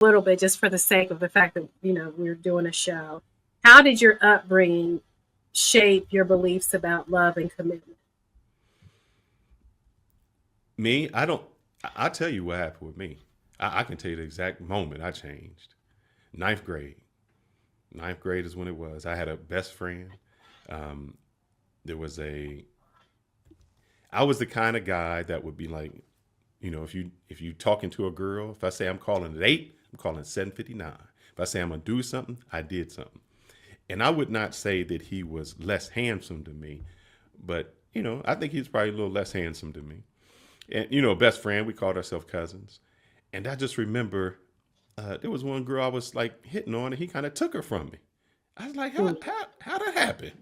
little bit just for the sake of the fact that, we're doing a show. How did your upbringing shape your beliefs about love and commitment? Me, I don't. I'll tell you what happened with me. I can tell you the exact moment I changed. Ninth grade. Ninth grade is when it was. I had a best friend. Um, there was a. I was the kind of guy that would be like, if you talking to a girl, if I say I'm calling at 8, I'm calling at 7:59. If I say I'm gonna do something, I did something. And I would not say that he was less handsome to me, but I think he's probably a little less handsome to me. And best friend, we called ourselves cousins. And I just remember there was one girl I was like hitting on, and he kind of took her from me. I was like, Hmm. how that happen?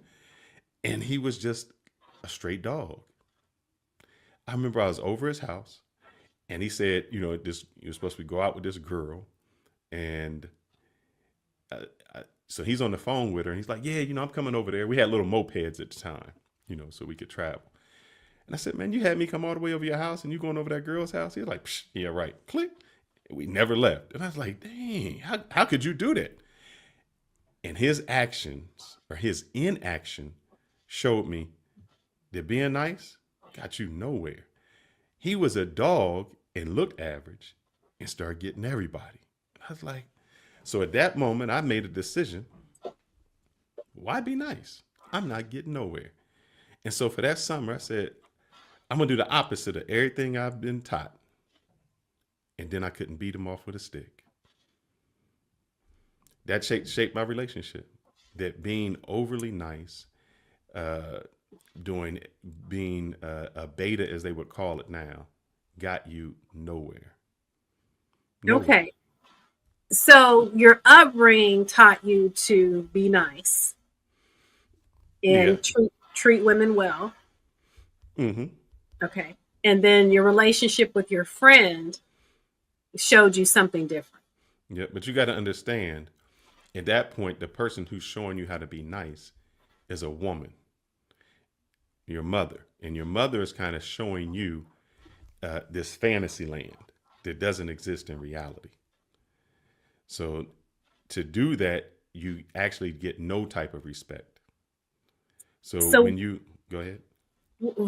And he was just a straight dog. I remember I was over his house, and he said, this you're supposed to go out with this girl, and uh, so he's on the phone with her, and he's like, yeah, I'm coming over there. We had little mopeds at the time, so we could travel. And I said, man, you had me come all the way over your house, and you going over that girl's house? He was like, psh, yeah, right. Click. We never left. And I was like, dang, how could you do that? And his actions or his inaction showed me that being nice got you nowhere. He was a dog and looked average and started getting everybody. I was like, so at that moment, I made a decision. Why be nice? I'm not getting nowhere. And so for that summer, I said, I'm going to do the opposite of everything I've been taught. And then I couldn't beat him off with a stick. That shaped my relationship. That being overly nice, uh, doing being a beta as they would call it now, got you nowhere. Nowhere. Okay. So your upbringing taught you to be nice Yeah. and treat women well. Mm-hmm. Okay. And then your relationship with your friend showed you something different. Yeah. But you got to understand, at that point, the person who's showing you how to be nice is a woman, your mother, and your mother is kind of showing you this fantasy land that doesn't exist in reality. So to do that, you actually get no type of respect. So So when you go ahead,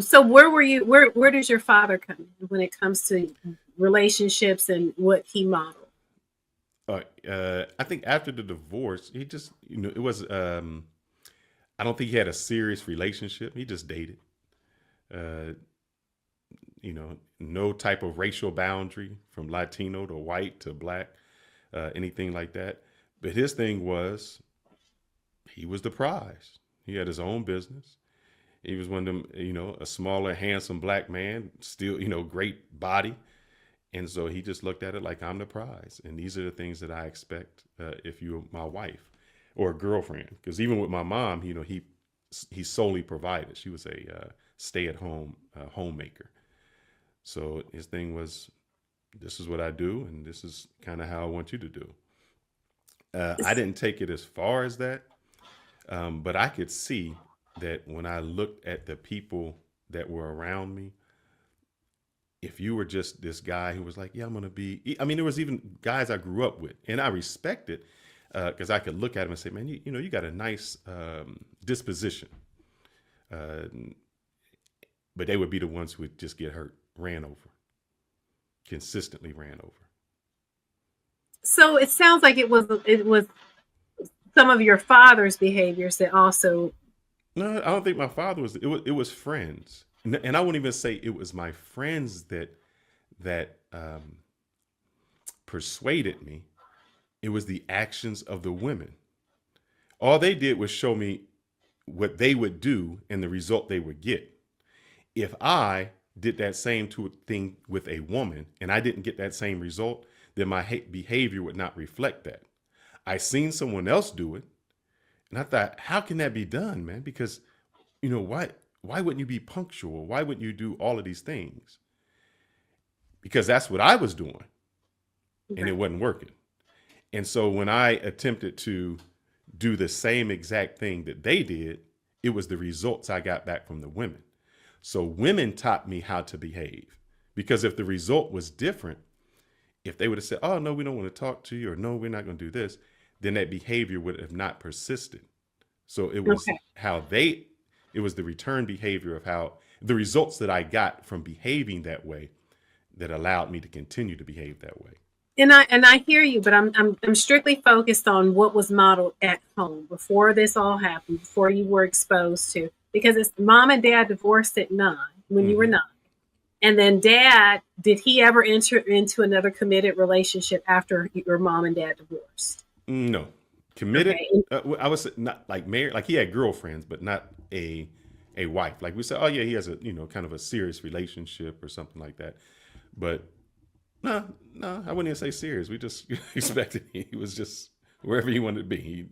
so where were you where does your father come in when it comes to relationships and what he modeled? I think after the divorce, he just it was. I don't think he had a serious relationship. He just dated. Uh, no type of racial boundary from Latino to white to black, anything like that. But his thing was he was the prize. He had his own business. He was one of them, a smaller, handsome black man, still, great body. And so he just looked at it like I'm the prize. And these are the things that I expect if you're my wife or a girlfriend. Because even with my mom, he solely provided. She was a stay-at-home homemaker. So his thing was, this is what I do, and this is kind of how I want you to do. I didn't take it as far as that, but I could see that when I looked at the people that were around me, if you were just this guy who was like, yeah, I'm going to be, I mean, there was even guys I grew up with and I respected because I could look at him and say, man, you got a nice disposition. Uh, but they would be the ones who would just get hurt, ran over, consistently ran over. So it sounds like it was some of your father's behaviors that also. No, I don't think my father was. It was friends, and I wouldn't even say it was my friends that persuaded me. It was the actions of the women. All they did was show me what they would do and the result they would get. If I did that same thing with a woman and I didn't get that same result, then my behavior would not reflect that. I seen someone else do it, and I thought, how can that be done, man? Because why wouldn't you be punctual? Why wouldn't you do all of these things? Because that's what I was doing, and it Right. wasn't working. And so when I attempted to do the same exact thing that they did, it was the results I got back from the women. So women taught me how to behave because if the result was different, If they would have said, "Oh no, we don't want to talk to you," or "No, we're not going to do this," then that behavior would have not persisted. So Okay. it was the return behavior of how the results that I got from behaving that way that allowed me to continue to behave that way. And I hear you, but I'm strictly focused on what was modeled at home before this all happened, before you were exposed to, because it's mom and dad divorced at 9 when you were Mm-hmm. 9. And then dad, did he ever enter into another committed relationship after your mom and dad divorced? No, committed. Okay. I was not like married. Like he had girlfriends, but not a wife. Like we said, oh yeah, he has a kind of a serious relationship or something like that. But no, no, I wouldn't even say serious. We just expected he was just wherever he wanted to be.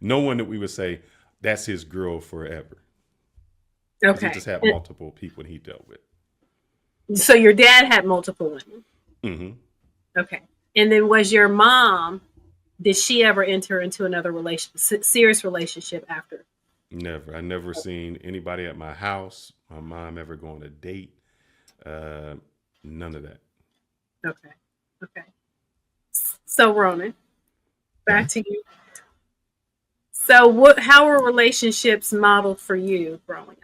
No one that we would say that's his girl forever, because he Okay. just had multiple people he dealt with. So your dad had multiple women. Hmm. Okay. And then was your mom, did she ever enter into another serious relationship after? Never. I never seen anybody at my house. My mom ever go on a date. Uh, None of that. Okay. Okay. So Ronan, Yeah. back to you. So how were relationships modeled for you growing up?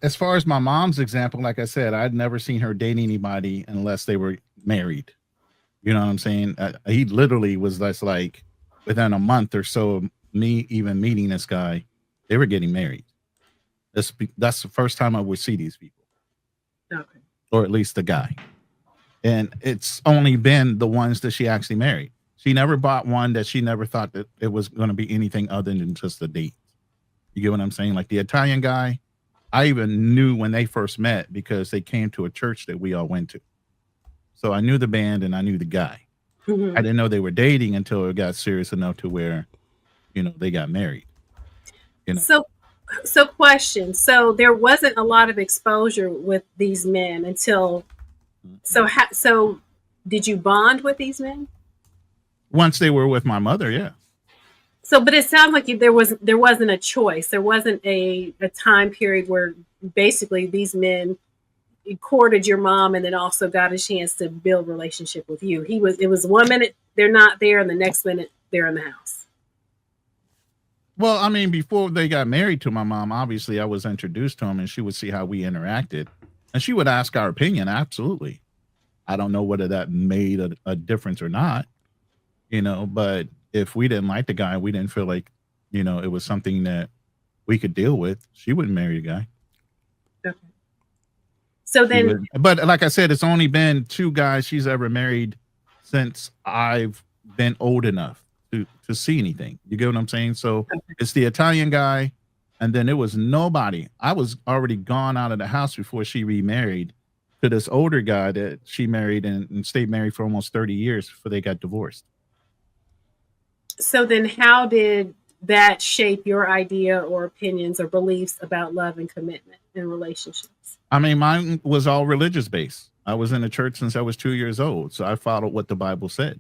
As far as my mom's example, like I said, I'd never seen her date anybody unless they were married. You know what I'm saying? He literally was just like within a month or so of me even meeting this guy, they were getting married. That's the first time I would see these people, Okay. or at least the guy. And it's only been the ones that she actually married. She never bought one that she never thought that it was going to be anything other than just a date. You get what I'm saying? Like the Italian guy, I even knew when they first met because they came to a church that we all went to. So I knew the band and I knew the guy. Mm-hmm. I didn't know they were dating until it got serious enough to where, they got married. So question. So there wasn't a lot of exposure with these men until. So did you bond with these men? Once they were with my mother, yeah. So, but it sounds like there wasn't a choice. There wasn't a time period where basically these men courted your mom and then also got a chance to build relationship with you. It was 1 minute they're not there and the next minute they're in the house. Well, I mean, before they got married to my mom, obviously I was introduced to him and she would see how we interacted and she would ask our opinion. Absolutely. I don't know whether that made a difference or not, but if we didn't like the guy, we didn't feel like, it was something that we could deal with, she wouldn't marry the guy. Okay. So then, but like I said, it's only been 2 guys she's ever married since I've been old enough to see anything. You get what I'm saying? So okay. it's the Italian guy, and then it was nobody. I was already gone out of the house before she remarried to this older guy that she married and stayed married for almost 30 years before they got divorced. So then how did that shape your idea or opinions or beliefs about love and commitment in relationships? I mean, mine was all religious based. I was in the church since I was 2 years old. So I followed what the Bible said,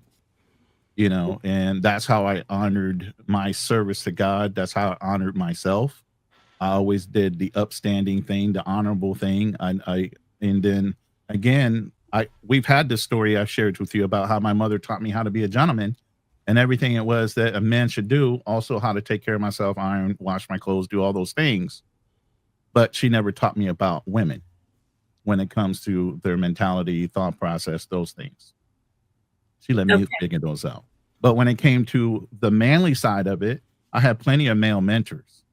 and that's how I honored my service to God. That's how I honored myself. I always did the upstanding thing, the honorable thing. And then again, we've had this story I've shared with you about how my mother taught me how to be a gentleman and everything it was that a man should do. Also how to take care of myself, iron, wash my clothes, do all those things. But she never taught me about women when it comes to their mentality, thought process, those things. She let me figure those out. But when it came to the manly side of it, I had plenty of male mentors.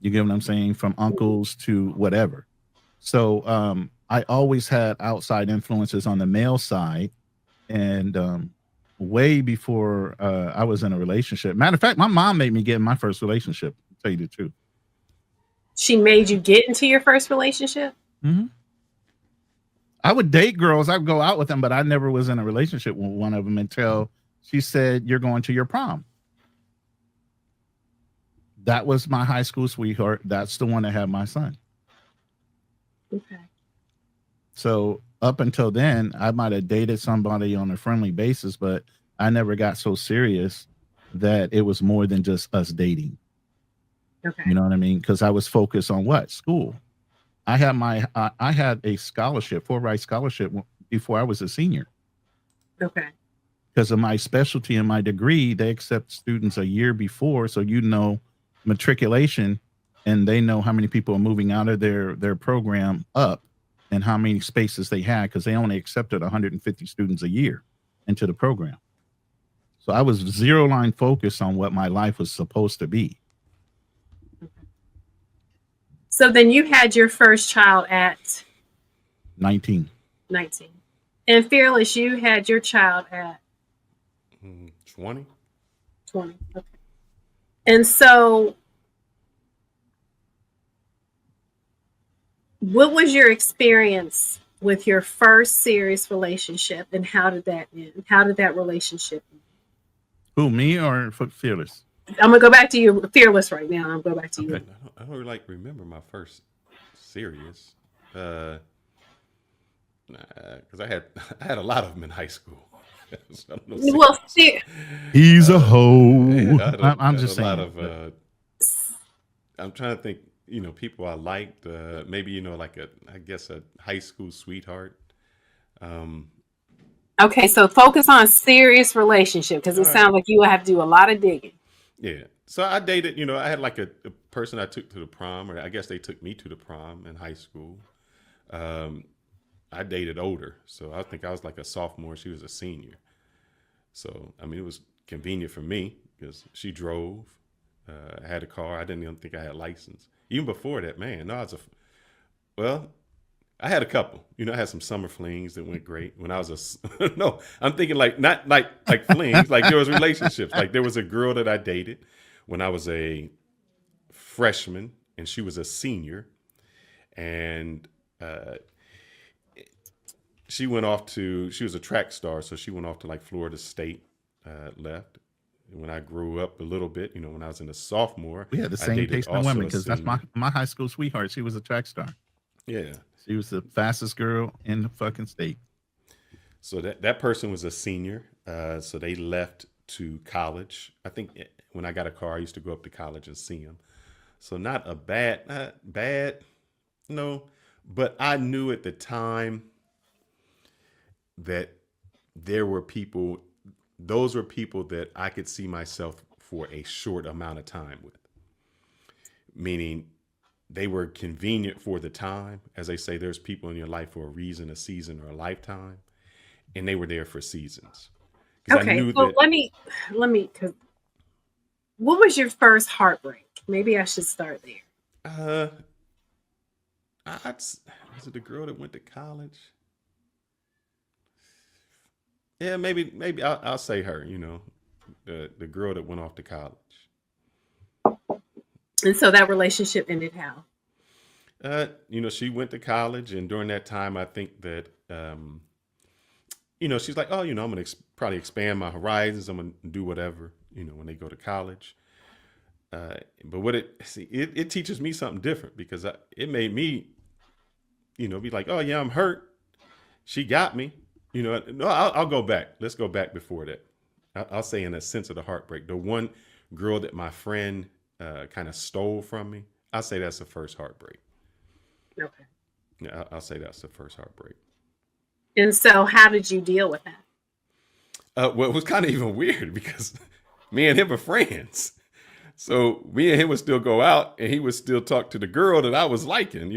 You get what I'm saying? From uncles to whatever. So I always had outside influences on the male side. And way before I was in a relationship. Matter of fact, my mom made me get in my first relationship, to tell you the truth. She made you get into your first relationship? Mm-hmm. I would date girls. I'd go out with them, but I never was in a relationship with one of them until she said, "You're going to your prom." That was my high school sweetheart. That's the one that had my son. Okay. So up until then, I might have dated somebody on a friendly basis, but I never got so serious that it was more than just us dating. Okay. You know what I mean? Because I was focused on what? School. I had I had a scholarship, Fulbright scholarship, before I was a senior. Okay. Because of my specialty and my degree, they accept students a year before, so you know matriculation, and they know how many people are moving out of their program up, and how many spaces they had, because they only accepted 150 students a year into the program. So I was zero line focused on what my life was supposed to be. So then you had your first child at 19. 19. And Fearless, you had your child at 20. 20. Okay. And so what was your experience with your first serious relationship, and how did that end? How did that relationship end? Who, me or Fearless? I'm going to go back to you, Fearless, right now. I'm going to go back to you. Okay. I don't like remember my first serious, because I had a lot of them in high school. So I don't know, Well, He's a hoe. yeah, I'm just a lot saying. of. I'm trying to think. People I liked. Maybe like I guess a high school sweetheart. okay, so focus on serious relationship, because it All right. sounds like you will have to do a lot of digging. Yeah. So I dated. I had like a person I took to the prom, or I guess they took me to the prom in high school. I dated older, so I think I was like a sophomore. She was a senior. So I mean, it was convenient for me because she drove. I had a car. I didn't even think I had a license. Even before that, man, no, well, I had a couple. I had some summer flings that went great when I was no, I'm thinking like not like flings, like there was relationships. Like there was a girl that I dated when I was a freshman and she was a senior, and she was a track star, so she went off to like Florida State, left. When I grew up a little bit, when I was in a sophomore, We had the I same dated taste in also women, a because that's senior. my high school sweetheart. She was a track star. Yeah. She was the fastest girl in the fucking state. So that person was a senior. So they left to college. I think when I got a car, I used to go up to college and see them. So not bad, no. But I knew at the time that there were people, those were people that I could see myself for a short amount of time with. Meaning they were convenient for the time. As they say, there's people in your life for a reason, a season, or a lifetime. And they were there for seasons. Because I Okay, knew so that. because what was your first heartbreak? Maybe I should start there. Uh, was it the girl that went to college? Yeah, maybe I'll say her. The girl that went off to college. And so that relationship ended how? She went to college, and during that time, I think that, she's like, oh, I'm gonna probably expand my horizons. I'm gonna do whatever, when they go to college. But it teaches me something different, because it made me, be like, oh yeah, I'm hurt. She got me. No, I'll go back. Let's go back before that. I'll say, in a sense of the heartbreak, the one girl that my friend kind of stole from me, I'll say that's the first heartbreak. Okay. Yeah, I'll say that's the first heartbreak. And so how did you deal with that? Well, it was kind of even weird because me and him were friends. So me and him would still go out, and he would still talk to the girl that I was liking.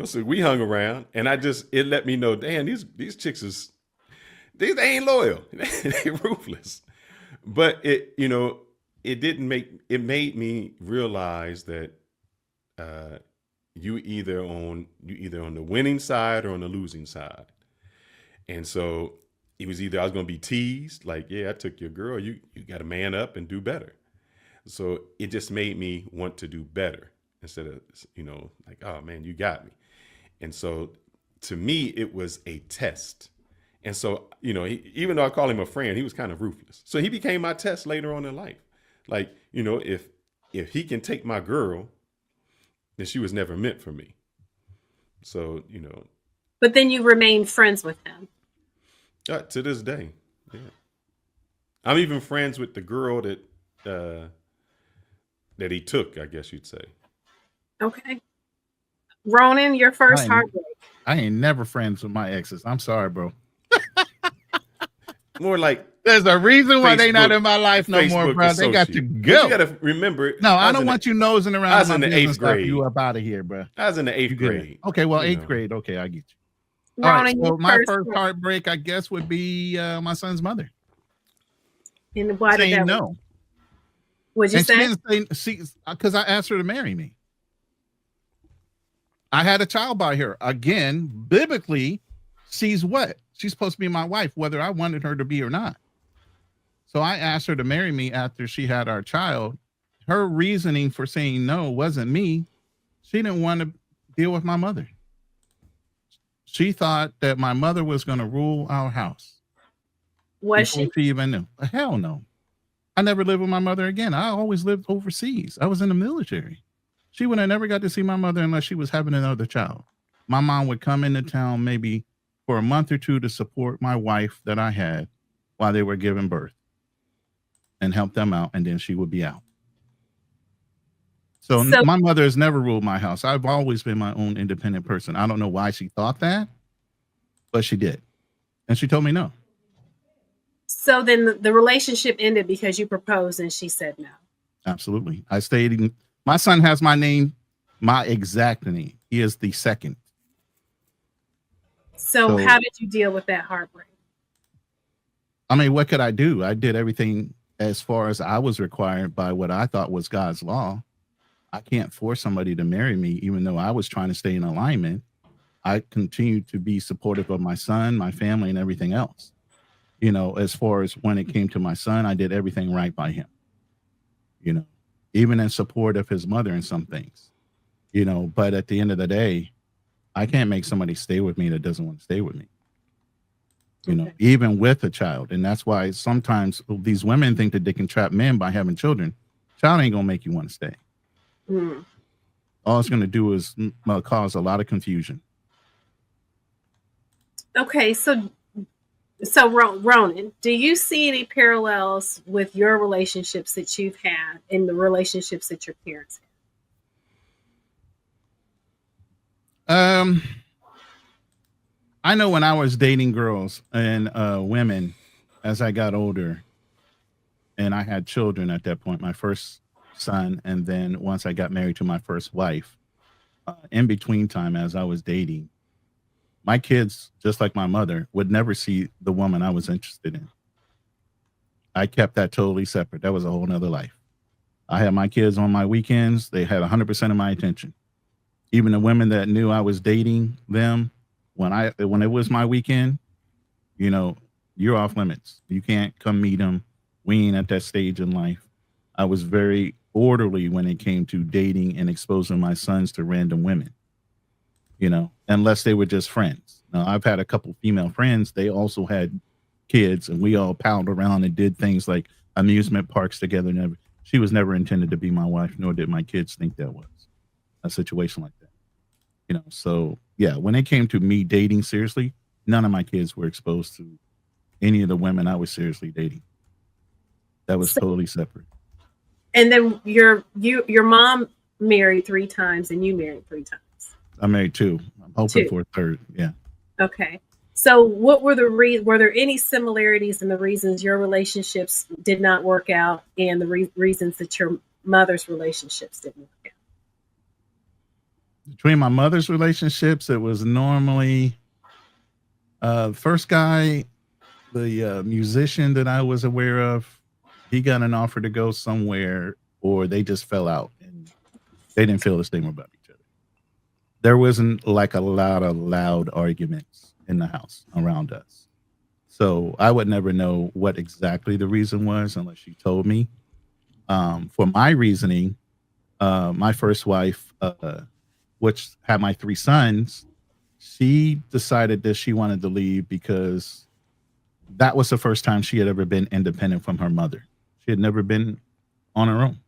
So we hung around, and it let me know, damn, these chicks they ain't loyal. They're ruthless. But it made me realize that you either on the winning side or on the losing side. And so it was either I was going to be teased, like, yeah, I took your girl, you got to man up and do better. So it just made me want to do better instead of, like, oh man, you got me. And so to me, it was a test. And so, even though I call him a friend, he was kind of ruthless. So he became my test later on in life. Like, if he can take my girl, then she was never meant for me. So, But then you remained friends with him. to this day, yeah. I'm even friends with the girl that he took, I guess you'd say. Okay. Ronin, your I first ain't, heartbreak. I ain't never friends with my exes. I'm sorry, bro. More like There's a reason why they not Facebook, in my life no more, Facebook bro. They got to associate. Because you go. got to remember, No, I I was don't in the, want you nosing I around in was my in the business eighth stuff. You grade. up out of here, bro. I was in the You eighth good? grade. Okay, well, You eighth know, grade. Okay, I get you. All right. Ronin, your So my first first heart. heartbreak, I guess, would be my son's mother And why did saying that? no, What'd you and she say? didn't say she because I asked her to marry me. I had a child by her. Again, biblically, she's what? She's supposed to be my wife, whether I wanted her to be or not. So I asked her to marry me after she had our child. Her reasoning for saying no wasn't me. She didn't want to deal with my mother. She thought that my mother was going to rule our house Was before she? she even knew. Hell no. I never lived with my mother again. I always lived overseas. I was in the military. She would have never got to see my mother unless she was having another child. My mom would come into town maybe for a month or two to support my wife that I had while they were giving birth and help them out, and then she would be out. So So my mother has never ruled my house. I've always been my own independent person. I don't know why she thought that, but she did. And she told me no. so then the relationship ended because you proposed and she said no. Absolutely. I stayed in, my son has my name, my exact name. He is the second. So So, how did you deal with that heartbreak? I mean, what could I do? I did everything as far as I was required by what I thought was God's law. I can't force somebody to marry me, even though I was trying to stay in alignment. I continued to be supportive of my son, my family, and everything else. You know, as far as when it came to my son, I did everything right by him, you know, even in support of his mother in some things, you know. But at the end of the day, I can't make somebody stay with me that doesn't want to stay with me, you know, Okay. even with a child. And that's why sometimes these women think that they can trap men by having children. Child ain't going to make you want to stay. Mm. All it's going to do is cause a lot of confusion. Okay, so Ronan, do you see any parallels with your relationships that you've had in the relationships that your parents Um, I know when I was dating girls and women as I got older, and I had children at that point, my first son, and then once I got married to my first wife, in between time as I was dating, my kids, just like my mother, would never see the woman I was interested in. I kept that totally separate. That was a whole nother life. I had my kids on my weekends. They had 100% of my attention. Even the women that knew I was dating them, when it was my weekend, you know, you're off limits. You can't come meet them. We ain't at that stage in life. I was very orderly when it came to dating and exposing my sons to random women, you know, unless they were just friends. Now, I've had a couple female friends. They also had kids, and we all palled around and did things like amusement parks together. She was never intended to be my wife, nor did my kids think that was a situation like that. You know, so yeah, when it came to me dating seriously, none of my kids were exposed to any of the women I was seriously dating. That was so, totally separate. and then your mom married 3 times and you married 3 times. I'm married too. I'm hoping Two. for a third. Yeah. Okay. So what were were there any similarities in the reasons your relationships did not work out and the reasons that your mother's relationships didn't work out? Between my mother's relationships, it was normally first guy, the musician that I was aware of, he got an offer to go somewhere, or they just fell out and they didn't feel the same about each other. There wasn't like a lot of loud arguments in the house around us. So I would never know what exactly the reason was unless she told me. For my reasoning, my first wife, which had my 3 sons, she decided that she wanted to leave because that was the first time she had ever been independent from her mother. She had never been on her own.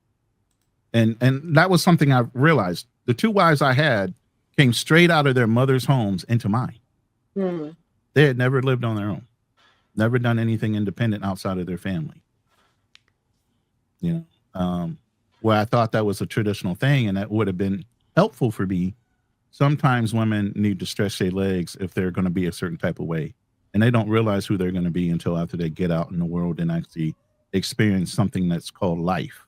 And that was something I realized. The 2 wives I had came straight out of their mother's homes into mine. Hmm. They had never lived on their own, never done anything independent outside of their family. You know, where I thought that was a traditional thing and that would have been helpful for me sometimes women need to stretch their legs if they're going to be a certain type of way, and they don't realize who they're going to be until after they get out in the world and actually experience something that's called life,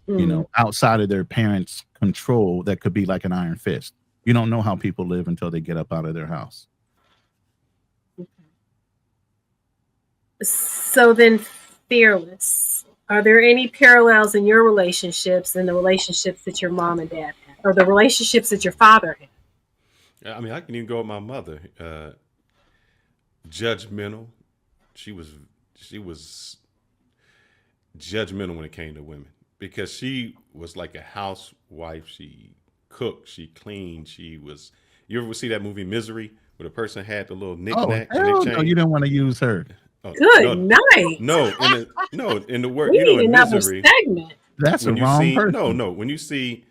Mm. outside of their parents' control. That could be like an iron fist. You don't know how people live until they get up out of their house. So then, Fearless, are there any parallels in your relationships and the relationships that your mom and dad had, or the relationships that your father had? I mean, I can even go with my mother. Judgmental. She was judgmental when it came to women because she was like a housewife. She cooked, she cleaned, she was. You ever see that movie Misery, where the person had the little Oh knick-knack and they hell no! You changed? don't want to use her. Oh, Good no, night. no, in the word, We need in another Misery, segment. That's the when you wrong see person. when you see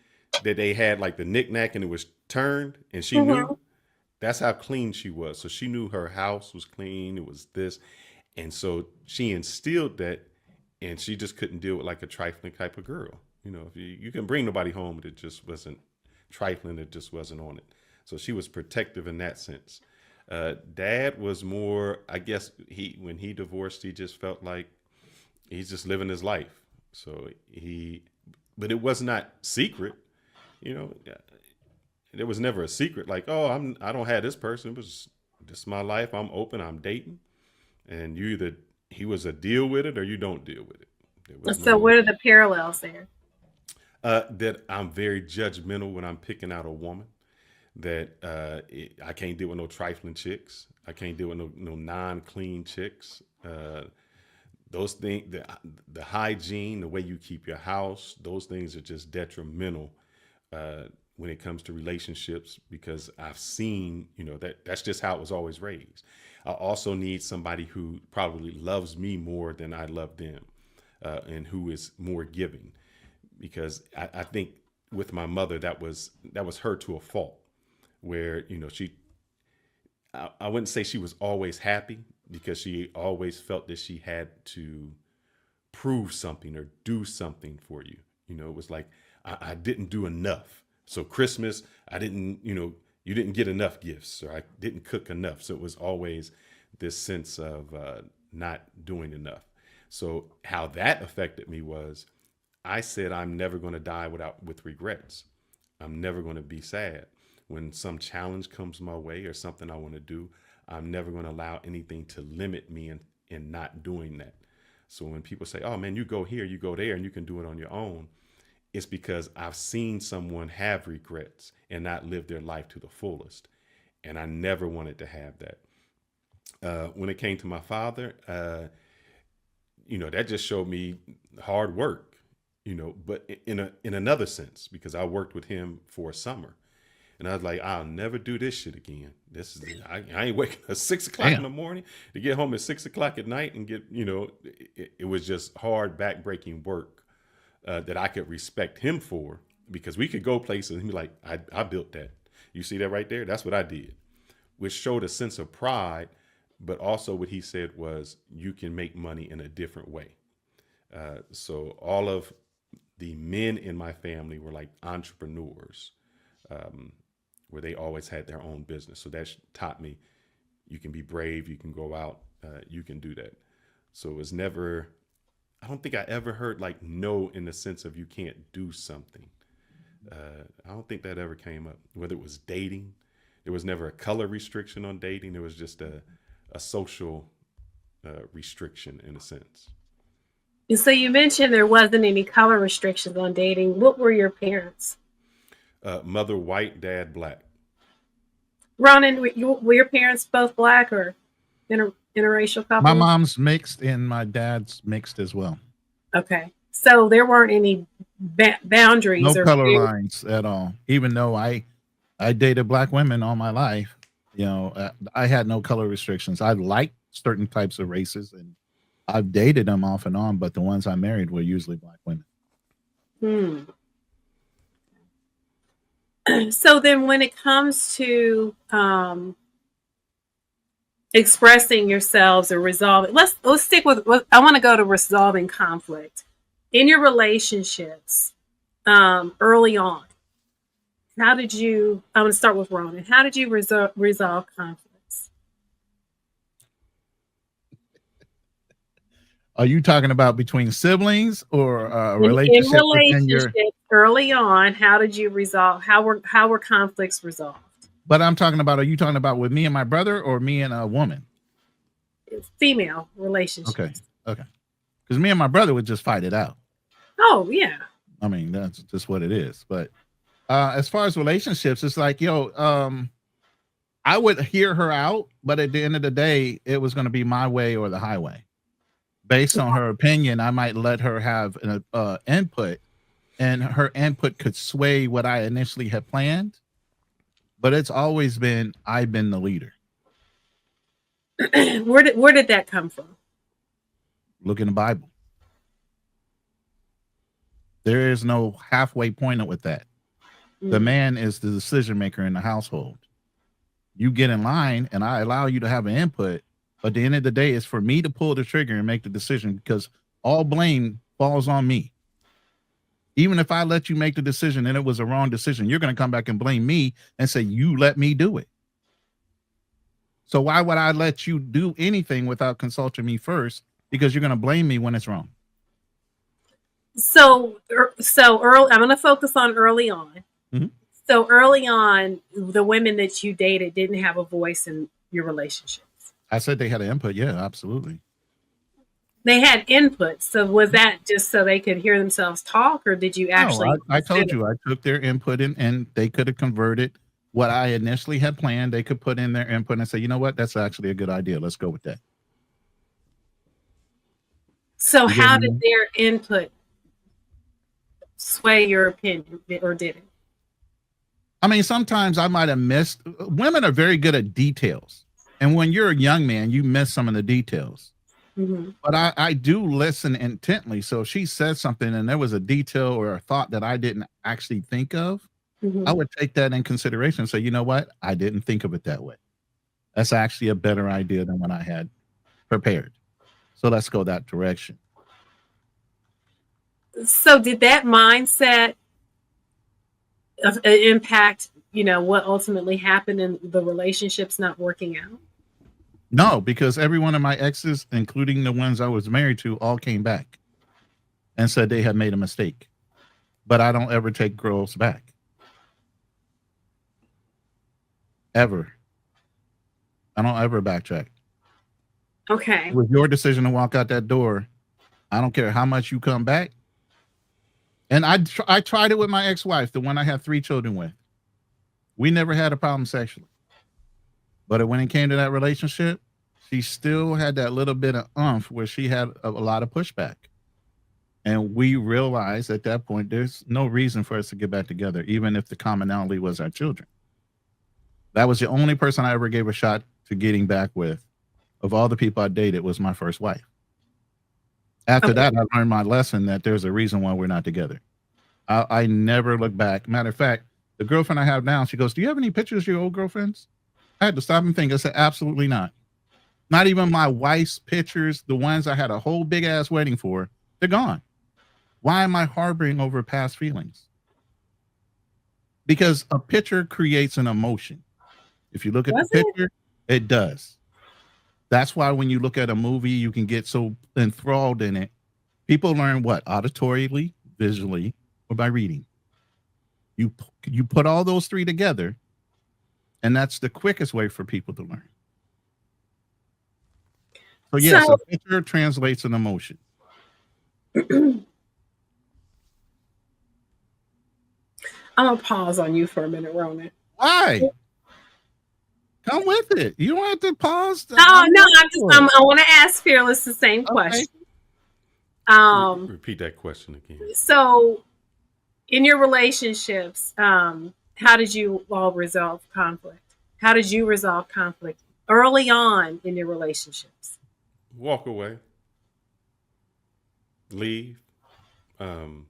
that they had like the knick-knack and it was turned and she knew, Mhm. that's how clean she was. So she knew her house was clean. It was this. And so she instilled that, and she just couldn't deal with like a trifling type of girl. If you can bring nobody home that just wasn't trifling, that just wasn't on it. So she was protective in that sense. Dad was more, I guess, when he divorced, he just felt like he's just living his life. So but it was not secret. You know, there was never a secret like, oh, I don't have this person. It was just my life. I'm open. I'm dating, and he was a deal with it or you don't deal with it. There was So, no what are the parallels there? that I'm very judgmental when I'm picking out a woman. That I can't deal with no trifling chicks. I can't deal with no non-clean chicks. Those things, the hygiene, the way you keep your house, those things are just detrimental when it comes to relationships because I've seen, that's just how it was always raised. I also need somebody who probably loves me more than I love them, and who is more giving, because I think with my mother that was her to a fault, where I wouldn't say she was always happy because she always felt that she had to prove something or do something for you. It was like I didn't do enough. So Christmas, I didn't, you didn't get enough gifts, or I didn't cook enough. So it was always this sense of not doing enough. So how that affected me was I said I'm never going to die with regrets. I'm never going to be sad. When some challenge comes my way or something I want to do, I'm never going to allow anything to limit me in not doing that. So when people say, oh man, you go here, you go there, and you can do it on your own, it's because I've seen someone have regrets and not live their life to the fullest. And I never wanted to have that. When it came to my father, that just showed me hard work, but in another sense, because I worked with him for a summer. And I was like, I'll never do this shit again. I ain't waking up 6 o'clock in Damn. the morning to get home at 6 o'clock at night and get, it was just hard backbreaking work that I could respect him for, because we could go places and be like, I built that. You see that right there? That's what I did, which showed a sense of pride. But also what he said was, you can make money in a different way. So all of the men in my family were like entrepreneurs, where they always had their own business. So that taught me you can be brave, you can go out, you can do that. So it was never, I don't think I ever heard like no in the sense of you can't do something. I don't think that ever came up. Whether it was dating, there was never a color restriction on dating. There was just a social restriction in a sense. And so you mentioned there wasn't any color restrictions on dating. What were your parents? Mother white, dad black. Ronin, were your parents both black or interracial My couples? mom's mixed and my dad's mixed as well. Okay. So there weren't any No boundaries or color lines at all. Even though I dated black women all my life, I had no color restrictions. I liked certain types of races, and I've dated them off and on, but the ones I married were usually black women. So then when it comes to expressing yourselves or resolving, let's stick with, I want to go to resolving conflict in your relationships early on. How did you? I'm going to start with Ronan. How did you resolve conflicts? Are you talking about between siblings or a In relationship within your? relationships early on, how did you resolve? How were conflicts resolved? But I'm talking about. Are you talking about with me and my brother or me and a woman? Female Okay, relationships. okay. Because me and my brother would just fight it out. Oh yeah. I mean, that's just what it is. But as far as relationships, it's like, I would hear her out, but at the end of the day, it was going to be my way or the highway. Based on her opinion, I might let her have an input, and her input could sway what I initially had planned. But it's always been I've been the leader. Where did that come from? Look in the Bible. There is no halfway point with that. The man is the decision maker in the household. You get in line and I allow you to have an input, but at the end of the day, it's for me to pull the trigger and make the decision because all blame falls on me. Even if I let you make the decision and it was a wrong decision, you're going to come back and blame me and say, you let me do it. So why would I let you do anything without consulting me first? Because you're going to blame me when it's wrong. So early, I'm going to focus on early on. Mm-hmm. So early on, the women that you dated didn't have a voice in your relationships. I said they had an input. Yeah, absolutely. They had input. So was that just so they could hear themselves talk, or did you actually? No, I told you I took their input and they could have converted what I initially had planned. They could put in their input and say, you know what, that's actually a good idea. Let's go with that. So how did their input sway your opinion, or did it? I mean, sometimes I might have missed. Women are very good at details. And when you're a young man, you miss some of the details. Mm-hmm. But I do listen intently. So if she said something and there was a detail or a thought that I didn't actually think of, I would take that in consideration and say, you know what? I didn't think of it that way. That's actually a better idea than what I had prepared. So let's go that direction. So did that mindset impact, what ultimately happened in the relationships not working out? No, because every one of my exes, including the ones I was married to, all came back and said they had made a mistake. But I don't ever take girls back. Ever. I don't ever backtrack. Okay. It was your decision to walk out that door. I don't care how much you come back. And I tried it with my ex-wife, the one I had 3 children with. We never had a problem sexually. But when it came to that relationship, she still had that little bit of oomph where she had a lot of pushback. And we realized at that point, there's no reason for us to get back together, even if the commonality was our children. That was the only person I ever gave a shot to getting back with. Of all the people I dated, was my first wife. After that, I learned my lesson that there's a reason why we're not together. I never look back. Matter of fact, the girlfriend I have now, she goes, do you have any pictures of your old girlfriends? I had to stop and think. I said, absolutely not. Not even my wife's pictures, the ones I had a whole big ass wedding for, they're gone. Why am I harboring over past feelings? Because a picture creates an emotion. If you look at the picture, it does. That's why when you look at a movie, you can get so enthralled in it. People learn what? Auditorily, visually, or by reading. You put all those 3 together, and that's the quickest way for people to learn. So yes, a picture translates an emotion. I'm gonna pause on you for a minute, Ronan. Why? Come with it. You don't have to pause. No, I want to ask Fearless the same question. Repeat that question again. So, in your relationships, how did you all resolve conflict? How did you resolve conflict early on in your relationships? Walk away. Leave. I'll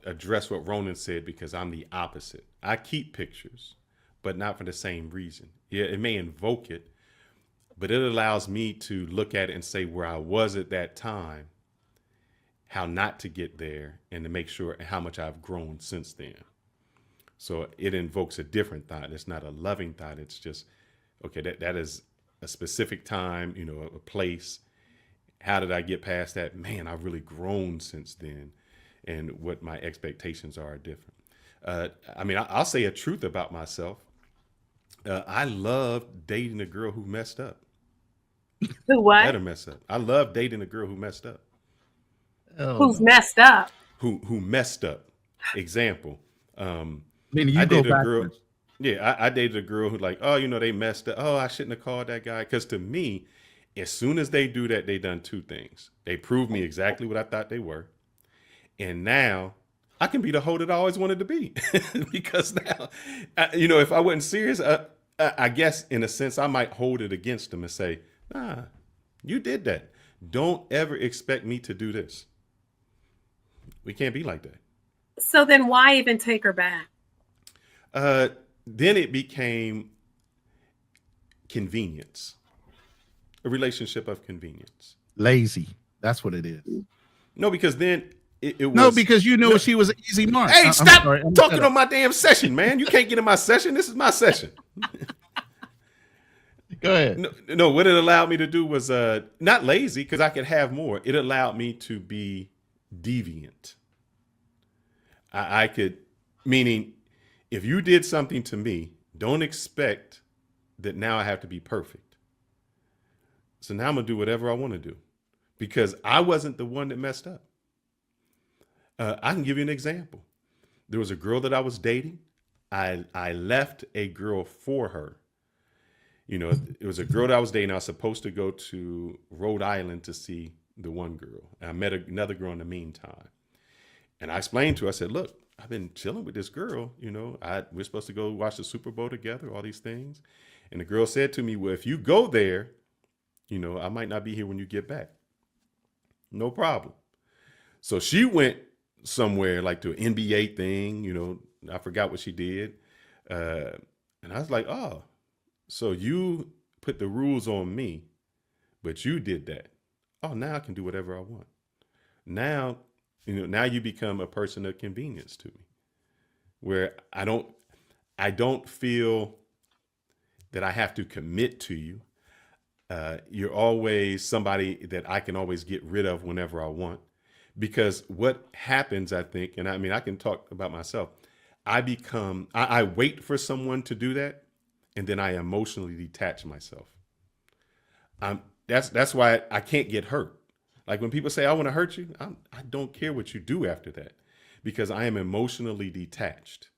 address what Ronan said because I'm the opposite. I keep pictures, but not for the same reason. Yeah, it may invoke it, but it allows me to look at it and say where I was at that time, how not to get there, and to make sure how much I've grown since then. So it invokes a different thought. It's not a loving thought. It's just, okay, that is a specific time, a place. How did I get past that? Man, I've really grown since then, and what my expectations are different. I'll say a truth about myself. I love dating a girl who messed up. Who Let what? her mess up. I love dating a girl who messed up. Oh Who's no. messed up? Who messed up. Example. Meaning I you go dated a girl. backwards. Yeah, I dated a girl who like, oh, they messed up. Oh, I shouldn't have called that guy. Because to me, as soon as they do that, they done two things. They proved me exactly what I thought they were. And now I can be the hoe that I always wanted to be. Because now, if I wasn't serious, I guess in a sense, I might hold it against them and say, nah, you did that. Don't ever expect me to do this. We can't be like that. So then why even take her back? Then it became convenience, a relationship of convenience. Lazy. That's what it is. No, because then it No, was. because you knew No. she was an easy mark. Hey, I'm stop sorry. I'm talking shut on up. my damn session, man. You can't get in my session. This is my session. Go ahead. No, what it allowed me to do was not lazy, because I could have more. It allowed me to be deviant. I could, meaning, if you did something to me, don't expect that now I have to be perfect. So now I'm going to do whatever I want to do, because I wasn't the one that messed up. I can give you an example. There was a girl that I was dating. I left a girl for her. It was a girl that I was dating. I was supposed to go to Rhode Island to see the one girl. And I met another girl in the meantime. And I explained to her, I said, look, I've been chilling with this girl. We're supposed to go watch the Super Bowl together, all these things. And the girl said to me, well, if you go there, I might not be here when you get back. No problem. So she went somewhere like to an NBA thing, I forgot what she did. And I was like, oh, so you put the rules on me, but you did that. Oh, now I can do whatever I want. Now, now you become a person of convenience to me, where I don't feel that I have to commit to you. You're always somebody that I can always get rid of whenever I want. Because what happens, I think, and I can talk about myself, I wait for someone to do that, and then I emotionally detach myself. That's why I can't get hurt. Like when people say, I want to hurt you, I don't care what you do after that, because I am emotionally detached.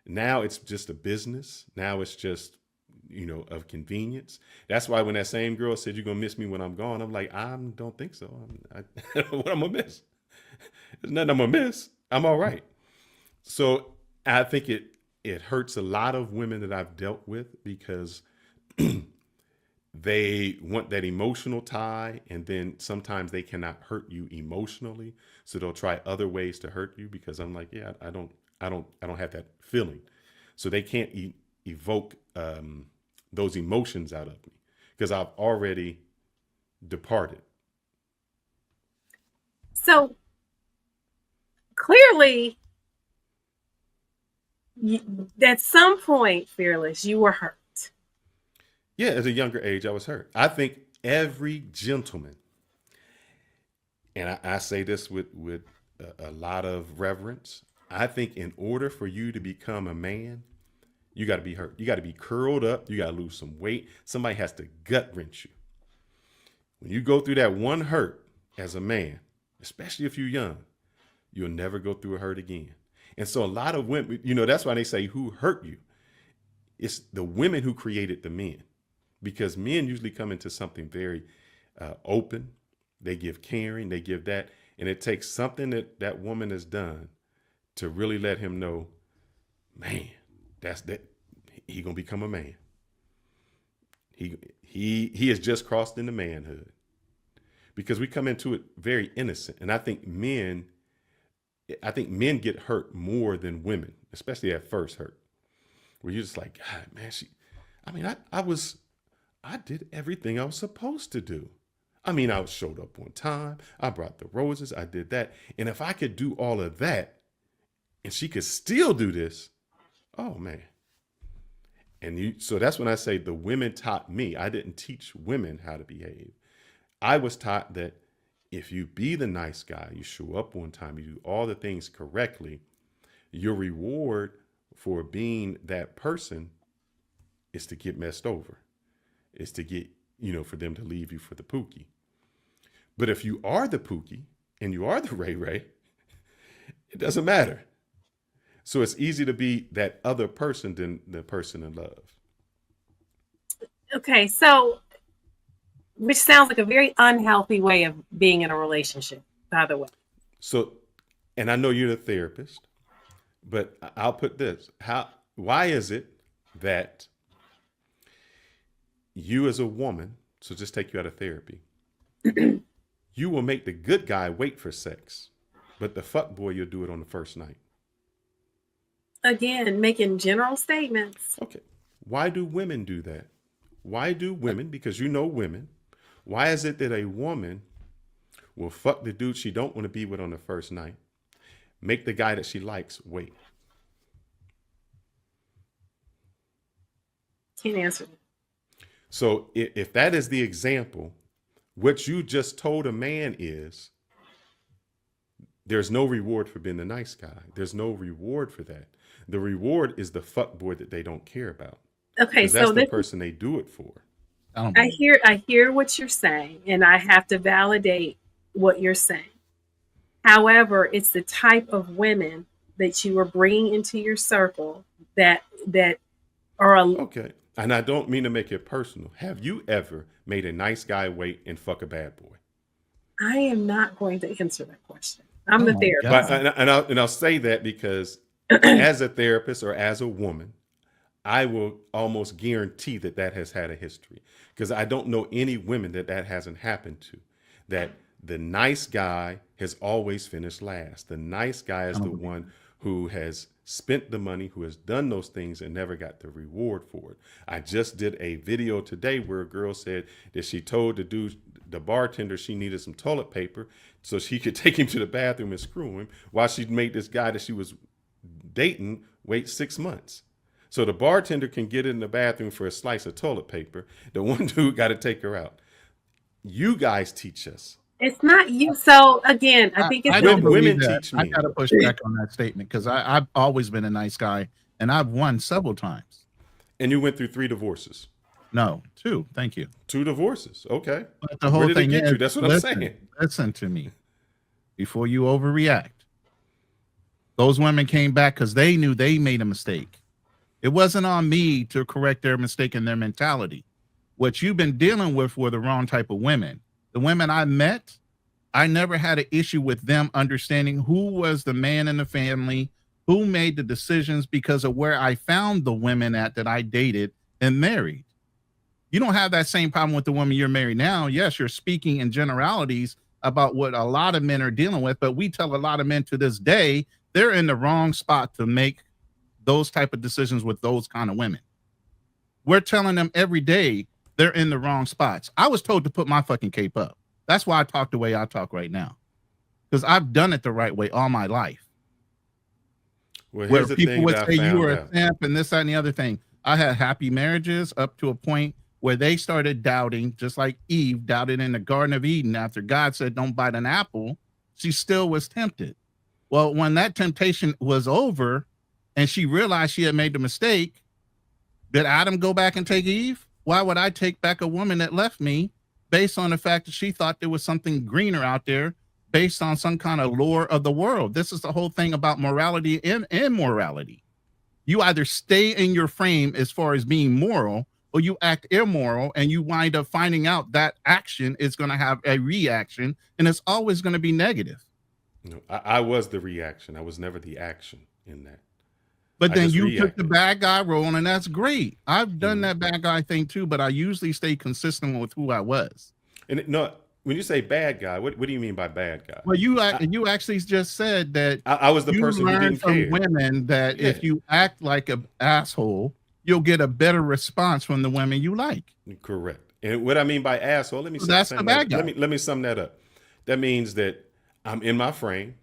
Now it's just a business. Now it's just, of convenience. That's why when that same girl said, you're going to miss me when I'm gone, I'm like, I don't think so. What I'm going to miss? There's nothing I'm going to miss. I'm all right. So I think it hurts a lot of women that I've dealt with, because they want that emotional tie, and then sometimes they cannot hurt you emotionally. So they'll try other ways to hurt you, because I'm like, yeah, I don't have that feeling. So they can't evoke those emotions out of me, because I've already departed. So clearly, at some point, Fearless, you were hurt. Yeah, at a younger age, I was hurt. I think every gentleman, and I say this with a lot of reverence, I think in order for you to become a man, you got to be hurt. You got to be curled up. You got to lose some weight. Somebody has to gut wrench you. When you go through that one hurt as a man, especially if you're young, you'll never go through a hurt again. And so a lot of women, that's why they say, who hurt you? It's the women who created the men, because men usually come into something very open. They give caring, they give that. And it takes something that woman has done to really let him know, man, that's that. He gonna become a man. He has just crossed into manhood, because we come into it very innocent. And I think men get hurt more than women, especially at first hurt, where you're just like, God, man, I did everything I was supposed to do. I mean, I showed up on time. I brought the roses. I did that. And if I could do all of that and she could still do this, oh man. So that's when I say the women taught me. I didn't teach women how to behave. I was taught that if you be the nice guy, you show up on time, you do all the things correctly, your reward for being that person is to get messed over, is to get, for them to leave you for the Pookie. But if you are the Pookie and you are the Ray Ray, it doesn't matter. So it's easy to be that other person than the person in love. Okay, so which sounds like a very unhealthy way of being in a relationship, by the way. So, and I know you're the therapist, but I'll put this. Why is it that you as a woman, so just take you out of therapy, you will make the good guy wait for sex, but the fuck boy, you'll do it on the first night? Again, making general statements. Okay. Why do women do that? Why do women, because you know women, why is it that a woman will fuck the dude she don't want to be with on the first night, make the guy that she likes wait? Can't answer that. So if that is the example, what you just told a man is there's no reward for being the nice guy. There's no reward for that. The reward is the fuck boy that they don't care about. Okay, so that's the this person they do it for. I hear what you're saying, and I have to validate what you're saying. However, it's the type of women that you are bringing into your circle that are okay. And I don't mean to make it personal. Have you ever made a nice guy wait and fuck a bad boy? I am not going to answer that question. I'm the therapist. And I'll say that because as a therapist or as a woman, I will almost guarantee that has had a history, because I don't know any women that hasn't happened to, that the nice guy has always finished last. The nice guy is the one who has spent the money, who has done those things and never got the reward for it. I just did a video today where a girl said that she told the bartender she needed some toilet paper so she could take him to the bathroom and screw him, while she made this guy that she was dating wait 6 months. So the bartender can get in the bathroom for a slice of toilet paper. The one dude got to take her out. You guys teach us. It's not you. So again, I think it's women teach me. I got to push back on that statement, because I've always been a nice guy and I've won several times. And you went through 3 divorces. No, 2. Thank you. 2 divorces. Okay. But the whole thing is, that's what I'm saying. Listen to me before you overreact. Those women came back because they knew they made a mistake. It wasn't on me to correct their mistake and their mentality. What you've been dealing with were the wrong type of women. The women I met, I never had an issue with them understanding who was the man in the family, who made the decisions, because of where I found the women at that I dated and married. You don't have that same problem with the woman you're married now. Yes, you're speaking in generalities about what a lot of men are dealing with, but we tell a lot of men to this day, they're in the wrong spot to make those type of decisions with those kind of women. We're telling them every day they're in the wrong spots. I was told to put my fucking cape up. That's why I talk the way I talk right now, because I've done it the right way all my life. Well, where people would say you were a simp and this, that, and the other thing. I had happy marriages up to a point where they started doubting, just like Eve doubted in the Garden of Eden after God said, don't bite an apple. She still was tempted. Well, when that temptation was over and she realized she had made the mistake, did Adam go back and take Eve? Why would I take back a woman that left me based on the fact that she thought there was something greener out there, based on some kind of lore of the world? This is the whole thing about morality and immorality. You either stay in your frame as far as being moral, or you act immoral, and you wind up finding out that action is going to have a reaction, and it's always going to be negative. No, I was the reaction. I was never the action in that. But then you took the bad guy role, and that's great. I've done that bad guy thing too, but I usually stay consistent with who I was. And when you say bad guy, what do you mean by bad guy? Well, you actually just said that I was the person who didn't care. Women that if you act like an asshole, you'll get a better response from the women you like. Correct. And what I mean by asshole, let me So that's the sum bad that. guy. Let me sum that up. That means that I'm in my frame.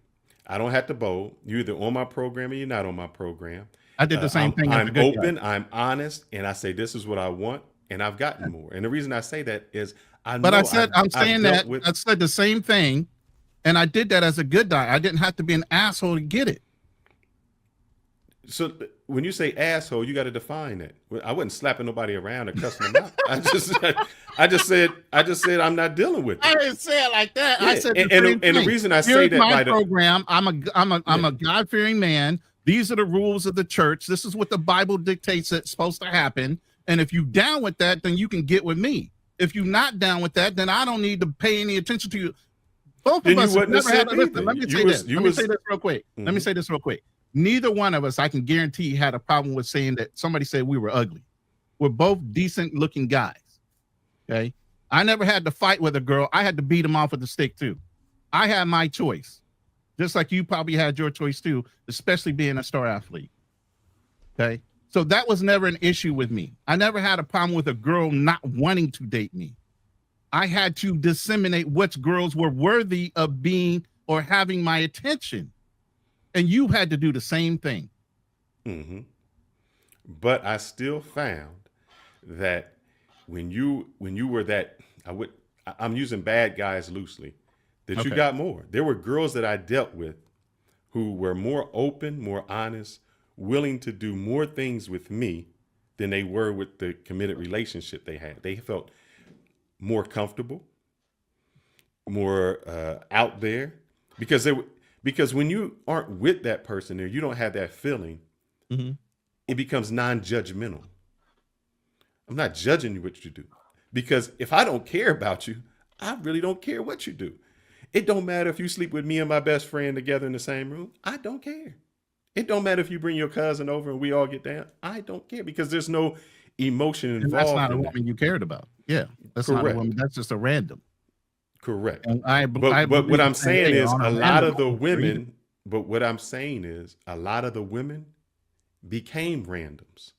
I don't have to bold. You're either on my program or you're not on my program. I did the same thing as the I'm good guy. open. I'm honest, and I say this is what I want, and I've gotten more. And the reason I say that is I But know I said I'm I've saying dealt that with. I said the same thing, and I did that as a good guy. I didn't have to be an asshole to get it. So when you say asshole, you got to define that. I wasn't slapping nobody around or cussing them out. I just said I'm not dealing with I it. didn't say it like that. Yeah, I said the and same the thing. reason I say Here's that my by the program. I'm Yeah. a God-fearing man. These are the rules of the church. This is what the Bible dictates that's supposed to happen. And if you down with that, then you can get with me. If you're not down with that, then I don't need to pay any attention to you. Both then of you us have wouldn't have never had said a listen. anything. Let me You say was this. you Let me was say this real quick. Let me Mhm. say this real quick. Neither one of us, I can guarantee, had a problem with saying that somebody said we were ugly. We're both decent looking guys. Okay. I never had to fight with a girl. I had to beat him off with a stick too. I had my choice, just like you probably had your choice too, especially being a star athlete. Okay. So that was never an issue with me. I never had a problem with a girl not wanting to date me. I had to disseminate which girls were worthy of being or having my attention. And you had to do the same thing. Mhm. But I still found that when you were that I'm using bad guys loosely, that you Okay. got more. There were girls that I dealt with who were more open, more honest, willing to do more things with me than they were with the committed relationship they had. They felt more comfortable, more out there, because because when you aren't with that person there, you don't have that feeling. Mhm. It becomes non-judgmental. I'm not judging you what you do, because if I don't care about you, I really don't care what you do. It don't matter if you sleep with me and my best friend together in the same room. I don't care. It don't matter if you bring your cousin over and we all get down. I don't care, because there's no emotion And that's involved not a in that. woman you cared about. Yeah. That's not a woman. Correct. That's just a random. Correct. And I But what believe the I'm same saying way is on a a lot random of the for either. women, but what I'm saying is a lot of the women became randoms,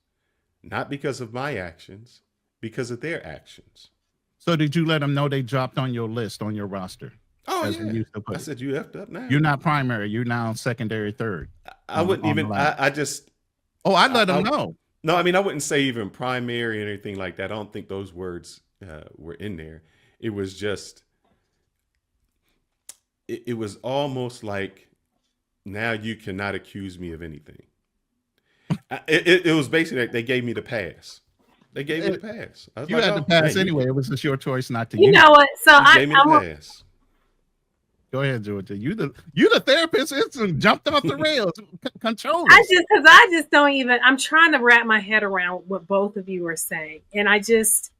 not because of my actions, because of their actions. So did you let them know they dropped on your list, on your roster, Oh as we yeah. used to I put it? said you effed up now. You're not primary. You're now secondary, third I wouldn't on the even ladder. I just Oh, I let them I know. no, I mean I wouldn't say even primary or anything like that. I don't think those words were in there. It was just it was almost like now you cannot accuse me of anything. It was basically like they gave me the pass. They gave me the pass. I was You like, had to oh, hey, pass anyway. It was just your choice not to You use it. know what? So you gave me the pass. Go ahead, Georgia. You the therapist. It's jumped off the rails. Control I us. just because I just don't even. I'm trying to wrap my head around what both of you are saying, and I just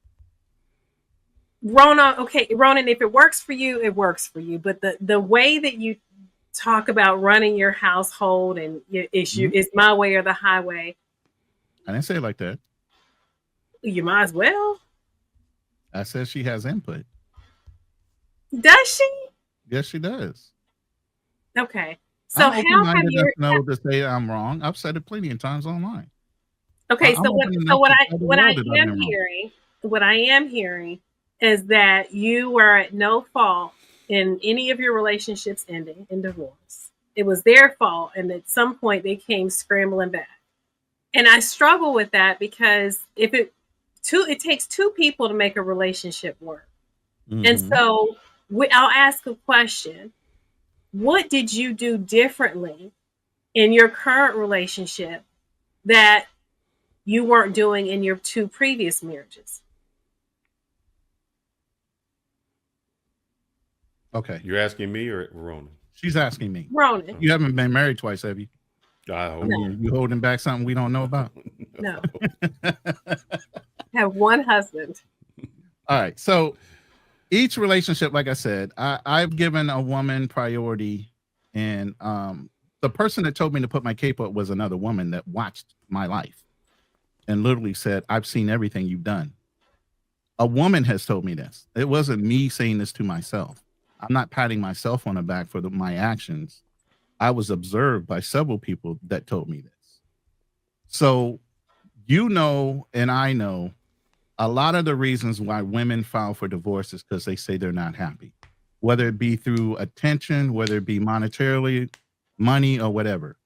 Ronan. Okay, Ronan, if it works for you, it works for you. But the way that you talk about running your household and your issue Mhm. is my way or the highway. I didn't say it like that. You might as well. I said she has input. Does she? Yes, she does. Okay. So I'm how open have minded enough you? to know to say I'm wrong. I've said it plenty of times online. Okay. I'm So what? open So enough what to I tell the what I world that I've am been wrong. hearing, what I am hearing, is that you were at no fault in any of your relationships ending in divorce. It was their fault, and at some point they came scrambling back. And I struggle with that because it takes two people to make a relationship work. And Mhm. so I'll ask a question. What did you do differently in your current relationship that you weren't doing in your two previous marriages? Okay. You're asking me or Ronan? She's asking me. Ronan, You haven't been married twice, have you? I I hope no, mean, you holding back something we don't know about? no. Have one husband. All right. So each relationship, like I said, I've given a woman priority, and the person that told me to put my cape up was another woman that watched my life and literally said, I've seen everything you've done. A woman has told me this. It wasn't me saying this to myself. I'm not patting myself on the back for my actions. I was observed by several people that told me this. So, you know, and I know, a lot of the reasons why women file for divorce is because they say they're not happy, whether it be through attention, whether it be monetarily, money, or whatever.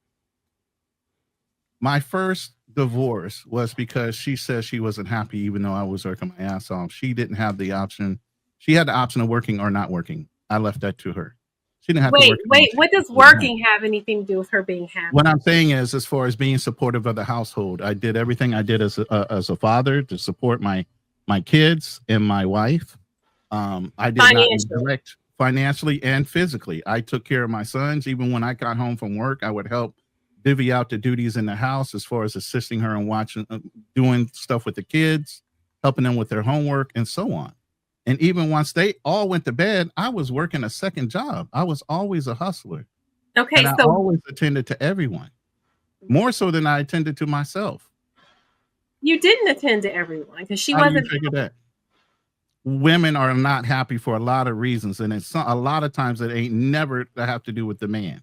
My first divorce was because she said she wasn't happy, even though I was working my ass off. She didn't have the option. She had the option of working or not working. I left that to her. She didn't have to work. Wait. What does working have anything to do with her being happy? What I'm saying is, as far as being supportive of the household, I did everything I did as a father to support my kids and my wife. I did not neglect financially and physically. I took care of my sons. Even when I got home from work, I would help divvy out the duties in the house as far as assisting her and watching, doing stuff with the kids, helping them with their homework, and so on. And even once they all went to bed, I was working a second job. I was always a hustler. Okay, and I always attended to everyone, more so than I attended to myself. You didn't attend to everyone because she How wasn't. do you figure that? Women are not happy for a lot of reasons, and it's a lot of times it ain't never to have to do with the man.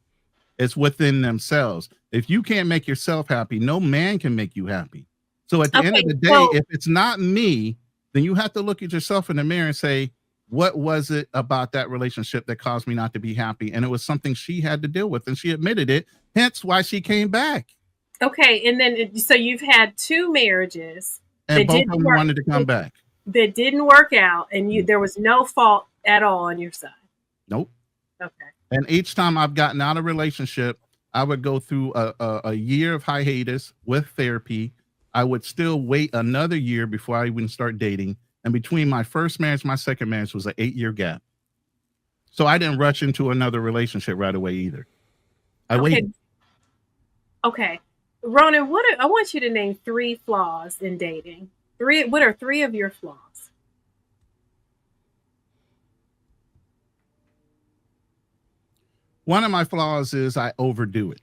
It's within themselves. If you can't make yourself happy, no man can make you happy. So at the end of the day, if it's not me, then you have to look at yourself in the mirror and say, what was it about that relationship that caused me not to be happy? And it was something she had to deal with, and she admitted it, hence why she came back. Okay, and then so you've had 2 marriages, and both of them wanted to come back. That didn't work out, and there was no fault at all on your side. Nope. Okay. And each time I've gotten out of a relationship, I would go through a year of hiatus with therapy. I would still wait another year before I even start dating. And between my first marriage, my second marriage was an 8-year gap. So I didn't rush into another relationship right away either. I waited. Okay. Ronin, I want you to name 3 flaws in dating. What are 3 of your flaws? One of my flaws is I overdo it.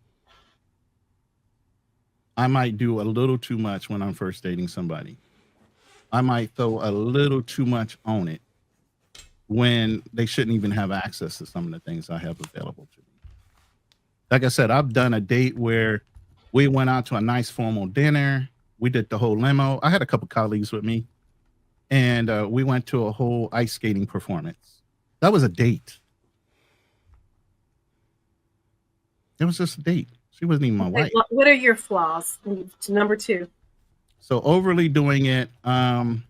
I might do a little too much when I'm first dating somebody. I might throw a little too much on it when they shouldn't even have access to some of the things I have available to me. Like I said, I've done a date where we went out to a nice formal dinner. We did the whole limo. I had a couple colleagues with me, and we went to a whole ice skating performance. That was a date. It was just a date. She wasn't even my wife. What are your flaws? Number 2. So overly doing it. I'm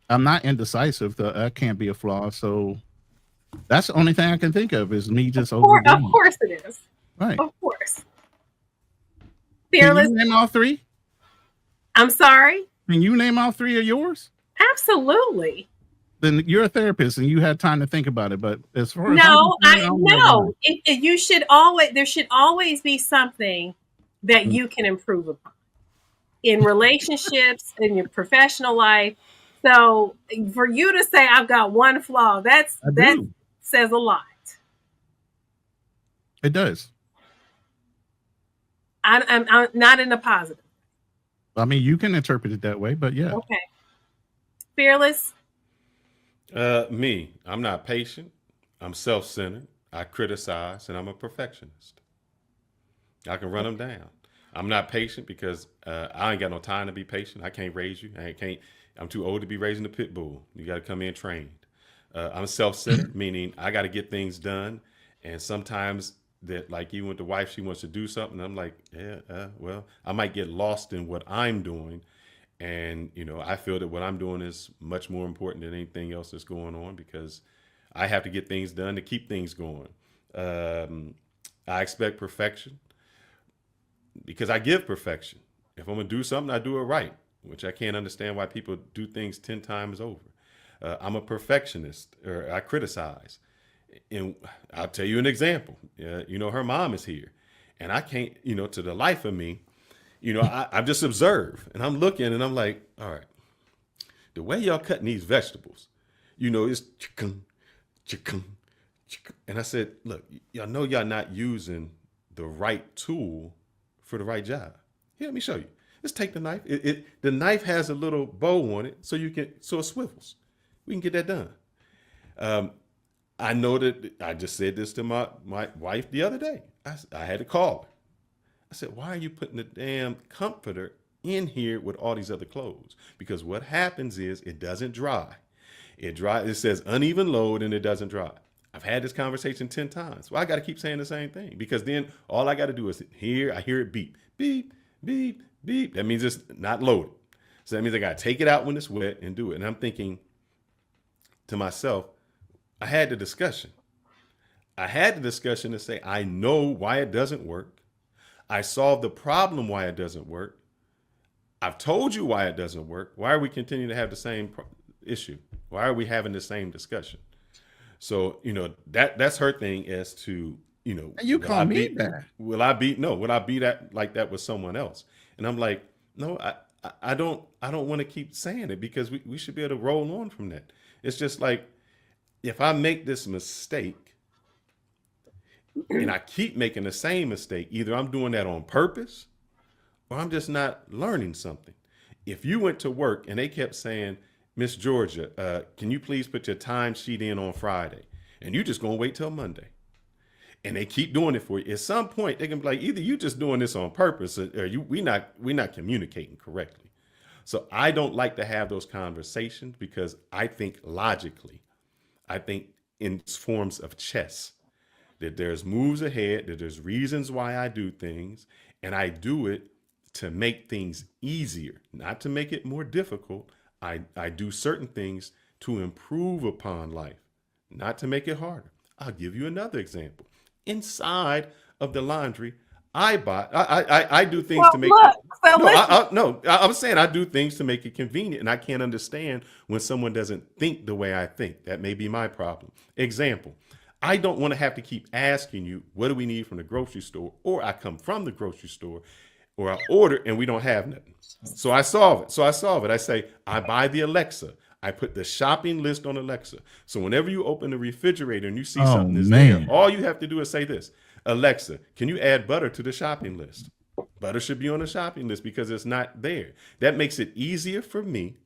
not indecisive. That can't be a flaw. So that's the only thing I can think of is me just overdoing. Of course it is. Right. Of course. Fearless. Can you name all 3? I'm sorry? Can you name all 3 of yours? Absolutely. Then you're a therapist and you had time to think about it. But as far as there should always be something that you can improve upon in relationships, in your professional life. So for you to say I've got one flaw, that says a lot. It does. I'm not in the positive. I mean, you can interpret it that way, but yeah. Okay. Fearless. Me, I'm not patient. I'm self-centered. I criticize, and I'm a perfectionist. I can run them down. I'm not patient because I ain't got no time to be patient. I can't raise you. I'm too old to be raising a pit bull. You got to come in trained. I'm self-centered, meaning I got to get things done. And sometimes that, like even with the wife, she wants to do something. I'm like, well, I might get lost in what I'm doing. And, I feel that what I'm doing is much more important than anything else that's going on because I have to get things done to keep things going. I expect perfection because I give perfection. If I'm going to do something, I do it right, which I can't understand why people do things 10 times over. I'm a perfectionist, or I criticize. And I'll tell you an example. Her mom is here and I can't, to the life of me, I just observe and I'm looking and I'm like, all right, the way y'all cutting these vegetables, it's chicken. And I said, look, y'all know y'all not using the right tool for the right job. Here, let me show you. Let's take the knife. The knife has a little bow on it so it swivels. We can get that done. I know that I just said this to my wife the other day. I had to call her. I said, why are you putting the damn comforter in here with all these other clothes? Because what happens is it doesn't dry. It says uneven load and it doesn't dry. I've had this conversation 10 times. Well, I got to keep saying the same thing because then all I got to do is I hear it beep, beep, beep, beep. That means it's not loaded. So that means I got to take it out when it's wet and do it. And I'm thinking to myself, I had the discussion. To say, I know why it doesn't work. I solved the problem why it doesn't work. I've told you why it doesn't work. Why are we continuing to have the same issue? Why are we having the same discussion? So, that's her thing as to, And you call me that. Will I be that like that with someone else? And I'm like, no, I don't want to keep saying it because we should be able to roll on from that. It's just like, if I make this mistake and I keep making the same mistake, either I'm doing that on purpose or I'm just not learning something. If you went to work and they kept saying, Miss Georgia, can you please put your time sheet in on Friday? And you just gonna wait till Monday. And they keep doing it for you. At some point, they can be like, either you just doing this on purpose or we not communicating correctly. So I don't like to have those conversations because I think logically, I think in forms of chess, that there's moves ahead, that there's reasons why I do things, and I do it to make things easier, not to make it more difficult. I do certain things to improve upon life, not to make it harder. I'll give you another example. Inside of the laundry, I do things to make I'm saying I do things to make it convenient, and I can't understand when someone doesn't think the way I think. That may be my problem. Example, I don't want to have to keep asking you, what do we need from the grocery store? Or I come from the grocery store, or I order and we don't have nothing. So I solve it. I say, I buy the Alexa. I put the shopping list on Alexa. So whenever you open the refrigerator and you see something that's there, all you have to do is say this, Alexa, can you add butter to the shopping list? Butter should be on the shopping list because it's not there. That makes it easier for me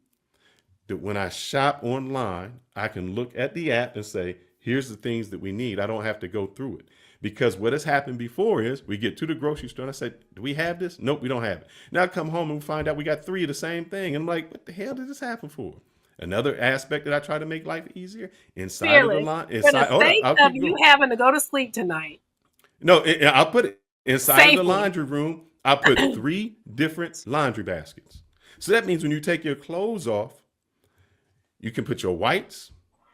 that when I shop online, I can look at the app and say, here's the things that we need. I don't have to go through it. Because what has happened before is we get to the grocery store and I said, do we have this? Nope, we don't have it. Now I come home and we find out we got 3 of the same thing. And I'm like, what the hell did this happen for? Another aspect that I try to make life easier inside Fearless. of the line. For the sake of you having to go to sleep tonight. No, I'll put it inside of the laundry room. I'll put 3 different laundry baskets. So that means when you take your clothes off, you can put your whites,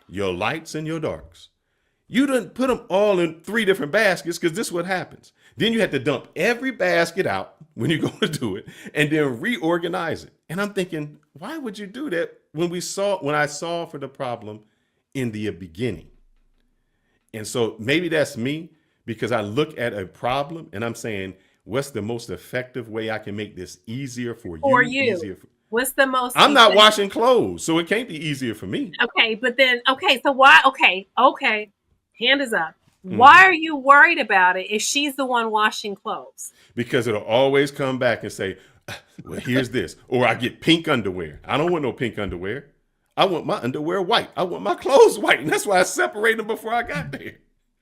your lights, and your darks. You didn't put them all in 3 different baskets because this is what happens. Then you have to dump every basket out when you go to do it and then reorganize it. And I'm thinking, why would you do that when I saw for the problem in the beginning? And so maybe that's me because I look at a problem and I'm saying, what's the most effective way I can make this easier for you? Easier for What's the most? I'm not washing clothes, so it can't be easier for me. Okay, but then, so why? Okay. Hand is up. Why are you worried about it if she's the one washing clothes? Because it'll always come back and say, well, here's this. Or I get pink underwear. I don't want no pink underwear. I want my underwear white. I want my clothes white. And that's why I separated them before I got there.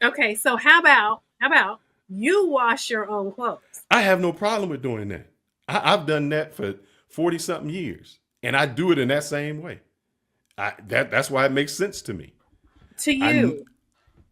Okay, so how about you wash your own clothes? I have no problem with doing that. I've done that for 40-something years. And I do it in that same way. That's why it makes sense to me. To you.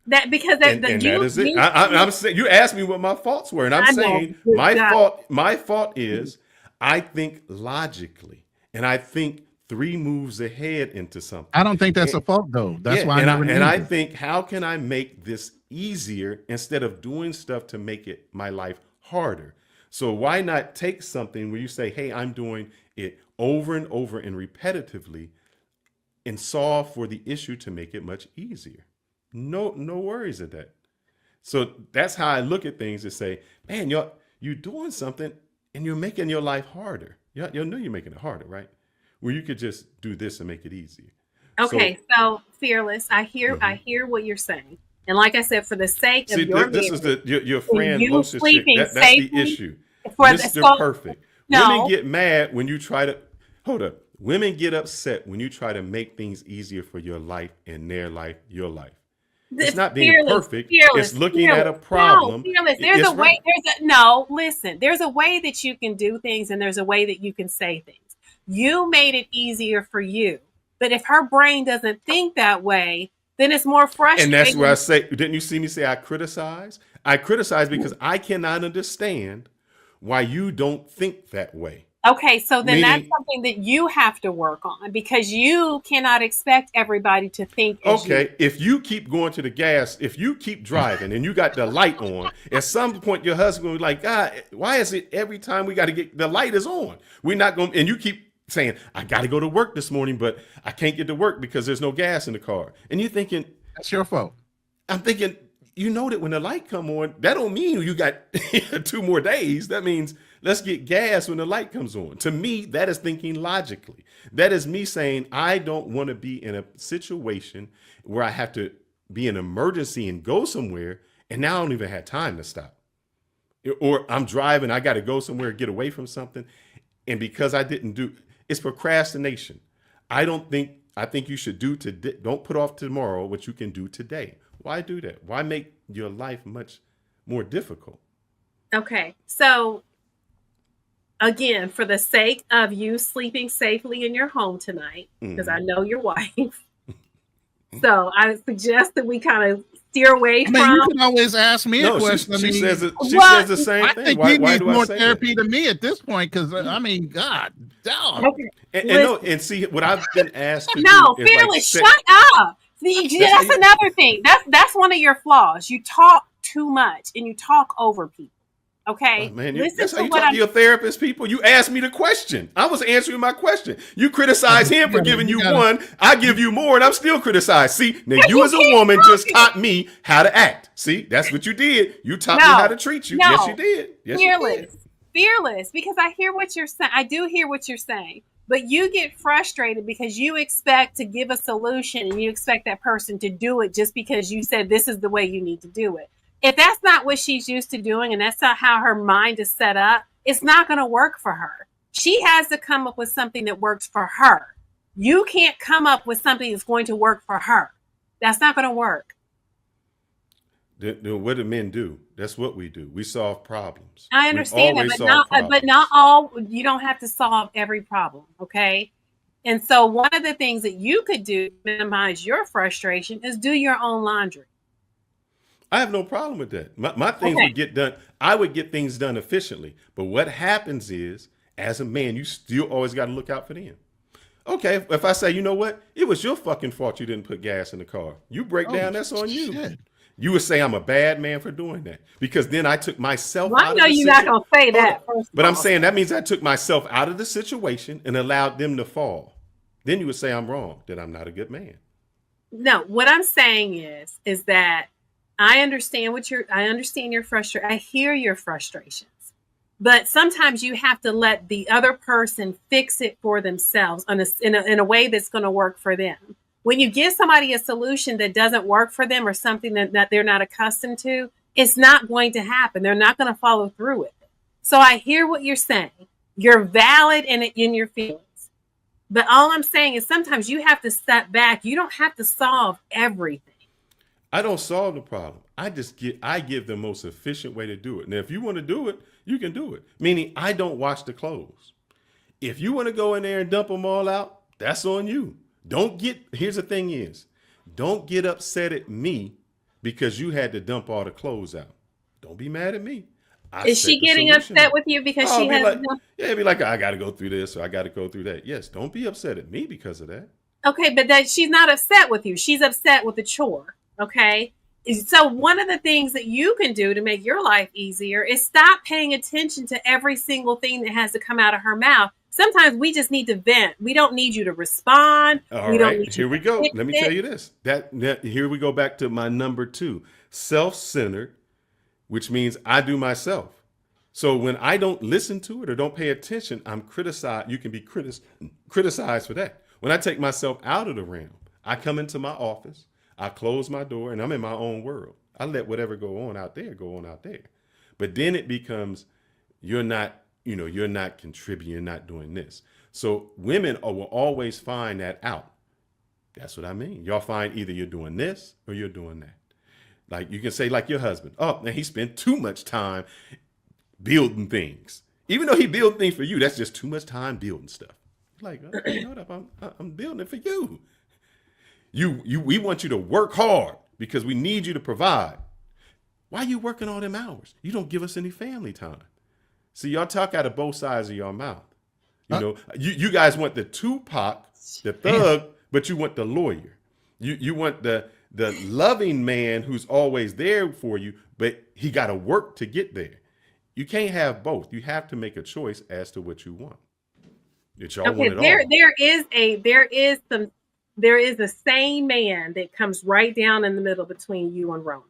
That is it. I'm saying, you asked me what my faults were, and I'm saying my fault is I think logically, and I think 3 moves ahead into something. I don't think that's a fault though. That's why I think, how can I make this easier instead of doing stuff to make it my life harder? So why not take something where you say, hey, I'm doing it over and over and repetitively and solve for the issue to make it much easier. No worries at that. So that's how I look at things and say, man, you're doing something and you're making your life harder. You know you're making it harder, right? Where you could just do this and make it easier. Okay, so Fearless, I hear what you're saying. And like I said, for the sake of your this is your friend you Losis sleeping chick. That's the issue. Mr. Perfect. No. Women get mad when you try to Women get upset when you try to make things easier for your life and their life, your life. It's not being perfect. It's looking at a Fearless. No, problem. fearless. There's It's a way. right. No, listen. There's a way that you can do things, and there's a way that you can say things. You made it easier for you, but if her brain doesn't think that way, then it's more And that's where I frustrating. say, didn't you see me say I criticize? I criticize because I cannot understand why you don't think that way. Okay, so then that's Meaning, something that you have to work on because you cannot expect everybody to think as you. okay, if you keep going to the gas, if you keep driving and you got the light on, at some point your husband will be like, God, why is it every time we got to get the light is on? We're not going, and you keep saying, I got to go to work this morning, but I can't get to work because there's no gas in the car. And you're thinking, That's your fault. I'm thinking, you know that when the light come on, that don't mean you got 2 more days. That means let's get gas when the light comes on. To me, that is thinking logically. That is me saying I don't want to be in a situation where I have to be an emergency and go somewhere, and now I don't even have time to stop. Or I'm driving, I got to go somewhere, get away from something, and because I didn't do, it's procrastination. I think you should do today. Don't put off tomorrow what you can do today. Why do that? Why make your life much more difficult? Okay, so again, for the sake of you sleeping safely in your home tonight, because I know your wife, so I suggest that we kind of steer away I mean, you from. can always ask me a No, question. she says it. She Well, says the same I thing. think Why you need do I more say therapy that? than me at this point because I mean, God, damn. Okay, And listen. no, and see what I've been asked to No, do is like fearless. set. Shut up. See, That's how that's you. another thing. That's one of your flaws. You talk too much and you talk over people. Oh Okay, man, listen that's how to you what talk to I'm. your therapist, people. You asked me the question. I was answering my question. You Yeah, criticize but him for giving you you gotta, one. I give you more, and I'm still criticized. See, now Because you you as a keep woman just talking. taught me how to act. See, that's what you did. You taught me how to No, treat you. Yes, you no, did. Yes, you did. fearless, fearless. Because I hear what you're saying. I do hear what you're saying. But you get frustrated because you expect to give a solution and you expect that person to do it just because you said this is the way you need to do it. If that's not what she's used to doing and that's not how her mind is set up, it's not going to work for her. She has to come up with something that works for her. You can't come up with something that's going to work for her. That's not going to work. Then what do men do? That's what we do. We solve problems. I We've understand that, always solved but not problems. all. You don't have to solve every problem, okay? And so one of the things that you could do to minimize your frustration is do your own laundry. I have no problem with that. My things Okay. would get done. I would get things done efficiently. But what happens is, as a man, you still always got to look out for them. Okay, if I say, you know what, it was your fucking fault you didn't put gas in the car. You break oh down, that's on you. shit. You would say I'm a bad man for doing that because then I took myself Well, I out of know the you're not situation. going to say Hold on. that, first of But I'm all. saying that means I took myself out of the situation and allowed them to fall. Then you would say I'm wrong, that I'm not a good man. No, what I'm saying is that I understand I understand your frustration. I hear your frustrations. But sometimes you have to let the other person fix it for themselves in a way that's going to work for them. When you give somebody a solution that doesn't work for them or something that they're not accustomed to, it's not going to happen. They're not going to follow through with it. So I hear what you're saying. You're valid in your feelings. But all I'm saying is sometimes you have to step back. You don't have to solve everything. I don't solve the problem. I give the most efficient way to do it. Now, if you want to do it, you can do it. Meaning, I don't wash the clothes. If you want to go in there and dump them all out, that's on you. Here's the thing is, don't get upset at me because you had to dump all the clothes out. Don't be mad at me. I Is set she the getting solution upset up. with you because Oh, she be has like, no? yeah, it'd be like, I got to go through this or I got to go through that. Yes, don't be upset at me because of that. Okay, but that she's not upset with you. She's upset with the chore. Okay. So one of the things that you can do to make your life easier is stop paying attention to every single thing that has to come out of her mouth. Sometimes we just need to vent. We don't need you to respond. All We don't right, need you here to we go. fix Let me tell it. you this. Here we go back to my number 2, self-centered, which means I do myself. So when I don't listen to it or don't pay attention, I'm criticized. You can be criticized for that. When I take myself out of the realm, I come into my office, I close my door, and I'm in my own world. I let whatever go on out there go on out there. But then it becomes you're not contributing, you're not doing this. So women will always find that out. That's what I mean. Y'all find either you're doing this or you're doing that. Like you can say, like your husband, oh, man, he spent too much time building things. Even though he built things for you, that's just too much time building stuff. Like, hold up, I'm building it for you. We want you to work hard because we need you to provide. Why are you working all them hours? You don't give us any family time. See, y'all talk out of both sides of your mouth. You know, you guys want the Tupac, the thug, but you want the lawyer. You want the loving man who's always there for you, but he got to work to get there. You can't have both. You have to make a choice as to what you want. It's y'all want it all. There is a sane man that comes right down in the middle between you and Ronan.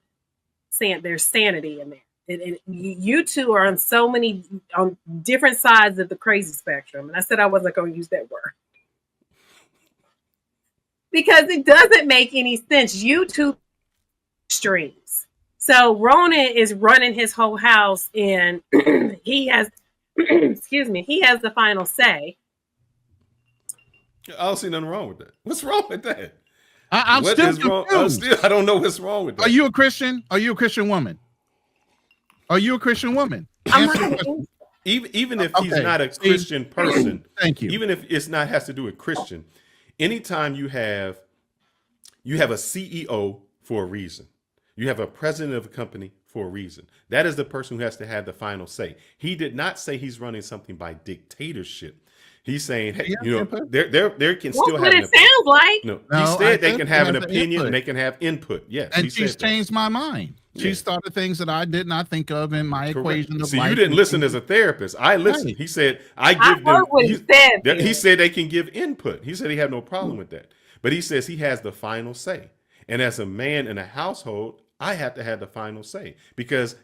There's sanity in there. And you two are on different sides of the crazy spectrum. And I said I wasn't going to use that word because it doesn't make any sense. You two extremes. So Ronan is running his whole house, and he has, he has the final say. I don't see nothing wrong with that. What's wrong with that? I'm still confused. I don't know what's wrong with that. Are you a Christian? Are you a Christian woman? Are you a Christian woman? Even if he's not a Christian person, thank you. Even if it's not has to do with Christian, anytime you have a CEO for a reason, you have a president of a company for a reason. That is the person who has to have the final say. He did not say he's running something by dictatorship. He's saying, hey, there can still have what it sounds like. No, he said they can have an opinion and they can have input. Yes, and she's changed my mind. She started things that I did not think of in my equation of life. See, you didn't listen as a therapist. I listened. Right. He said, I give them. He said they can give input. He said he had no problem with that. But he says he has the final say. And as a man in a household, I have to have the final say because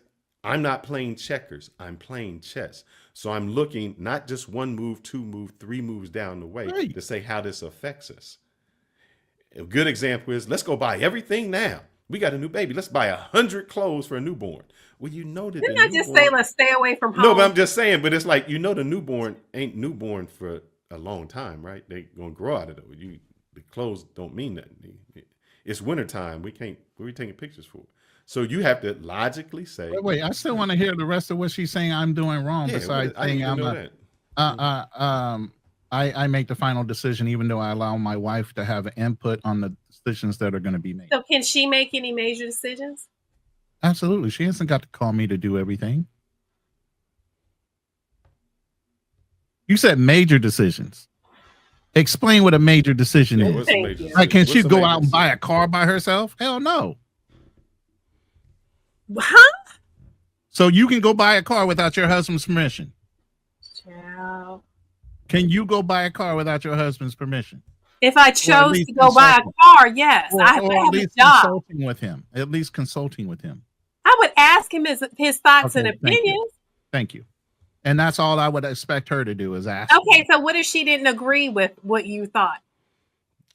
I'm not playing checkers. I'm playing chess. So I'm looking not just one move, two move, three moves down the way to say how this affects us. A good example is let's go buy everything now. We got a new baby. Let's buy 100 clothes for a newborn. Well, you know that. Didn't I just say let's stay away from home? No, but I'm just saying. But it's like the newborn ain't newborn for a long time, right? They gonna grow out of it. The clothes don't mean nothing. It's wintertime. We're taking pictures for it. So you have to logically say. Wait, I still want to hear the rest of what she's saying. I'm doing wrong. Besides saying I make the final decision, even though I allow my wife to have input on the decisions that are going to be made. So can she make any major decisions? Absolutely. She hasn't got to call me to do everything. You said major decisions. Explain what a major decision is. Like, can she go out and buy a car by herself? Hell no. Huh? So you can go buy a car without your husband's permission. Child. Can you go buy a car without your husband's permission? If I chose to go buy a car, yes. I have at least a job. Consulting with him. At least consulting with him. I would ask him his thoughts and opinions. Thank you. And that's all I would expect her to do is ask. Okay, so what if she didn't agree with what you thought?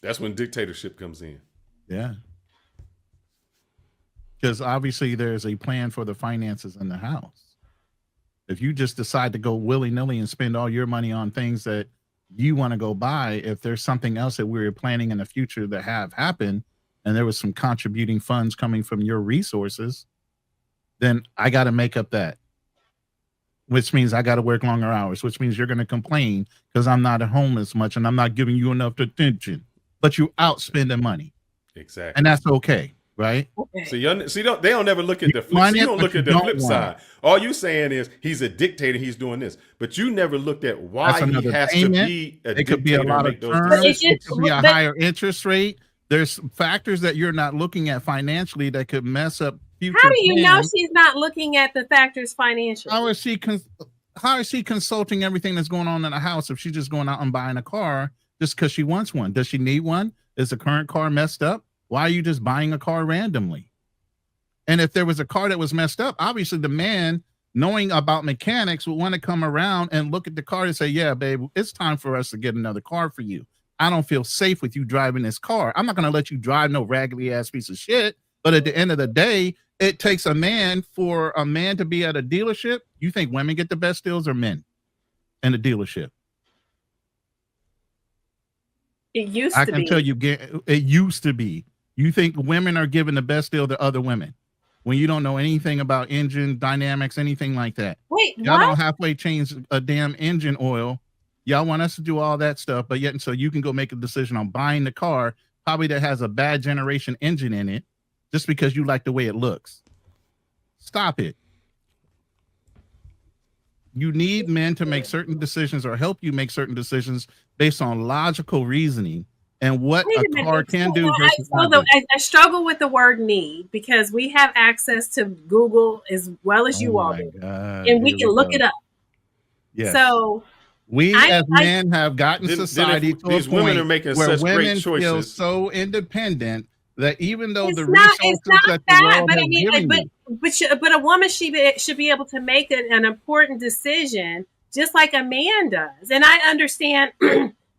That's when dictatorship comes in. Yeah. Because obviously there's a plan for the finances in the house. If you just decide to go willy-nilly and spend all your money on things that you want to go buy, if there's something else that we're planning in the future that have happened, and there was some contributing funds coming from your resources, then I got to make up that. Which means I got to work longer hours, which means you're going to complain because I'm not at home as much and I'm not giving you enough attention, but you out spending money. Exactly. And that's okay. Right. Okay. So they don't never look at the flip. You don't look at the flip side. All you saying is he's a dictator. He's doing this, but you never looked at why he has to be a dictator. It could be a lot of terms. It could be a higher interest rate. There's factors that you're not looking at financially that could mess up future. How do you know she's not looking at the factors financially? How is she consulting everything that's going on in the house if she's just going out and buying a car just because she wants one? Does she need one? Is the current car messed up? Why are you just buying a car randomly? And if there was a car that was messed up, obviously the man, knowing about mechanics, would want to come around and look at the car and say, yeah, babe, it's time for us to get another car for you. I don't feel safe with you driving this car. I'm not going to let you drive no raggedy ass piece of shit. But at the end of the day, it takes a man for a man to be at a dealership. You think women get the best deals or men in a dealership? It used to be. I can tell you, it used to be. You think women are giving the best deal to other women? when you don't know anything about engine dynamics, anything like that. Wait, Y'all what? don't halfway change a damn engine oil. Y'all want us to do all that stuff, but yet, and so you can go make a decision on buying the car, probably that has a bad generation engine in it, just because you like the way it looks. Stop it. You need men to make certain decisions or help you make certain decisions based on logical reasoning and what Wait a a minute. car can do versus So not do. I struggle with the word need because we have access to Google as well as you Oh all my do, God, and we here can we look go. it up. Yes. So We I as men have gotten Then society if to a these women are point making where such great women feel choices, so independent that even though it's the not resources that the that, world but has I mean, given you, but a woman should be able to make an important decision just like a man does. And I understand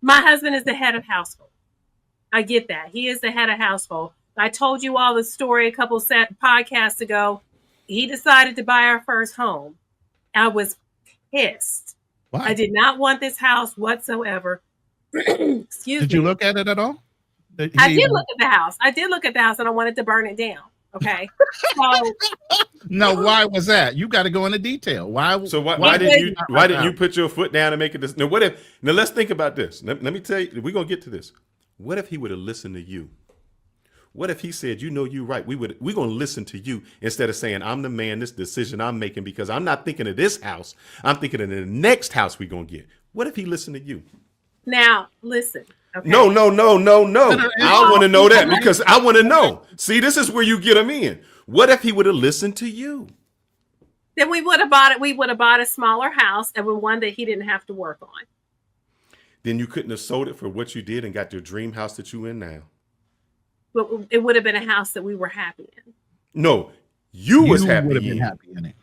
my husband is the head of household. I get that. He is the head of household. I told you all the story a couple podcasts ago. He decided to buy our first home. I was pissed. why? I did not want this house whatsoever. Excuse Did me. you look at it at all? I did look at the house. I did look at the house and I wanted to burn it down. Okay. So No, why was that? You got to go into detail. Why? so why It didn't was- you put your foot down and make it this? Now what if? Now let's think about this. Let me tell you. We're gonna get to this. What if he would have listened to you? What if he said, "You know, you're right. We're gonna listen to you instead of saying I'm the man. This decision I'm making because I'm not thinking of this house. I'm thinking of the next house we're gonna get." What if he listened to you? Now listen. Okay. No. I want to know that because I want to know. See, this is where you get him in. What if he would have listened to you? Then we would have bought it. We would have bought a smaller house and one that he didn't have to work on. Then you couldn't have sold it for what you did and got your dream house that you in now. But it would have been a house that we were happy in. No, you was would have happy been in. happy in it.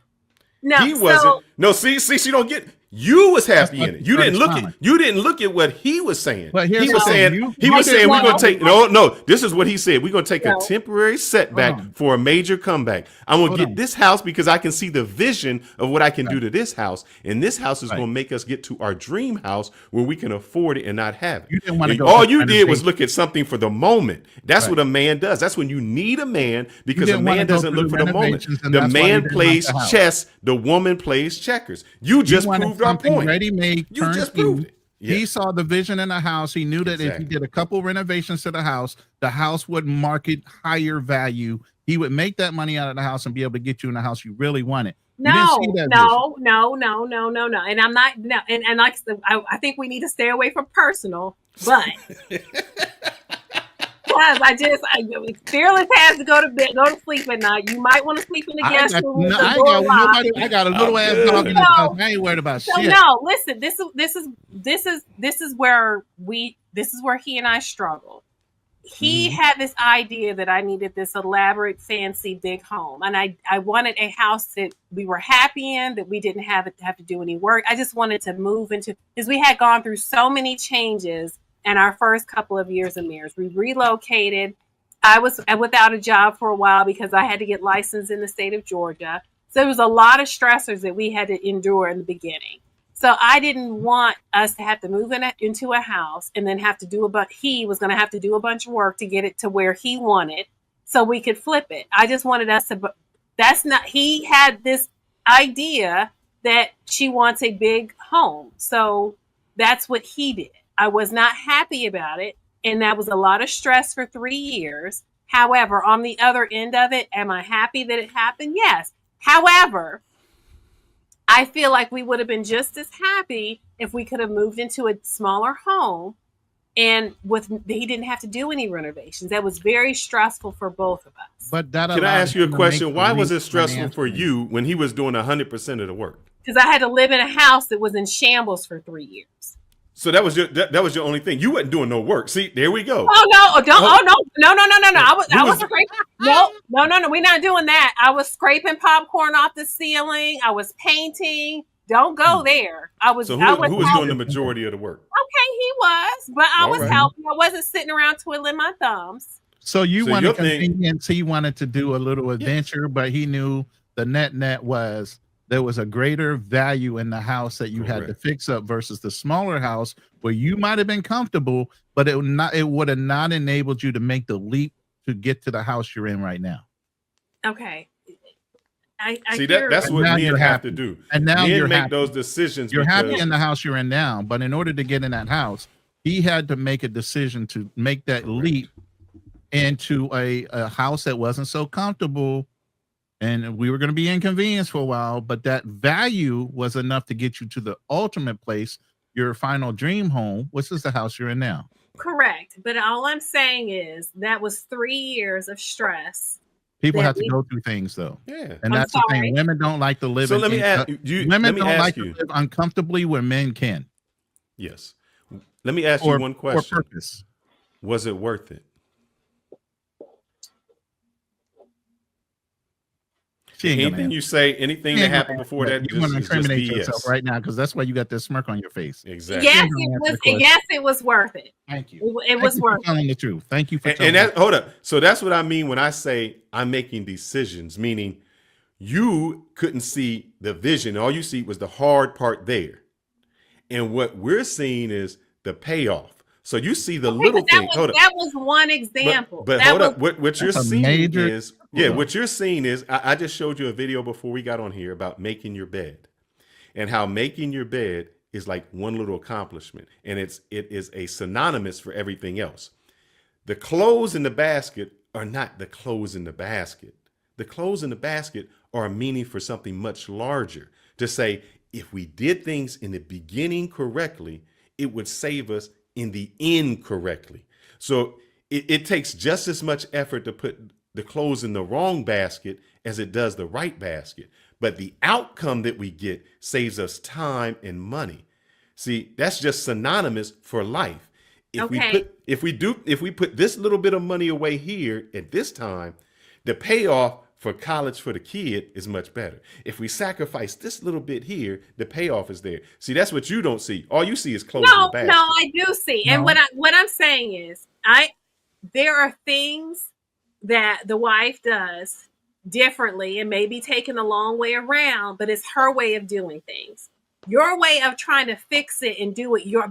No, He wasn't. No, see, she don't get. You was happy That's in it. what You didn't look Curtis at. You didn't look at what he was saying. But here's He the was thing, saying. you- He was saying we're gonna No. take. No. This is what he said. We're gonna take No. a temporary setback Hold on. for a major comeback. I'm gonna Hold get on. this house because I can see the vision of what I can do to this house, and this house is Right. gonna make us get to our dream house where we can afford it and not have it. You didn't wanna And go all to you did was renovation. look at something for the moment. That's Right. what a man does. That's when you need a man because a didn't wanna man go doesn't through look the for the moment. renovations, and The that's why you man didn't plays like the house. chess. The woman plays checkers. You just wanted proved our something point. ready-made, You just turnkey. proved it. He Yeah. saw the vision in the house. He knew that if Exactly. he did a couple renovations to the house would market higher value. He would make that money out of the house and be able to get you in the house you really wanted. You didn't see that vision. No. And I'm not. No, and like I think we need to stay away from personal, but. Because Fearless has to go to sleep at night. You might want to sleep in the guest room. I got a little ass good. dog in the house. I ain't worried about So shit. no, listen. This is where he and I struggle. He had this idea that I needed this elaborate, fancy, big home, and I wanted a house that we were happy in, that we didn't have to do any work. I just wanted to move into, because we had gone through so many changes in our first couple of years of marriage. We relocated. I was without a job for a while because I had to get licensed in the state of Georgia. So there was a lot of stressors that we had to endure in the beginning. So I didn't want us to have to move into a house and then have to do he was going to have to do a bunch of work to get it to where he wanted so we could flip it. I just wanted us to, he had this idea that she wants a big home. So that's what he did. I was not happy about it. And that was a lot of stress for 3 years. However, on the other end of it, am I happy that it happened? Yes. However, I feel like we would have been just as happy if we could have moved into a smaller home and he didn't have to do any renovations. That was very stressful for both of us. But that Can I ask you a question? Why was it leap stressful for financially. you when he was doing 100% of the work? Because I had to live in a house that was in shambles for 3 years. So that was your only thing. You wasn't doing no work. See, there we go. Oh no! No! I was Who scraping. No! We're not doing that. I was scraping popcorn off the ceiling. I was painting. Don't go there. So who was doing the majority of the work? Okay, he was, but I was Alright. helping. I wasn't sitting around twiddling my thumbs. So you So wanted your thing- convenience. He wanted to do a little adventure, but he knew the net was there was a greater value in the house that you had to Correct. fix up versus the smaller house where you might have been comfortable, but it would have not enabled you to make the leap to get to the house you're in right now. Okay, I See, hear that's And what now men you're have to happy. do. And now Men you're make happy. those decisions You're happy because in the house you're in now, but in order to get in that house, he had to make a decision to make that Correct. leap into a house that wasn't so comfortable, and we were going to be inconvenienced for a while, but that value was enough to get you to the ultimate place, your final dream home, which is the house you're in now. correct. But all I'm saying is that was 3 years of stress. People that have to we- go through things though, yeah. and I'm that's the sorry. thing. Women don't like to live So let me in ask you. women Let me don't like ask to you. live uncomfortably where men can, Yes. Let me ask you one for question. purpose. Was it worth it? She ain't gonna Anything answer. you say, anything She that ain't gonna happened answer before that, You want to is just incriminate yourself BS. right now because that's why you got this smirk on your face. Exactly. Yes, She ain't it gonna answer was. the question. Yes, it was worth it. Thank you. It Thank was you for worth it. telling the truth. Thank you for And telling that, hold up. So that's what I mean when I say I'm making decisions, meaning you couldn't see the vision. All you see was the hard part there. And what we're seeing is the payoff. So you see the Okay, little but that thing. was Hold up. that was one example. But that hold was up. What you're That's a seeing major is, example, though. what you're seeing is, I just showed you a video before we got on here about making your bed and how making your bed is like one little accomplishment. And it is a synonymous for everything else. The clothes in the basket are not the clothes in the basket. The clothes in the basket are a meaning for something much larger. To say, if we did things in the beginning correctly, it would save us in the end correctly. So it takes just as much effort to put the clothes in the wrong basket as it does the right basket. But the outcome that we get saves us time and money. See, that's just synonymous for life. If Okay. we put this little bit of money away here at this time, the payoff for college for the kid is much better. If we sacrifice this little bit here, the payoff is there. See, that's what you don't see. All you see is clothes in the basket. No, I do see. And No. what I'm saying is, there are things that the wife does differently and maybe taken a long way around, but it's her way of doing things. Your way of trying to fix it and do it your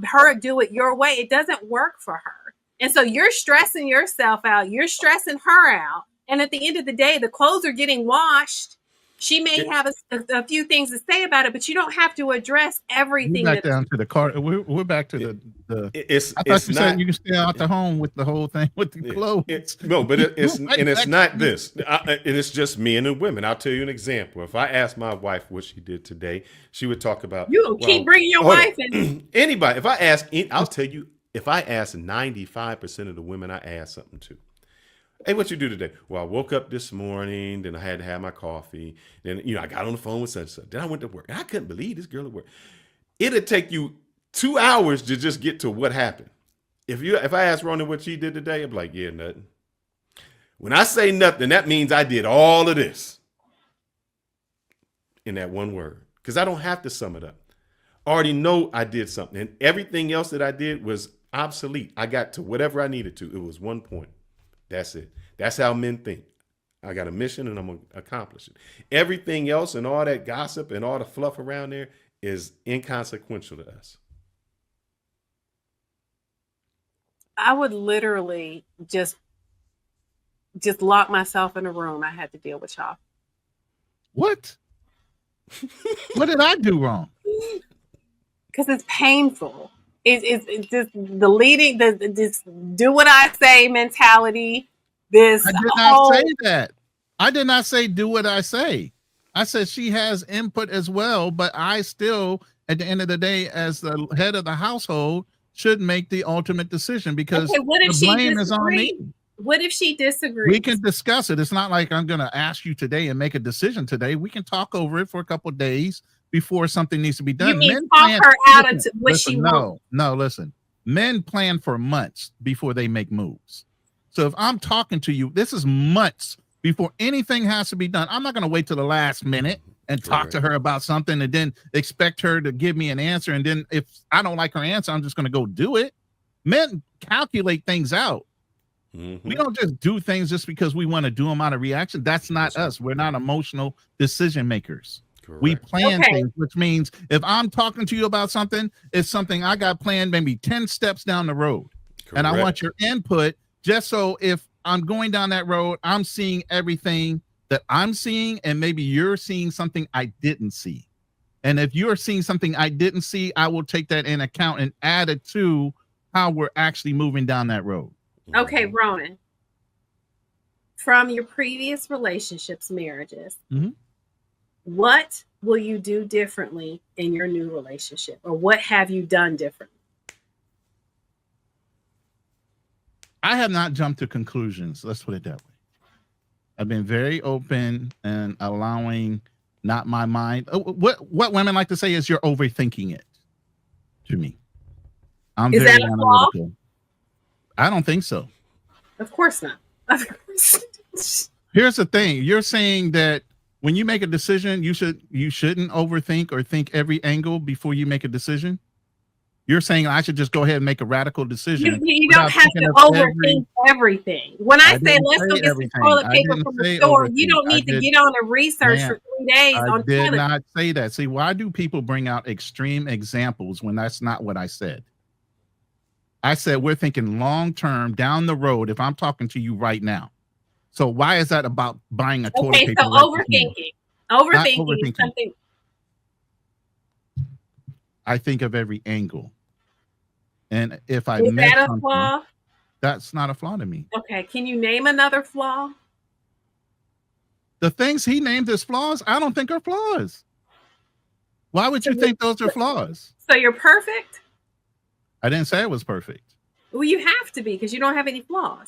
way, it doesn't work for her. And so you're stressing yourself out, you're stressing her out. And at the end of the day, the clothes are getting washed. She may have a few things to say about it, but you don't have to address We're everything. back down to the car. We're back to the. It's I thought it's you not said you can stay out the home with the whole thing with the clothes. no, but it's Right and it's back not to- this. And it's just men and women. I'll tell you an example. If I asked my wife what she did today, she would talk about. You keep bringing your hold wife on. in. Anybody. If I ask, I'll tell you. If I ask 95% of the women I ask something to, hey, what you do today? Well, I woke up this morning, then I had to have my coffee. Then, I got on the phone with such and such. Then I went to work. And I couldn't believe this girl at work. It'd take you 2 hours to just get to what happened. If I ask Ronin what she did today, I'm like, yeah, nothing. When I say nothing, that means I did all of this in that one word. Because I don't have to sum it up. I already know I did something. And everything else that I did was obsolete. I got to whatever I needed to. It was one point. That's it. That's how men think. I got a mission and I'm going to accomplish it. Everything else and all that gossip and all the fluff around there is inconsequential to us. I would literally just lock myself in a room. I had to deal with y'all. What? What did I do wrong? Because it's painful. It's just the leading, this do what I say mentality. This I did not say that. I did not say do what I say. I said she has input as well, but I still, at the end of the day, as the head of the household, should make the ultimate decision because okay, what if the she blame is on me. disagrees? What if she disagrees? We can discuss it. It's not like I'm going to ask you today and make a decision today. We can talk over it for a couple of days before something needs to be done. You mean Men talk plan- her out listen, of what listen, she no, wants? no, listen. Men plan for months before they make moves. So if I'm talking to you, this is months before anything has to be done. I'm not going to wait till the last minute and talk to her about something and then expect her to give me an answer. And then if I don't like her answer, I'm just going to go do it. Men calculate things out. Mm-hmm. We don't just do things just because we want to do them out of reaction. That's not us. We're not emotional decision makers. Correct. We plan Okay. things, which means if I'm talking to you about something, it's something I got planned maybe 10 steps down the road. And I want your input just so if I'm going down that road, I'm seeing everything that I'm seeing, and maybe you're seeing something I didn't see. And if you're seeing something I didn't see, I will take that in account and add it to how we're actually moving down that road. Okay, Ronin, from your previous relationships, marriages, what will you do differently in your new relationship? Or what have you done differently? I have not jumped to conclusions. Let's put it that way. I've been very open and allowing not my mind. What women like to say is you're overthinking it to me. I'm Is very that a analytical. flaw? I don't think so. Of course not. Of course. Here's the thing. You're saying that when you make a decision, you shouldn't overthink or think every angle before you make a decision. You're saying I should just go ahead and make a radical decision. You don't have to overthink everything. When I say let's go get some toilet paper from the store, you don't need to get on a research for 3 days on toilet. I did toilet. not say that. See, why do people bring out extreme examples when that's not what I said? I said we're thinking long term down the road if I'm talking to you right now. So why is that about buying a toilet paper? Okay, so overthinking. Overthinking is something. I think of every angle. And if I is miss that a something, flaw? That's not a flaw to me. Okay, can you name another flaw? The things he named as flaws, I don't think are flaws. Why would you think those are flaws? So you're perfect? I didn't say it was perfect. Well, you have to be because you don't have any flaws.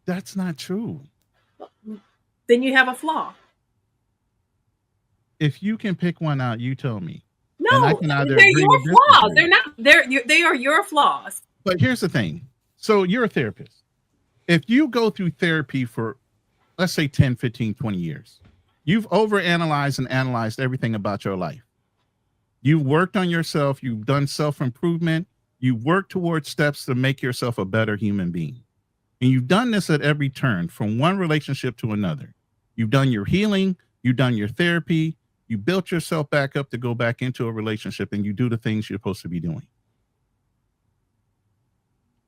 That's not true. Then you have a flaw. If you can pick one out, you tell me. No, they're your flaws. They're not. They are your flaws. But here's the thing. So you're a therapist. If you go through therapy for, let's say 10, 15, 20 years, you've overanalyzed and analyzed everything about your life. You've worked on yourself. You've done self-improvement. You've worked towards steps to make yourself a better human being. And you've done this at every turn from one relationship to another. You've done your healing. You've done your therapy. You built yourself back up to go back into a relationship, and you do the things you're supposed to be doing.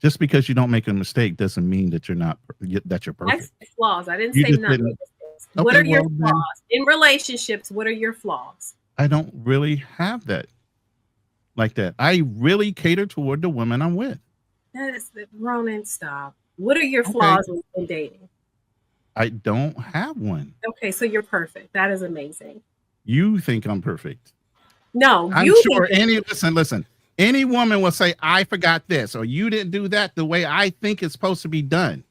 Just because you don't make a mistake doesn't mean that you're perfect. I said flaws. I didn't say none. Okay, what are your flaws in relationships? What are your flaws? I don't really have that like that. I really cater toward the women I'm with. That is Ronin. Stop. What are your flaws in dating? I don't have one. Okay, so you're perfect. That is amazing. You think I'm perfect? No, I'm sure listen. Any woman will say, I forgot this, or you didn't do that the way I think it's supposed to be done.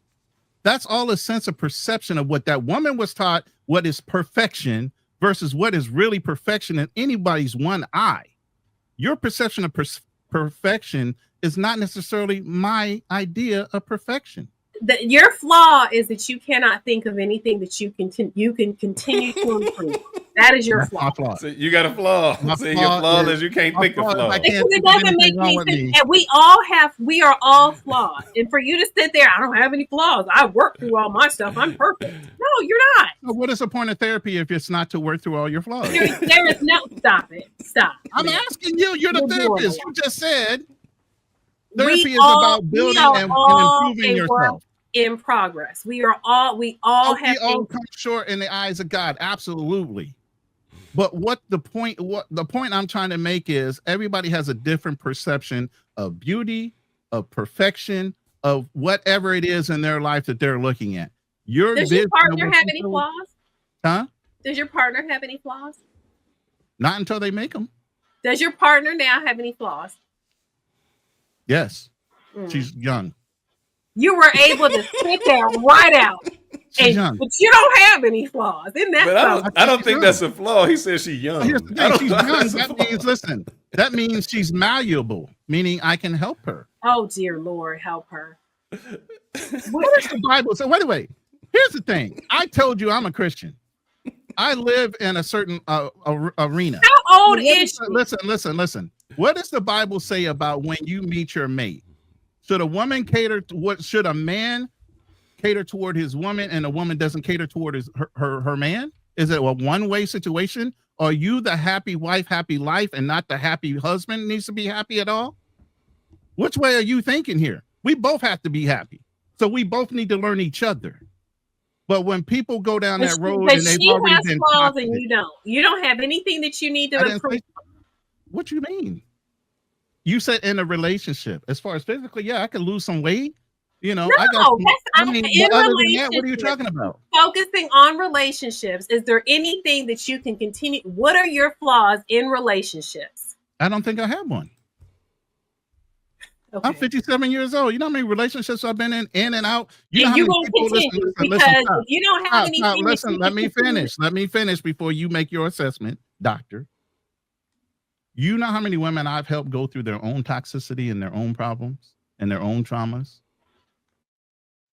That's all a sense of perception of what that woman was taught, what is perfection versus what is really perfection in anybody's one eye. Your perception of perfection is not necessarily my idea of perfection. Your flaw is that you cannot think of anything that you can continue to improve. That is your flaw. So you got a flaw. Your flaw is you can't think of flaws. Because it doesn't make any sense. And we are all flawed. And for you to sit there, I don't have any flaws. I work through all my stuff. I'm perfect. No, you're not. So what is the point of therapy if it's not to work through all your flaws? There is no stop it. Stop. I'm asking you. You're the therapist. You just said therapy is about building and improving yourself. In progress. We all come short in the eyes of God. Absolutely. But what the point I'm trying to make is everybody has a different perception of beauty, of perfection, of whatever it is in their life that they're looking at. Does your partner have any flaws? Huh? Does your partner have any flaws? Not until they make them. Does your partner now have any flaws? Yes. She's young. You were able to sit there right out. But you don't have any flaws. Isn't that I don't think that's a flaw. He says she's young. Here's the thing, she's young. That means she's malleable, meaning I can help her. Oh, dear Lord, help her. What is the Bible? So wait. Here's the thing. I told you I'm a Christian. I live in a certain arena. How old is she? Listen. What does the Bible say about when you meet your mate? Should a woman should a man cater toward his woman and a woman doesn't cater toward her man? Is it a one-way situation? Are you the happy wife, happy life, and not the happy husband needs to be happy at all? Which way are you thinking here? We both have to be happy. So we both need to learn each other. But when people go down that road But and they've she already has been flaws toxic, and you don't. You don't have anything that you need to I didn't improve. say, what you mean? You said in a relationship, as far as physically, yeah, I could lose some weight. You know, I got. No, Some, I I'm mean, in but other than that, what are you relationships. talking about? Focusing on relationships. Is there anything that you can continue? What are your flaws in relationships? I don't think I have one. Okay. I'm 57 years old. You know how many relationships I've been in and out? You know And how you many won't people continue listen, because stop, if you don't have stop, anything, listen, let me finish. Let me finish before you make your assessment, doctor. You know how many women I've helped go through their own toxicity and their own problems and their own traumas?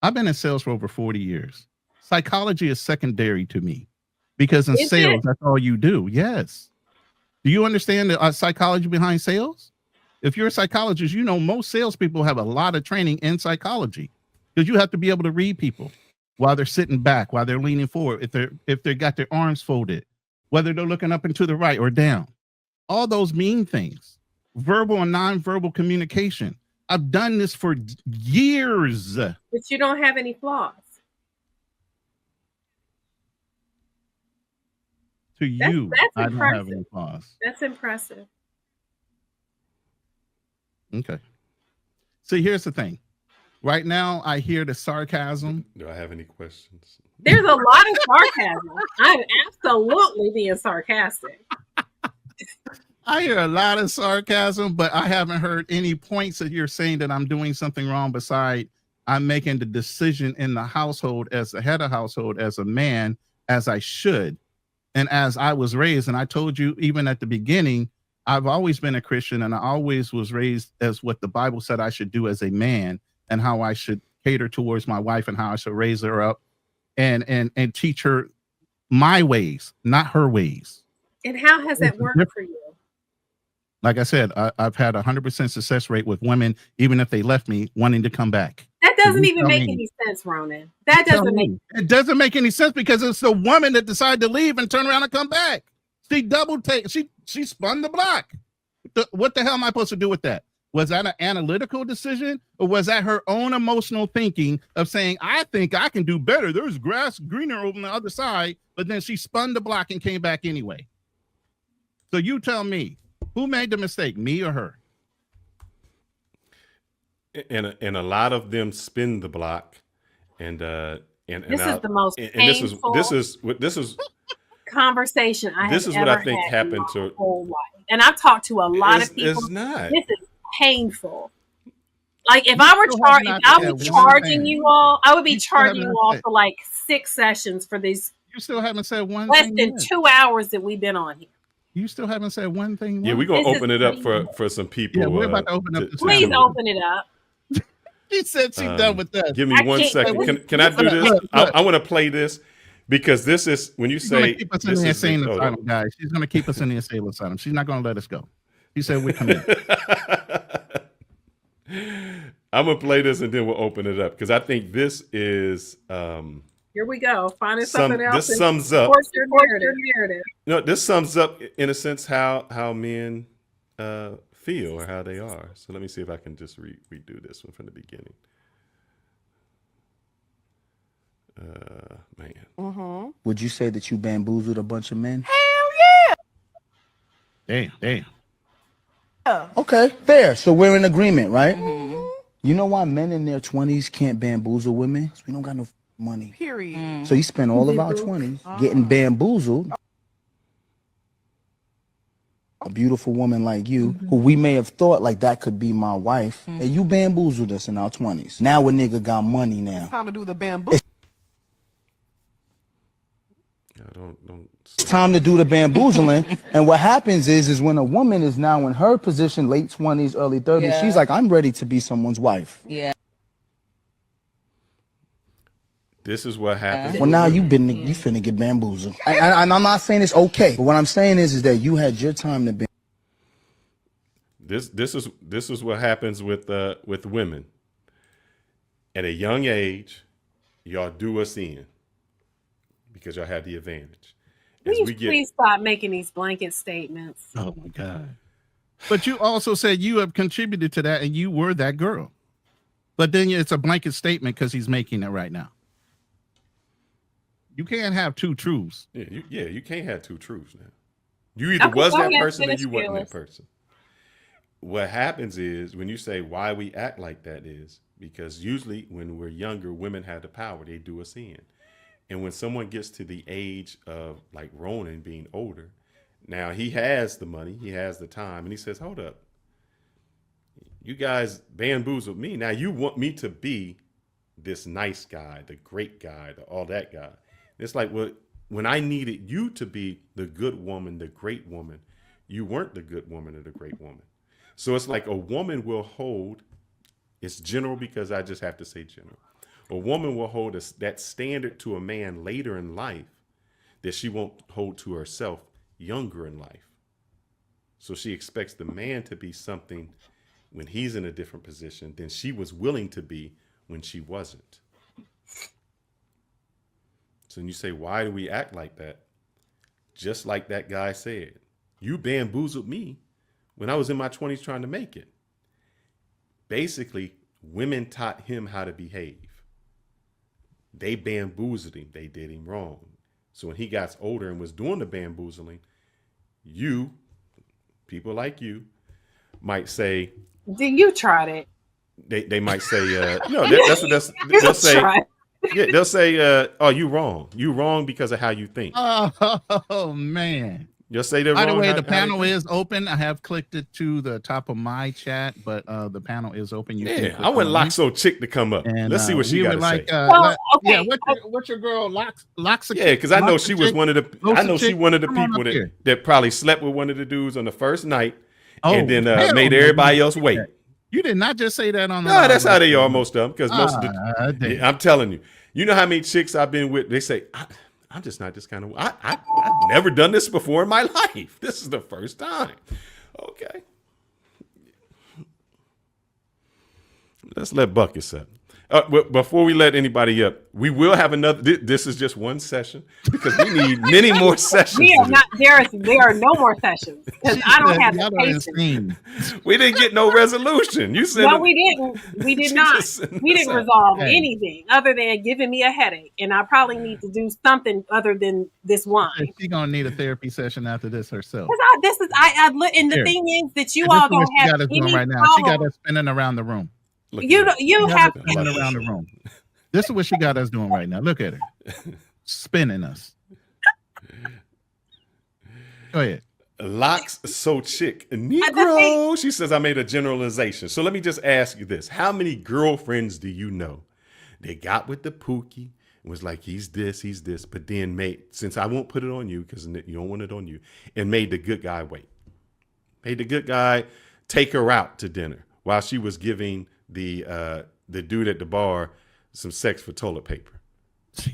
I've been in sales for over 40 years. Psychology is secondary to me because in Is sales, it? that's all you do. Yes. Do you understand the psychology behind sales? If you're a psychologist, you know most salespeople have a lot of training in psychology because you have to be able to read people while they're sitting back, while they're leaning forward, if they got their arms folded, whether they're looking up and to the right or down. All those mean things, verbal and nonverbal communication. I've done this for years. But you don't have any flaws. To you, That's I don't have impressive. any flaws. That's impressive. Okay. See, here's the thing. Right now, I hear the sarcasm. Do I have any questions? There's a lot of sarcasm. I'm absolutely being sarcastic. I hear a lot of sarcasm, but I haven't heard any points that you're saying that I'm doing something wrong beside I'm making the decision in the household as the head of household, as a man, as I should. And as I was raised, and I told you even at the beginning, I've always been a Christian and I always was raised as what the Bible said I should do as a man and how I should cater towards my wife and how I should raise her up and teach her my ways, not her ways. And how has that worked for you? Like I said, I've had 100% success rate with women, even if they left me, wanting to come back. That doesn't even make any sense, Ronan. That doesn't make. It doesn't make any sense because it's the woman that decided to leave and turn around and come back. She double take. She spun the block. What the hell am I supposed to do with that? Was that an analytical decision, or was that her own emotional thinking of saying, "I think I can do better. There's grass greener over on the other side," but then she spun the block and came back anyway? So you tell me, who made the mistake, me or her? And a lot of them spin the block, and this is the most painful. This is conversation I this have is what ever I think had happened in my to whole life, and I've talked to a lot of people. It's not. This is painful. Like if I were charging you all, I would be charging you all for like 6 sessions for these. You still haven't said one less thing than yet. 2 hours that we've been on here. You still haven't said one thing. Yeah, we're gonna open it up for some people. Yeah, we're about to open up. Please open it up. She said she's done with that. Give me 1 second. Can I do this? I want to play this because this is when you say keep us in the insane asylum, guys. She's going to keep us in the insane asylum. She's not going to let us go. She said we're coming. I'm gonna play this and then we'll open it up because I think this is. Here we go. Finding something else. This sums up. Your narrative. No, this sums up in a sense how men feel or how they are. So let me see if I can just redo this one from the beginning. Man. Mm-hmm. Would you say that you bamboozled a bunch of men? Hell yeah. Damn. Yeah. Okay, fair. So we're in agreement, right? Mm-hmm. You know why men in their 20s can't bamboozle women? Because we don't got no money. Period. Mm. So you spend all of our 20s getting bamboozled. A beautiful woman like you, who we may have thought like that could be my wife, and you bamboozled us in our 20s. Now a nigga got money now. It's time to do the bamboo. It's time to do the bamboozling. And what happens is when a woman is now in her position, late 20s, early 30s, she's like, I'm ready to be someone's wife. Yeah. This is what happens. Well, now you finna get bamboozled. And I'm not saying it's okay, but what I'm saying is that you had your time to be. This is what happens with women. At a young age, y'all do us in because y'all have the advantage. Please stop making these blanket statements. Oh my God! But you also said you have contributed to that, and you were that girl. But then it's a blanket statement because he's making it right now. You can't have two truths. Yeah, you can't have two truths now. You either was that person or you wasn't that person. What happens is when you say why we act like that is because usually when we're younger, women have the power. They do us in. And when someone gets to the age of like Ronin being older, now he has the money, he has the time, and he says, hold up. You guys bamboozled me. Now you want me to be this nice guy, the great guy, all that guy. It's like, well, when I needed you to be the good woman, the great woman, you weren't the good woman or the great woman. So it's like a woman will hold, it's general because I just have to say general. A woman will hold that standard to a man later in life that she won't hold to herself younger in life. So she expects the man to be something when he's in a different position than she was willing to be when she wasn't. So when you say, why do we act like that? Just like that guy said, you bamboozled me when I was in my 20s trying to make it. Basically, women taught him how to behave. They bamboozled him. They did him wrong. So when he got older and was doing the bamboozling, you, people like you, might say, you tried it. They might say, no, they'll say, yeah, they'll say, oh, you wrong. You wrong because of how you think. Oh man. You'll say they're By wrong. the way, the panel is open. I have clicked it to the top of my chat, but the panel is open. I want Loxo Chick to come up. And, let's see what she got to say. Yeah, what's your girl Loxa? Yeah, because I know she was one of the. I know she one of the people that probably slept with one of the dudes on the first night, and then made everybody else wait. You did not just say that on the. No, that's how they are most of them. Because most of the, I'm telling you, you know how many chicks I've been with. They say, I'm just not this kind of. I've never done this before in my life. This is the first time. Okay, let's let Bucket up. Before we let anybody up, we will have another. This is just one session because we need many more sessions. We are not there. There are no more sessions because I don't have the patience. We didn't get no resolution. You said no, we didn't. We did not. We didn't resolve anything other than giving me a headache, and I probably need to do something other than this wine. She's gonna need a therapy session after this herself. And the thing is that you all don't have any right now. She got us spinning around the room. You have spinning around the room. This is what she got us doing right now. Look at her spinning us. Go ahead. Locks so chick Negro. She says I made a generalization. So let me just ask you this: how many girlfriends do you know? They got with the Pookie and was like, he's this, but then since I won't put it on you because you don't want it on you, and made the good guy wait. Made the good guy take her out to dinner while she was giving the dude at the bar some sex for toilet paper. Who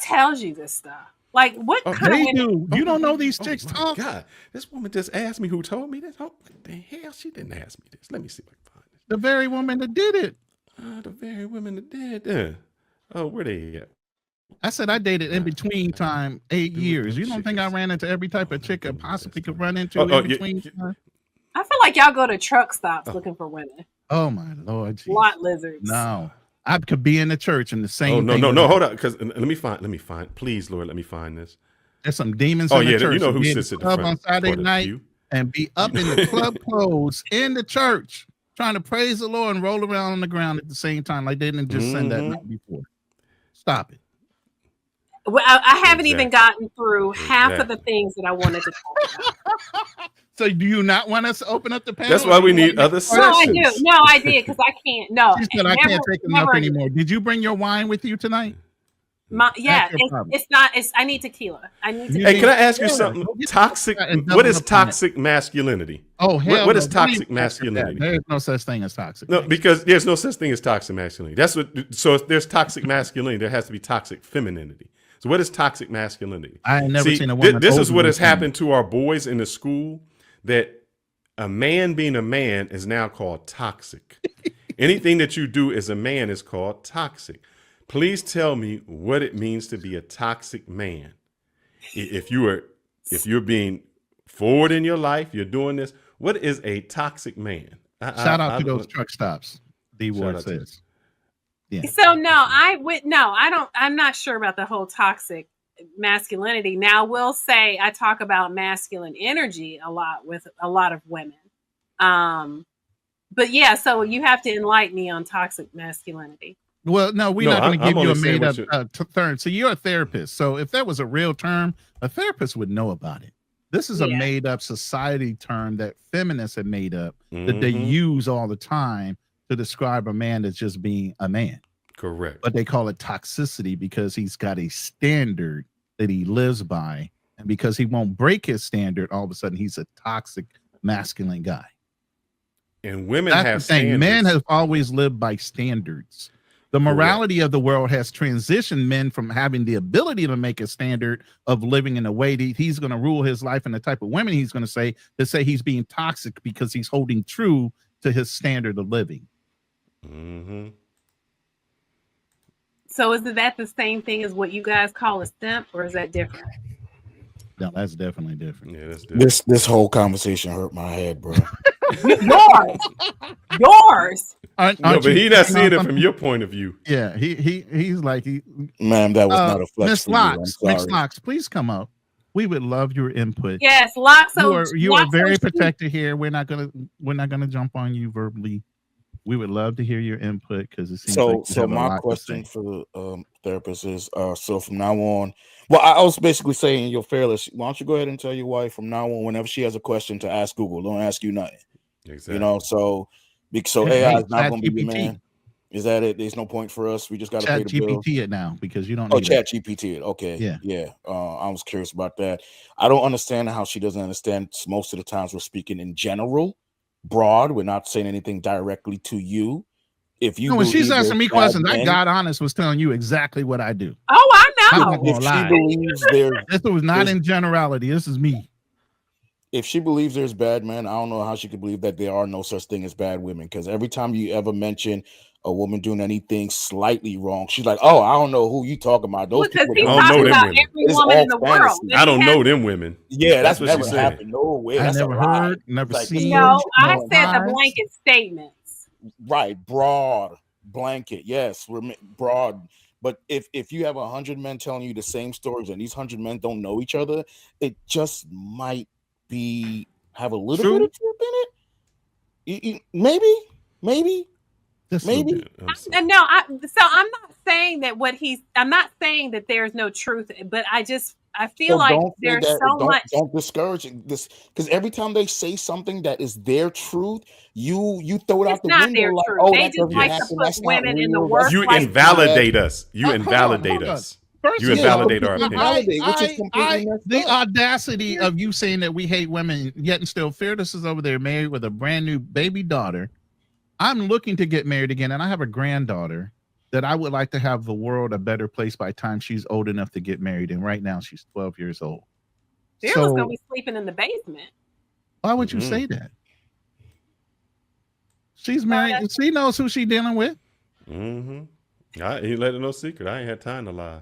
tells you this stuff? Like what kind of women? You don't know these chicks talk. God, this woman just asked me who told me this. What the hell? She didn't ask me this. Let me see if I can find this. The very woman that did it. The very woman that did it. Oh, where they at? I said I dated in between time 8 years. You don't think I ran into every type of chick I possibly could run into in between time? I feel like y'all go to truck stops looking for women. Oh my Lord, Jesus. Lot lizards. No, I could be in the church and the same. Oh no, hold on, because let me find. Please, Lord, let me find this. There's some demons. In the church. You know who sits at the front on Saturday night and be up in the club clothes in the church trying to praise the Lord and roll around on the ground at the same time like they didn't just send that night before. Stop it. Well, I haven't even gotten through half of the things that I wanted to talk about. So do you not want us to open up the panel? That's why we need other sessions. No, I do. No, I did because I can't. No, she said I can't take enough anymore. Did you bring your wine with you tonight? It's not. I need tequila. Hey, can I ask you something? Toxic. What is toxic masculinity? Oh, hell what is toxic masculinity? There's no such thing as toxic. No, because there's no such thing as toxic masculinity. That's what. So if there's toxic masculinity, there has to be toxic femininity. So what is toxic masculinity? I have never seen a woman. This is what has happened to our boys in the school, that a man being a man is now called toxic. Anything that you do as a man is called toxic. Please tell me what it means to be a toxic man. If you're being forward in your life, you're doing this. What is a toxic man? Shout out to those truck stops. D Ward says. Yeah. So no, I don't. I'm not sure about the whole toxic masculinity. Now, I will say I talk about masculine energy a lot with a lot of women. But yeah, so you have to enlighten me on toxic masculinity. Well, no, we're No, not going to I'm give you only a saying made up what term. So you're a therapist. So if that was a real term, a therapist would know about it. This is a Yeah. made up society term that feminists have made up that they Mhm. use all the time to describe a man as just being a man. Correct. But they call it toxicity because he's got a standard that he lives by. And because he won't break his standard, all of a sudden he's a toxic masculine guy. And women That's have the thing. standards. Men have always lived by standards. The morality of the world has transitioned men from having the ability to make a standard of living in a way that he's going to rule his life and the type of women he's going to say he's being toxic because he's holding true to his standard of living. Mm-hmm. So is that the same thing as what you guys call a simp, or is that different? No, that's definitely different. Yeah, that's different. This whole conversation hurt my head, bro. Yours. No, but he's not seeing it from your point of view. Yeah, he's like Ma'am, that was not a flex Miss for you. I'm Locks, sorry. Miss Locks, please come up. We would love your input. Yes, Locks. You are very protected here. We're not gonna jump on you verbally. We would love to hear your input because it seems like you have a my lot question to say. for the therapist is so from now on, well, I was basically saying you're fearless. Why don't you go ahead and tell your wife from now on, whenever she has a question, to ask Google, don't ask you nothing. Exactly. You know, so Hey, AI is not going to be ChatGPT. your man. Is that it? There's no point for us. We just got to pay the bills. ChatGPT it now because you don't need Chat GPT it. Okay. Yeah. I was curious about that. I don't understand how she doesn't understand. Most of the times we're speaking in general, broad. We're not saying anything directly to you. If you when she's asking me questions, men, I got honest was telling you exactly what I do. Oh, I know. I'm not gonna lie. This was not in generality. This is me. If she believes there's bad men, I don't know how she could believe that there are no such thing as bad women. Because every time you ever mention a woman doing anything slightly wrong, she's like, "Oh, I don't know who you talking about." Those people he's talking about every woman in the world. I don't know them women. Yeah, that's what never she's saying. happened. No way. I That's never a lie. heard, never seen. No, I said the blanket statements. Right, broad blanket. Yes, we're broad. But if you have 100 men telling you the same stories and these 100 men don't know each other, it just might have a little bit of truth in it. Maybe. So I'm not saying that I'm not saying that there's no truth, but I feel like there's so much. Don't discourage this, because every time they say something that is their truth, you throw it out the window like, oh, they just like to put women in the worst. You invalidate us. You invalidate us. You invalidate our opinion. The audacity of you saying that we hate women, yet and still Fearless is over there married with a brand new baby daughter. I'm looking to get married again, and I have a granddaughter that I would like to have the world a better place by the time she's old enough to get married. And right now she's 12 years old. Fearless gonna be sleeping in the basement. Why would you say that? She's married. She knows who she's dealing with. Mm-hmm. He let it no secret. I ain't had time to lie.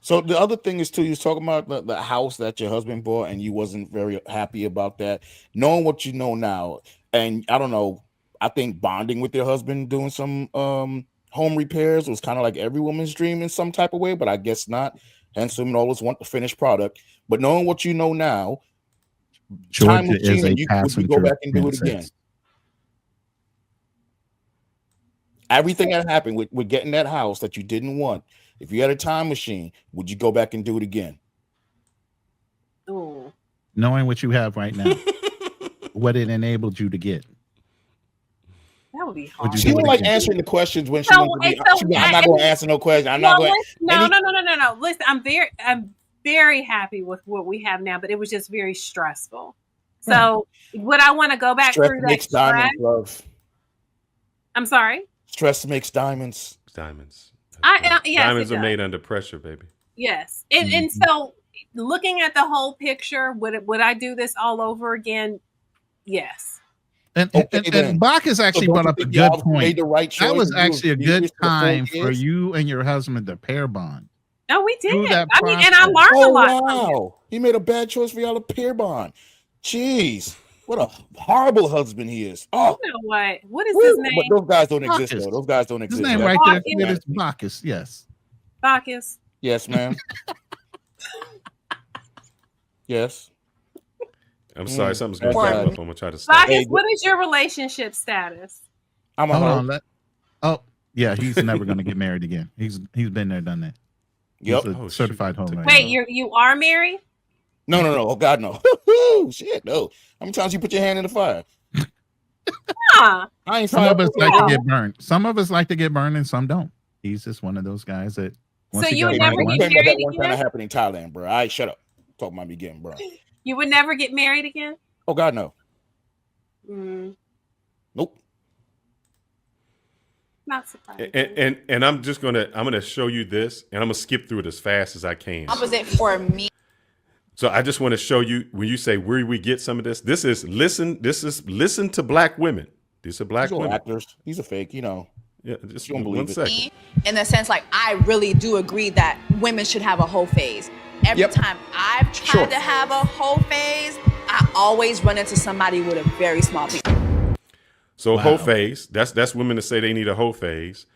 So the other thing is too, you was talking about the house that your husband bought and you wasn't very happy about that. Knowing what you know now, and I don't know, I think bonding with your husband, doing some home repairs was kind of like every woman's dream in some type of way, but I guess not. Hence, women always want the finished product. But knowing what you know now, time machine, would you go back and do it again? Everything that happened with getting that house that you didn't want, if you had a time machine, would you go back and do it again? Ooh. Knowing what you have right now, what it enabled you to get. That would be hard. She don't like answering the questions when she wants to be. I'm not going to answer no question. I'm not going. No. Listen, I'm very happy with what we have now, but it was just very stressful. So would I want to go back through that stress? Diamonds, love. I'm sorry. Stress makes diamonds. Diamonds. Yes, diamonds are made under pressure, baby. Yes, and so looking at the whole picture, would I do this all over again? Yes. And Bach has actually brought up a good point. That was actually a good time for you and your husband to pair bond. No, we did. I mean, and I learned a lot. Wow, he made a bad choice for y'all to pair bond. Jeez. What a horrible husband he is. Oh, You know what? What is woo. his But name? those guys don't exist, Bacchus. though. Those guys don't His exist. name That's right there. Bacchus. It is Bacchus. Yes. Bacchus. Yes, ma'am. Yes. I'm sorry, something's going to That's pop bad. up. I'm going to try to stop. Bacchus, Hey, what is your relationship status? I'm a Hold hoe. on. Oh, yeah. He's never going to get married again. He's been there, done that. Yep. He's a Oh, certified shoot. home. Right Wait, now. you are married? No. Oh, God, no. Shit, no. How many times you put your hand in the fire? Huh. I ain't Some of us like to No. get burned. Some of us like to get burned, and some don't. He's just one of those guys that. Once So he you got would burned never once- get married that one time again? that happened in Thailand, bro. All right, shut up. Talking about me getting burned. You would never get married again? Oh, God, no. Nope. Not surprising. And I'm gonna show you this, and I'm gonna skip through it as fast as I can. Opposite for me. So I just want to show you when you say where we get some of this. This is listen to black women. These are black These are women. actors. These are fake, you know. Yeah, just You don't believe one it. second. In the sense, like, I really do agree that women should have a whole phase. Every time I've tried to have a whole phase, I always run into somebody with a very small penis. So whole phase. That's women that say they need a whole phase.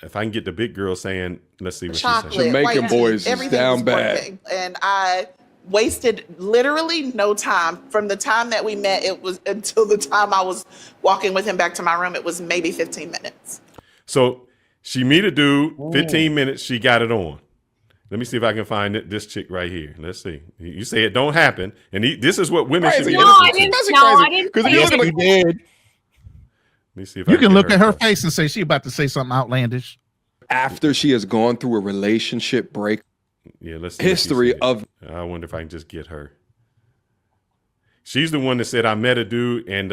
If I can get the big girl saying, let's see what she says. Jamaican boys is everything down was bad. working. And I wasted literally no time from the time that we met. It was until the time I was walking with him back to my room. It was maybe 15 minutes. So she meet a dude, 15 minutes, she got it on. Let me see if I can find this chick right here. Let's see. You say it don't happen, and this is what women should be No, I listening didn't. to. No, I didn't. Because say you that. look at You did. Let me see if I You can get look at her first. face and say she about to say something outlandish. after she has gone through a relationship break, Yeah, let's see what she history said. of I wonder if I can just get her. She's the one that said I met a dude and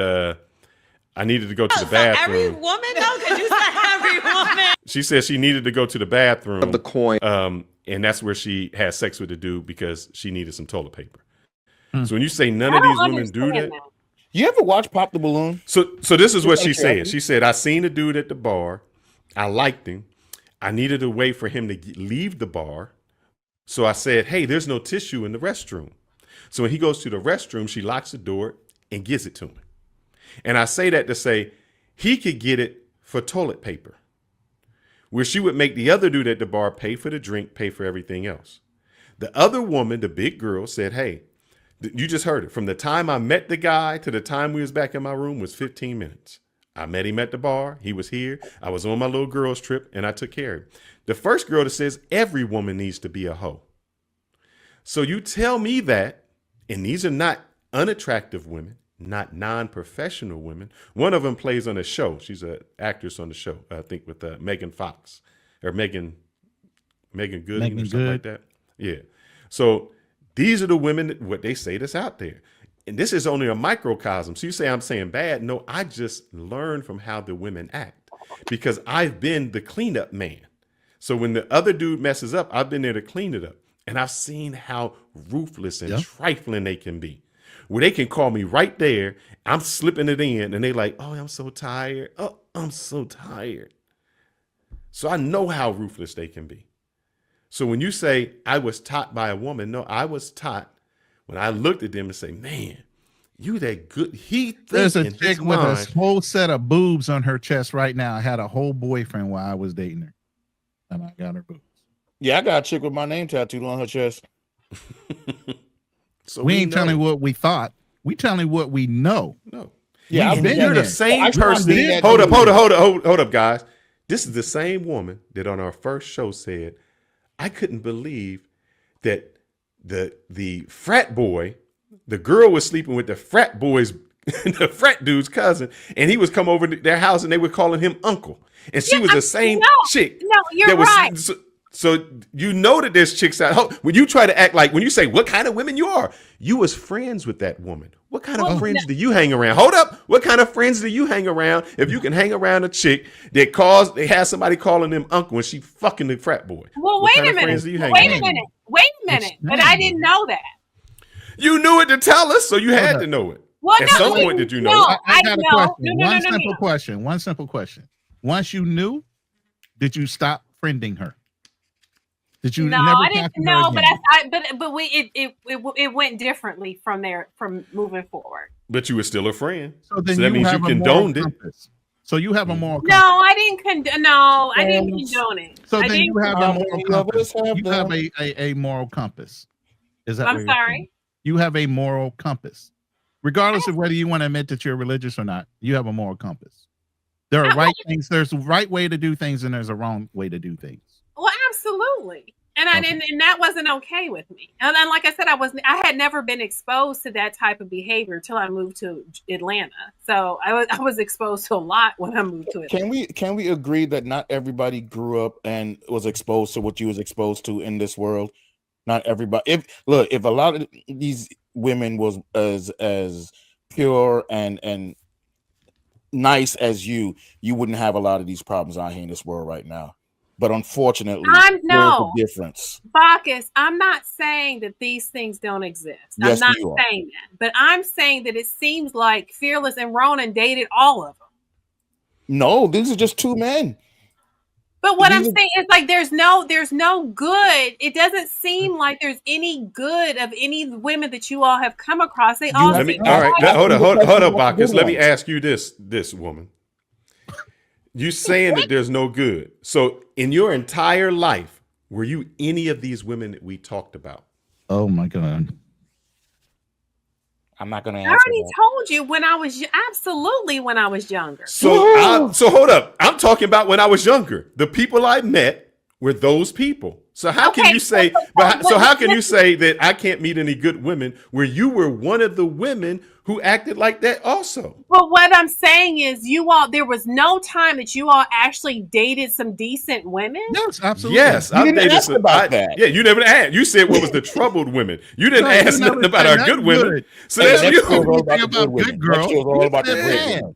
I needed to go to the bathroom. Every woman, though, because you said every woman. She said she needed to go to the bathroom. the coin. And that's where she had sex with the dude because she needed some toilet paper. Hmm. So when you say none I of don't these women do understand that, You ever watch Pop the Balloon? so this is what she Okay. said. She said, I seen a dude at the bar. I liked him. I needed a way for him to leave the bar. So I said, hey, there's no tissue in the restroom. So when he goes to the restroom, she locks the door and gives it to him. And I say that to say he could get it for toilet paper, where she would make the other dude at the bar pay for the drink, pay for everything else. The other woman, the big girl, said, hey, you just heard it. From the time I met the guy to the time we was back in my room was 15 minutes. I met him at the bar. He was here. I was on my little girl's trip and I took care of him. The first girl that says every woman needs to be a hoe. So you tell me that, and these are not unattractive women, not non-professional women. One of them plays on a show. She's an actress on the show, I think with Megan Fox or Megan Gooding or something like that. Yeah. So these are the women that, what they say that's out there. And this is only a microcosm. So you say I'm saying bad. No, I just learned from how the women act because I've been the cleanup man. So when the other dude messes up, I've been there to clean it up. And I've seen how ruthless and trifling they can be. Where they can call me right there, I'm slipping it in, and they like, oh, I'm so tired. Oh, I'm so tired. So I know how ruthless they can be. So when you say I was taught by a woman, no, I was taught when I looked at them and say, man, you that good. There's a chick with a whole set of boobs on her chest right now. I had a whole boyfriend while I was dating her, and I got her boobs. Yeah, I got a chick with my name tattooed on her chest. So we ain't telling what we thought. We telling what we know. No. Yeah, We've been You're the there. same person. Hold up, guys. This is the same woman that on our first show said, I couldn't believe that the frat boy, the girl was sleeping with the frat boy's, the frat dude's cousin, and he was come over to their house and they were calling him uncle. And she was the same chick. No, you're right. So you know that there's chicks out. When you try to act like, when you say what kind of women you are, you was friends with that woman. What kind of friends do you hang around? Hold up. What kind of friends do you hang around if you can hang around a chick that they have somebody calling them uncle and she fucking the frat boy? Well, What wait kind a of minute. friends do you hang Wait a around? minute. Wait a minute. But I didn't know that. You knew it to tell us, so you had to know it. Well, At no, some point, did you know? no, it? I got a question. No. One simple question. Once you knew, did you stop friending her? Did you No, never I talk didn't. to her No, again? but it went differently from there, from moving forward. But you were still a friend. So then that you means you have a moral condoned it. compass. So you have a moral compass. No, I didn't No, I didn't condone it. So I then you didn't. have a How moral many of compass. us have You have them? a moral compass. Is that I'm what you're saying? sorry. You have a moral compass. Regardless of whether you want to admit that you're religious or not, you have a moral compass. There are right things. There's a right way to do things, and there's a wrong way to do things. Well, absolutely. And and that wasn't okay with me. And then, like I said, I had never been exposed to that type of behavior until I moved to Atlanta. So I was exposed to a lot when I moved to Atlanta. Can we agree that not everybody grew up and was exposed to what you was exposed to in this world? Not everybody. If a lot of these women was as pure and nice as you wouldn't have a lot of these problems out here in this world right now. But unfortunately, there's a difference. Bacchus, I'm not saying that these things don't exist. Yes, I'm not saying that. But I'm saying that it seems like Fearless and Ronin dated all of them. No, these are just two men. But what I'm saying is like there's no good. It doesn't seem like there's any good of any women that you all have come across. They all all right. Hold on, Bacchus. Let me ask you this woman. You saying that there's no good. So in your entire life, were you any of these women that we talked about? Oh my God. I'm not going to answer. I already told you when I was when I was younger. So hold up. I'm talking about when I was younger. The people I met were those people. So how can you say how can you say that I can't meet any good women where you were one of the women who acted like that also? Well, what I'm saying is there was no time that you all actually dated some decent women. Yes, absolutely. Yes, I dated some about that. Yeah, you never asked. You said what was the troubled women. You didn't ask nothing about our good women. So that's you. About good girl. All about the great women.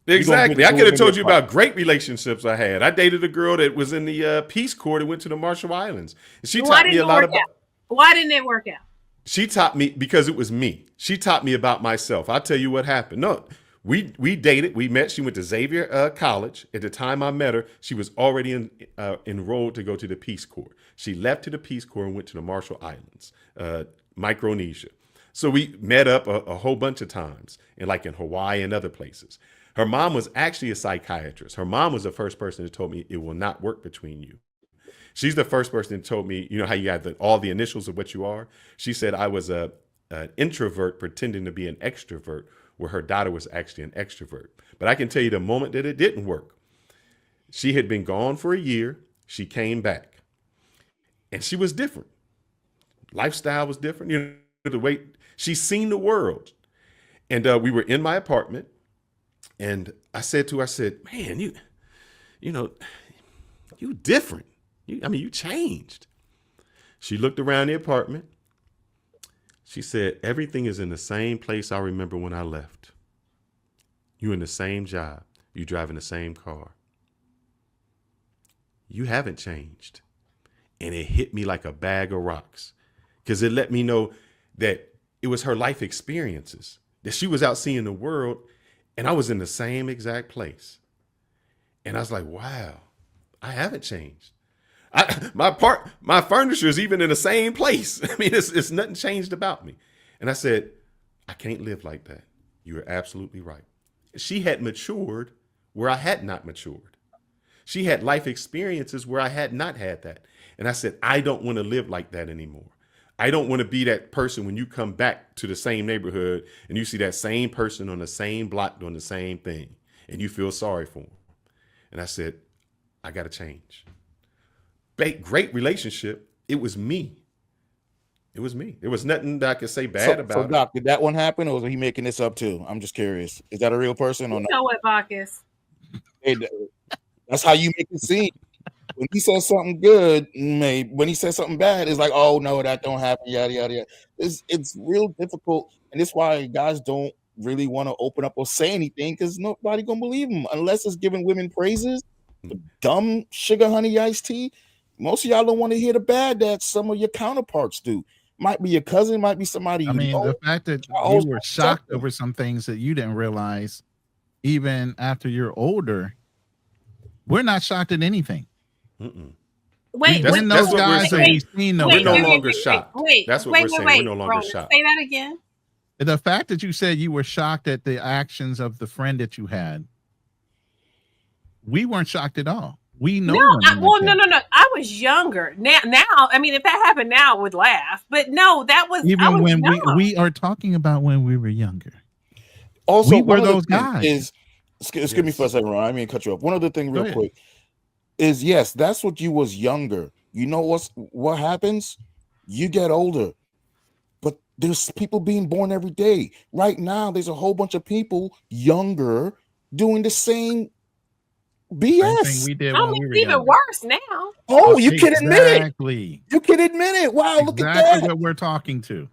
Exactly. I could have told you about great relationships I had. I dated a girl that was in the Peace Corps and went to the Marshall Islands. She taught me a lot about. Why didn't it work out? She taught me because it was me. She taught me about myself. I'll tell you what happened. No, we dated. We met. She went to Xavier College. At the time I met her, she was already enrolled to go to the Peace Corps. She left to the Peace Corps and went to the Marshall Islands, Micronesia. So we met up a whole bunch of times, in Hawaii and other places. Her mom was actually a psychiatrist. Her mom was the first person that told me it will not work between you. She's the first person that told me, you know how you have all the initials of what you are? She said I was an introvert pretending to be an extrovert, where her daughter was actually an extrovert. But I can tell you the moment that it didn't work, she had been gone for a year. She came back. And she was different. Lifestyle was different. You know, the way she's seen the world. And we were in my apartment. And I said to her, man, you different. You changed. She looked around the apartment. She said, everything is in the same place I remember when I left. You in the same job. You driving the same car. You haven't changed. And it hit me like a bag of rocks, because it let me know that it was her life experiences, that she was out seeing the world, and I was in the same exact place. And I was like, wow, I haven't changed. My furniture is even in the same place. I mean, it's nothing changed about me. And I said, I can't live like that. You are absolutely right. She had matured where I had not matured. She had life experiences where I had not had that. And I said, I don't want to live like that anymore. I don't want to be that person when you come back to the same neighborhood and you see that same person on the same block doing the same thing and you feel sorry for them. And I said, I got to change. Great relationship. It was me. It was me. There was nothing that I could say bad about it. So, Doc, did that one happen, or was he making this up too? I'm just curious. Is that a real person or not? You know what, Bacchus? Hey, that's how you make it seem. When he says something good, maybe. When he says something bad, it's like, oh no, that don't happen. Yada yada yada. It's real difficult, and that's why guys don't really want to open up or say anything, because nobody gonna believe them unless it's giving women praises. Dumb sugar honey iced tea. Most of y'all don't want to hear the bad that some of your counterparts do. Might be your cousin, might be somebody. I mean, the fact that you were shocked over some things that you didn't realize, even after you're older, we're not shocked at anything. Wait, that's what we're saying. We're no longer shocked. That's what we're saying. We're no longer shocked. Say that again. The fact that you said you were shocked at the actions of the friend that you had, we weren't shocked at all. We know women like that. No. I was younger. Now, I mean, if that happened now, I would laugh. But no, I Even was when young. we are talking about when we were younger. Also, we were one of the those things guys. Excuse me for a second, Ron. I mean, cut you off. One other thing, real ahead. quick, is yes, that's what you was younger. You know what happens? You get older, but there's people being born every day. Right now, there's a whole bunch of people younger doing the same Same BS. thing we did I when mean, we were it's even younger. worse now. Oh, you can admit it. Exactly. You can admit it. Wow, look at Exactly that. what we're talking to.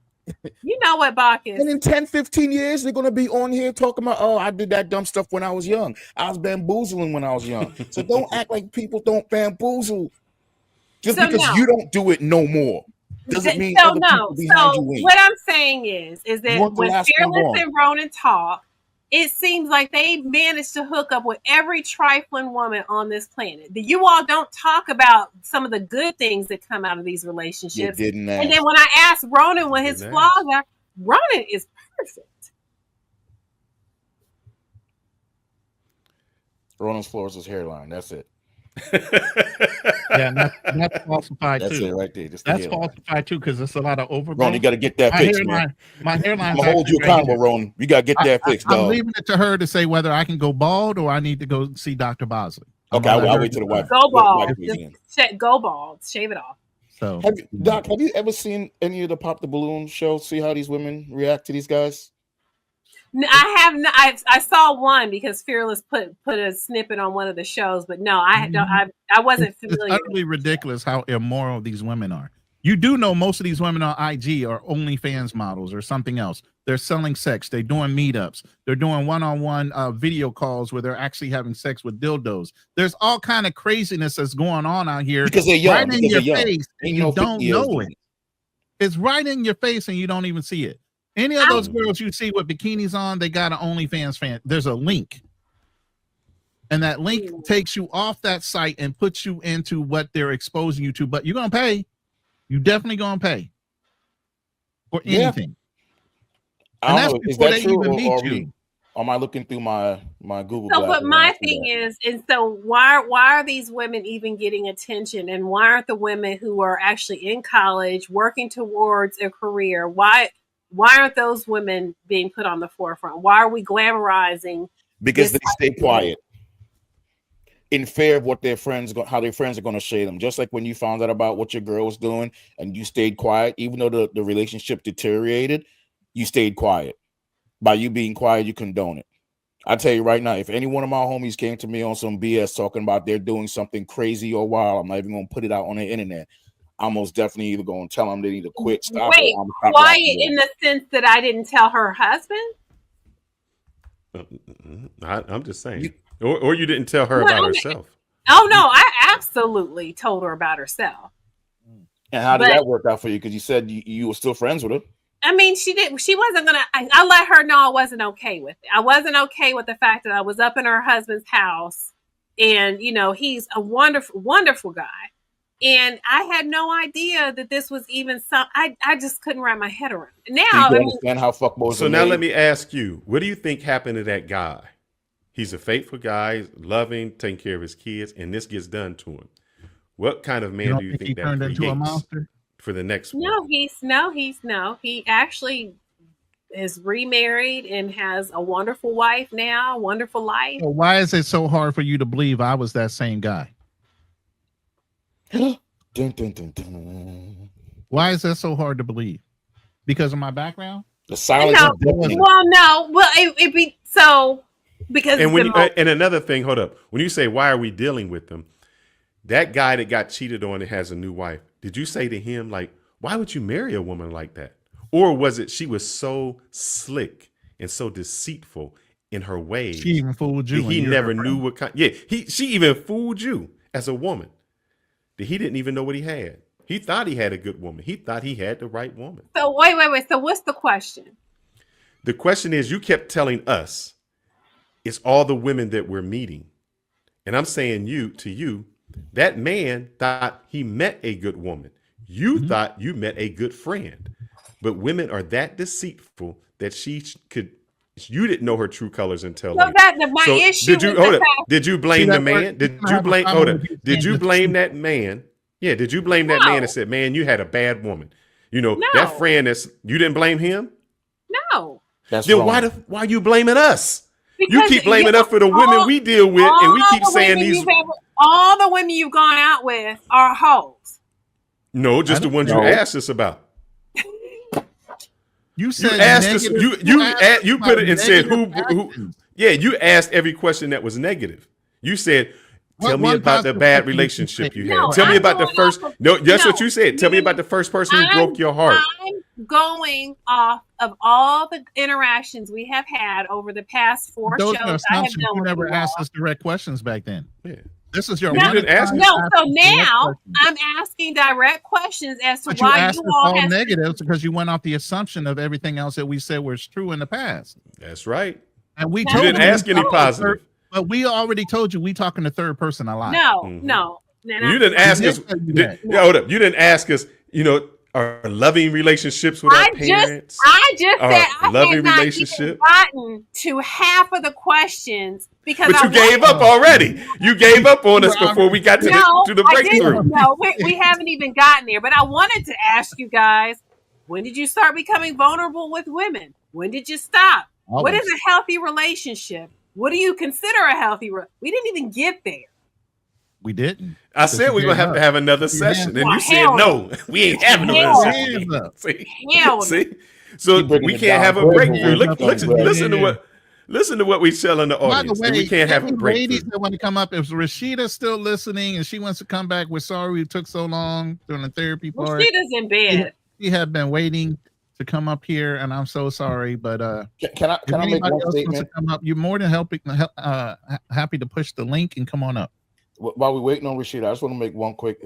You know what, Bacchus? And in 10, 15 years, they're going to be on here talking about, oh, I did that dumb stuff when I was young. I was bamboozling when I was young. So don't act like people don't bamboozle. Just So because no. you don't do it no more doesn't mean So other no. people behind So you ain't. what I'm saying is You that weren't the when last one Fearless born. and Ronin talk, it seems like they managed to hook up with every trifling woman on this planet. You all don't talk about some of the good things that come out of these You relationships. didn't And ask. then when I asked Ronin what his Didn't flaws ask. are, Ronin is perfect. Ronald's floor is his hairline. That's it. Yeah, and that's falsified That's too. it right there. Just the That's hairline. falsified too, because there's a lot of overgrowth. Ron, you got to get that My fixed, man. hairline I'm going to hold you accountable, Ron. You got to get that fixed, I'm dog. leaving it to her to say whether I can go bald or I need to go see Dr. Bosley. Okay, I'll wait till the wife. Go bald. weighs in. Go bald. Shave it off. So, Doc, have you ever seen any of the Pop the Balloon shows? See how these women react to these guys? I have not. I saw one because Fearless put a snippet on one of the shows, but no, I don't. I wasn't it's familiar. utterly ridiculous how immoral these women are. You do know most of these women on IG are OnlyFans models or something else. They're selling sex. They're doing meetups. They're doing one-on-one video calls where they're actually having sex with dildos. There's all kind of craziness that's going on out here. Because they're young. Right in your face, and you don't know it. it. It's right in your face, and you don't even see it. Any of those girls you see with bikinis on, they got an OnlyFans fan. There's a link. And that link takes you off that site and puts you into what they're exposing you to. But you're going to pay. You definitely going to pay for anything. I And don't know. Is that true, or am I looking through my Google? So, but my thing is, so why are these women even getting attention, and why aren't the women who are actually in college working towards a career? Why aren't those women being put on the forefront? Why are we glamorizing? Because they stay quiet in fear of what how their friends are going to shade them. Just like when you found out about what your girl was doing and you stayed quiet, even though the relationship deteriorated, you stayed quiet. By you being quiet, you condone it. I tell you right now, if any one of my homies came to me on some BS talking about they're doing something crazy or wild, I'm not even going to put it out on the internet. I'm most definitely either going to tell them they need to quit, stop. Wait, quiet in the sense that I didn't tell her husband? I'm just saying. Or you didn't tell her about herself. Oh, no, I absolutely told her about herself. And how did that work out for you? Because you said you were still friends with her. I mean, she wasn't going to, I let her know I wasn't okay with it. I wasn't okay with the fact that I was up in her husband's house and, he's a wonderful, wonderful guy. And I had no idea that this was even I just couldn't wrap my head around it. Now, you understand how fuckboys So now let me ask you, what do you think happened to that guy? He's a faithful guy, loving, taking care of his kids, and this gets done to him. What kind of man do you think that turned into a monster? For the next one? He actually is remarried and has a wonderful wife now, wonderful life. So why is it so hard for you to believe I was that same guy? Dun, dun, dun, dun. Why is that so hard to believe? Because of my background? The silence. It'd be so because and another thing, hold up. When you say why are we dealing with them? That guy that got cheated on and has a new wife, did you say to him, like, why would you marry a woman like that? Or was it she was so slick and so deceitful in her ways? She even fooled you. He never knew what kind. Yeah, she even fooled you as a woman. That he didn't even know what he had. He thought he had a good woman. He thought he had the right woman. So wait. So what's the question? The question is, you kept telling us it's all the women that we're meeting. And I'm saying to you, that man thought he met a good woman. You thought you met a good friend. But women are that deceitful that you didn't know her true colors until So later. my So issue did you with hold the up? fact, Did you See blame the that word? man? You're Did gonna you have a blame? Hold problem up. if you Did can't you just blame see. that man? Yeah. Did you blame that man no, and said, "Man, you had a bad woman"? You know that no, friend you didn't blame him. no, That's Then wrong. why you blaming us? You because keep blaming us for the women we deal with, and we keep saying these. all the women you've gone out with are hoes. No, I just the didn't ones say you No. that. asked us about. You You said asked us. negative. You asked us You put about it and said negative who. actions. Yeah, you asked every question that was negative. You said, "Tell What me one about the positive bad question did you say? relationship you had. No, Tell me I'm about the going off first." of No, that's what no. you said. Tell me about the first person who broke your heart. I'm going off of all the interactions we have had over the past 4 Those shows are I have assumptions. done You with never you asked all. us direct questions back then. Yeah, This is your but you one didn't ask time us. No, so asking direct now questions. I'm asking direct questions as to But you why asked you us all all have negatives because you went off the assumption of everything else that we said was true in the past. That's right. And we You That's told didn't you not we ask any talking true. to third, positive. but we already told you we talking to third person a lot. No, Mhm. no, no, You didn't We ask did us. tell you that. Yeah, hold up. You didn't ask us. Our loving relationships with our I parents. just said Our I had loving not even relationship. gotten to half of the questions because But I you gave wanted. up already. You gave up on You us were before we already got to scared. No, the I didn't. breakthrough. No, we haven't even gotten there. But I wanted to ask you guys, when did you start becoming vulnerable with women? When did you stop? What is Always. a healthy relationship? What do you consider a healthy? We didn't even get there. We didn't. I Because said you we're gonna gave have to up. have another Put your hands session, up. and Well, you said hell no. no. We ain't having no other Put your Hell session. hands up. See, Hell no. see. Keep So bringing we it can't have a downhill, Put your breakthrough. hands but up Look, over brother. listen to what we telling the By the audience that we way, can't have a any ladies breakthrough. that want to come up, if Rashida's still listening and she wants to come back, we're sorry we took so long during the therapy Well, part. she does in She, bed. she had been waiting to come up here, and I'm so sorry. But Can if I make anybody one else wants to statement come up, you're more than happy to push the link and come on up. while we're waiting on Rashida? I just want to make one quick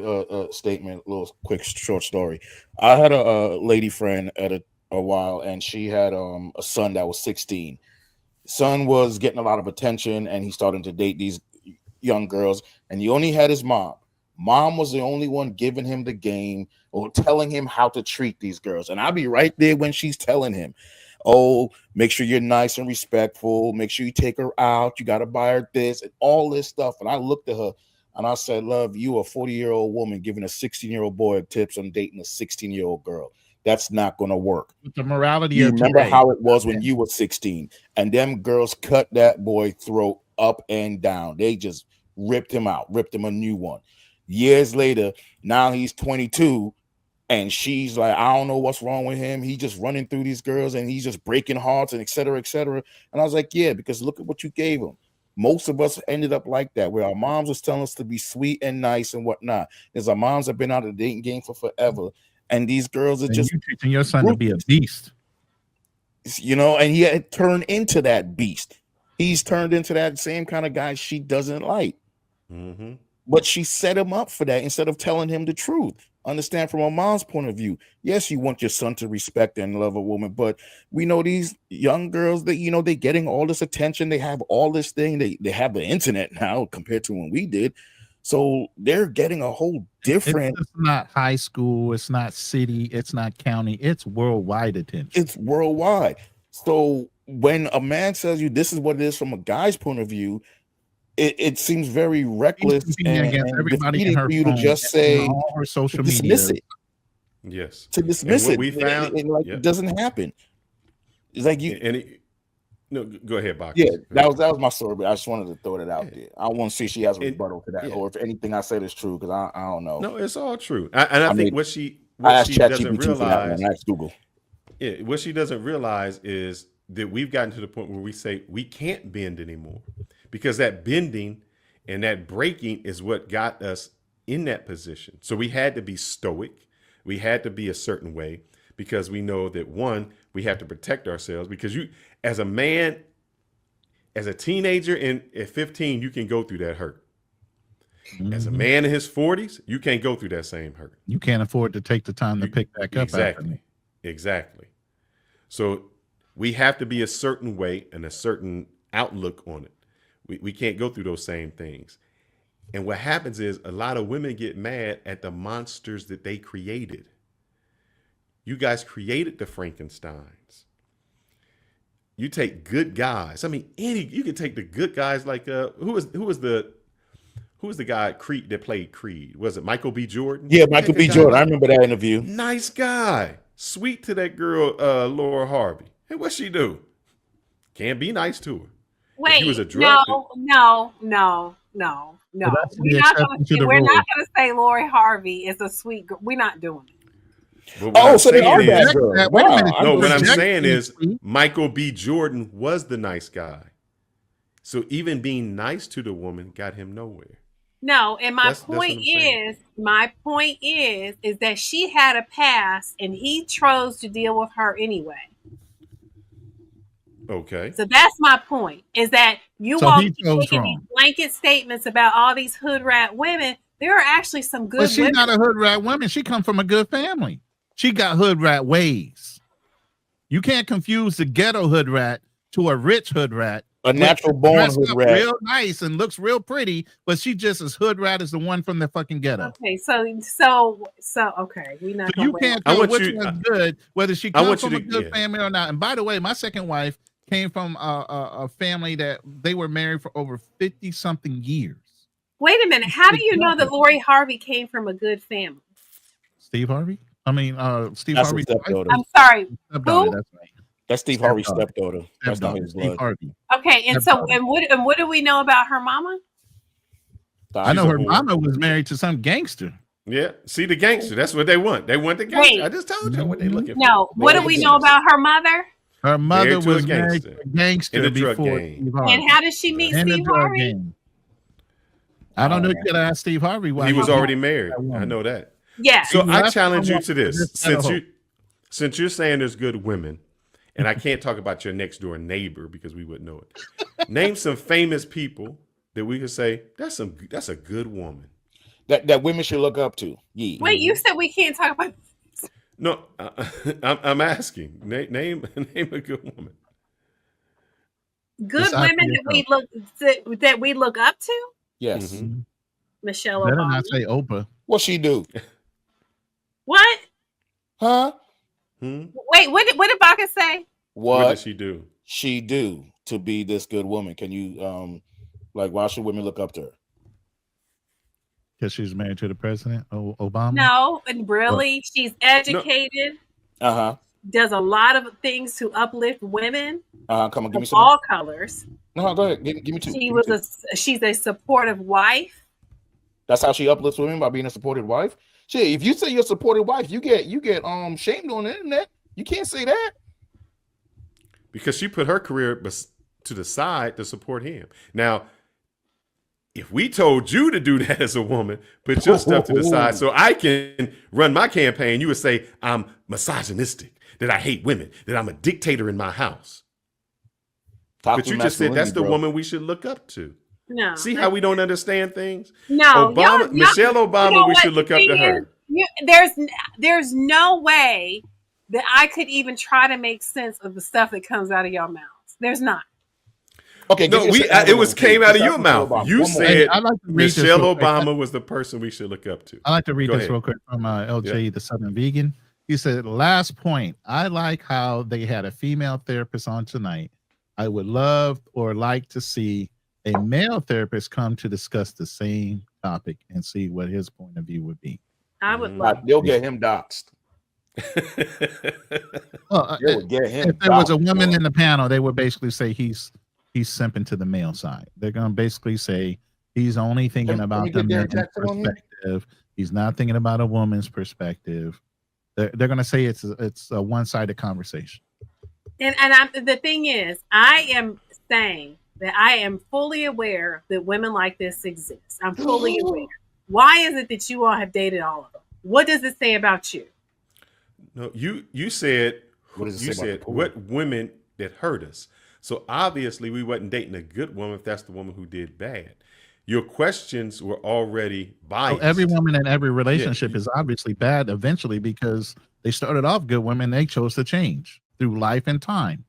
statement, a little quick short story. I had a lady friend at a while, and she had a son that was 16. Son was getting a lot of attention, and he's starting to date these young girls, and he only had his mom. Mom was the only one giving him the game or telling him how to treat these girls. And I'll be right there when she's telling him, oh, make sure you're nice and respectful. Make sure you take her out. You got to buy her this and all this stuff. And I looked at her and I said, love, you a 40-year-old woman giving a 16-year-old boy tips on dating a 16-year-old girl. That's not going to work. With the morality You of remember today. how it was when you were 16, and them girls cut that boy throat up and down. They just ripped him out, ripped him a new one. Years later, now he's 22, and she's like, I don't know what's wrong with him. He's just running through these girls, and he's just breaking hearts, and et cetera, et cetera. And I was like, yeah, because look at what you gave him. Most of us ended up like that, where our moms was telling us to be sweet and nice and whatnot. Because our moms have been out of the dating game for forever, and these girls are And just you teaching your son to be a beast. and he had turned into that beast. He's turned into that same kind of guy she doesn't like. Mm-hmm. But she set him up for that instead of telling him the truth. Understand from a mom's point of view. Yes, you want your son to respect and love a woman, but we know these young girls that they're getting all this attention. They have all this thing. They have the internet now compared to when we did. So they're getting a whole different. It's not high school. It's not city. It's not county. It's worldwide attention. It's worldwide. So when a man says you this is what it is from a guy's point of view, it seems very reckless and defeating for you to just say all her social dismiss media. it. Yes. To dismiss what it. we found, It doesn't happen. It's like you. No, go ahead, Bach. Yeah, that was my story, but I just wanted to throw that out there. I want to see if she has a rebuttal to that, yeah. or if anything I said is true, because I don't know. No, it's all true. I think what she asked doesn't ChatGPT for that one. realize, I asked Google. Yeah, what she doesn't realize is that we've gotten to the point where we say we can't bend anymore, because that bending and that breaking is what got us in that position. So we had to be stoic. We had to be a certain way, because we know that, one, we have to protect ourselves, because you, as a man, as a teenager at 15, you can go through that hurt. Mm-hmm. As a man in his 40s, you can't go through that same hurt. You can't afford to take the time to pick back up. Exactly. So we have to be a certain way and a certain outlook on it. We can't go through those same things. And what happens is a lot of women get mad at the monsters that they created. You guys created the Frankensteins. You take good guys. I mean, you could take the good guys like who was the guy Creed that played Creed? Was it Michael B. Jordan? Yeah, Michael B. Jordan. I remember that interview. Nice guy. Sweet to that girl, Laura Harvey. And what'd she do? Can't be nice to her. Wait, he was a drug no. Well, We're not going to say Lori Harvey is a sweet girl. We're not doing it. Oh, so they are bad girls. Wow. No, what I'm saying is Michael B. Jordan was the nice guy. So even being nice to the woman got him nowhere. No, and my point is that she had a past and he chose to deal with her anyway. Okay. So that's my point, is that you all making these blanket statements about all these hood rat women. There are actually some good women. But she's not a hood rat woman. She come from a good family. She got hood rat ways. You can't confuse the ghetto hood rat to a rich hood rat. A natural born hood rat. Real nice and looks real pretty, but she just as hood rat as the one from the fucking ghetto. Okay, so okay, we not. So you can't tell which one's good, whether she comes from a good family or not. And by the way, my second wife came from a family that they were married for over 50-something years. Wait a minute. How do you know that Lori Harvey came from a good family? Steve Harvey? Steve That's Harvey. I'm sorry. Stepdaughter, that's right. That's Steve Harvey's stepdaughter. That's not his blood. Okay, and so what do we know about her mama? I know her mama was married to some gangster. Yeah, see the gangster. That's what they want. They want the gangster. Wait. I just told you what they looking for. No, what do we know about her mother? Her mother was married to a gangster in the before drug game. And how did she meet Steve Harvey? I don't know if you could ask Steve Harvey why he was already married. I know that. Yeah. So I challenge you to this. Since you're saying there's good women, and I can't talk about your next door neighbor because we wouldn't know it. Name some famous people that we could say that's a good woman. That women should look up to. Yeah. Wait, you said we can't talk about. No, I'm asking. Name a good woman. Good women that we look up to. Yes. Mm-hmm. Michelle Better Obama. not say Oprah. What she do? What? Huh? Wait, what did Baca say? What did she do? She do to be this good woman? Can you why should women look up to her? Because she's married to the president, Obama? No, and really, she's educated. No. Does a lot of things to uplift women. Come on, give me some. All colors. No, go ahead. Give me two. She's a supportive wife. That's how she uplifts women, by being a supportive wife. Shit, if you say you're a supportive wife, you get shamed on the internet. You can't say that. Because she put her career to the side to support him. Now, if we told you to do that as a woman, put your stuff to the side so I can run my campaign, you would say I'm misogynistic, that I hate women, that I'm a dictator in my house. But you just said that's the woman we should look up to. No. See how we don't understand things? No. Michelle Obama, we should look up to her. There's no way that I could even try to make sense of the stuff that comes out of your mouths. There's not. Okay, no, it came out of your mouth. You said Michelle Obama was the person we should look up to. I like to read this real quick from LJ, the Southern Vegan. He said, last point, I like how they had a female therapist on tonight. I would love or like to see a male therapist come to discuss the same topic and see what his point of view would be. I would love. They'll get him doxxed. Well, if there was a woman in the panel, they would basically say he's simping to the male side. They're going to basically say he's only thinking about the man's perspective. He's not thinking about a woman's perspective. They're going to say it's a one-sided conversation. And the thing is, I am saying that I am fully aware that women like this exist. I'm fully aware. Why is it that you all have dated all of them? What does it say about you? No, you said what women that hurt us. So obviously we wasn't dating a good woman if that's the woman who did bad. Your questions were already biased. So every woman in every relationship is obviously bad eventually because they started off good women. They chose to change through life and time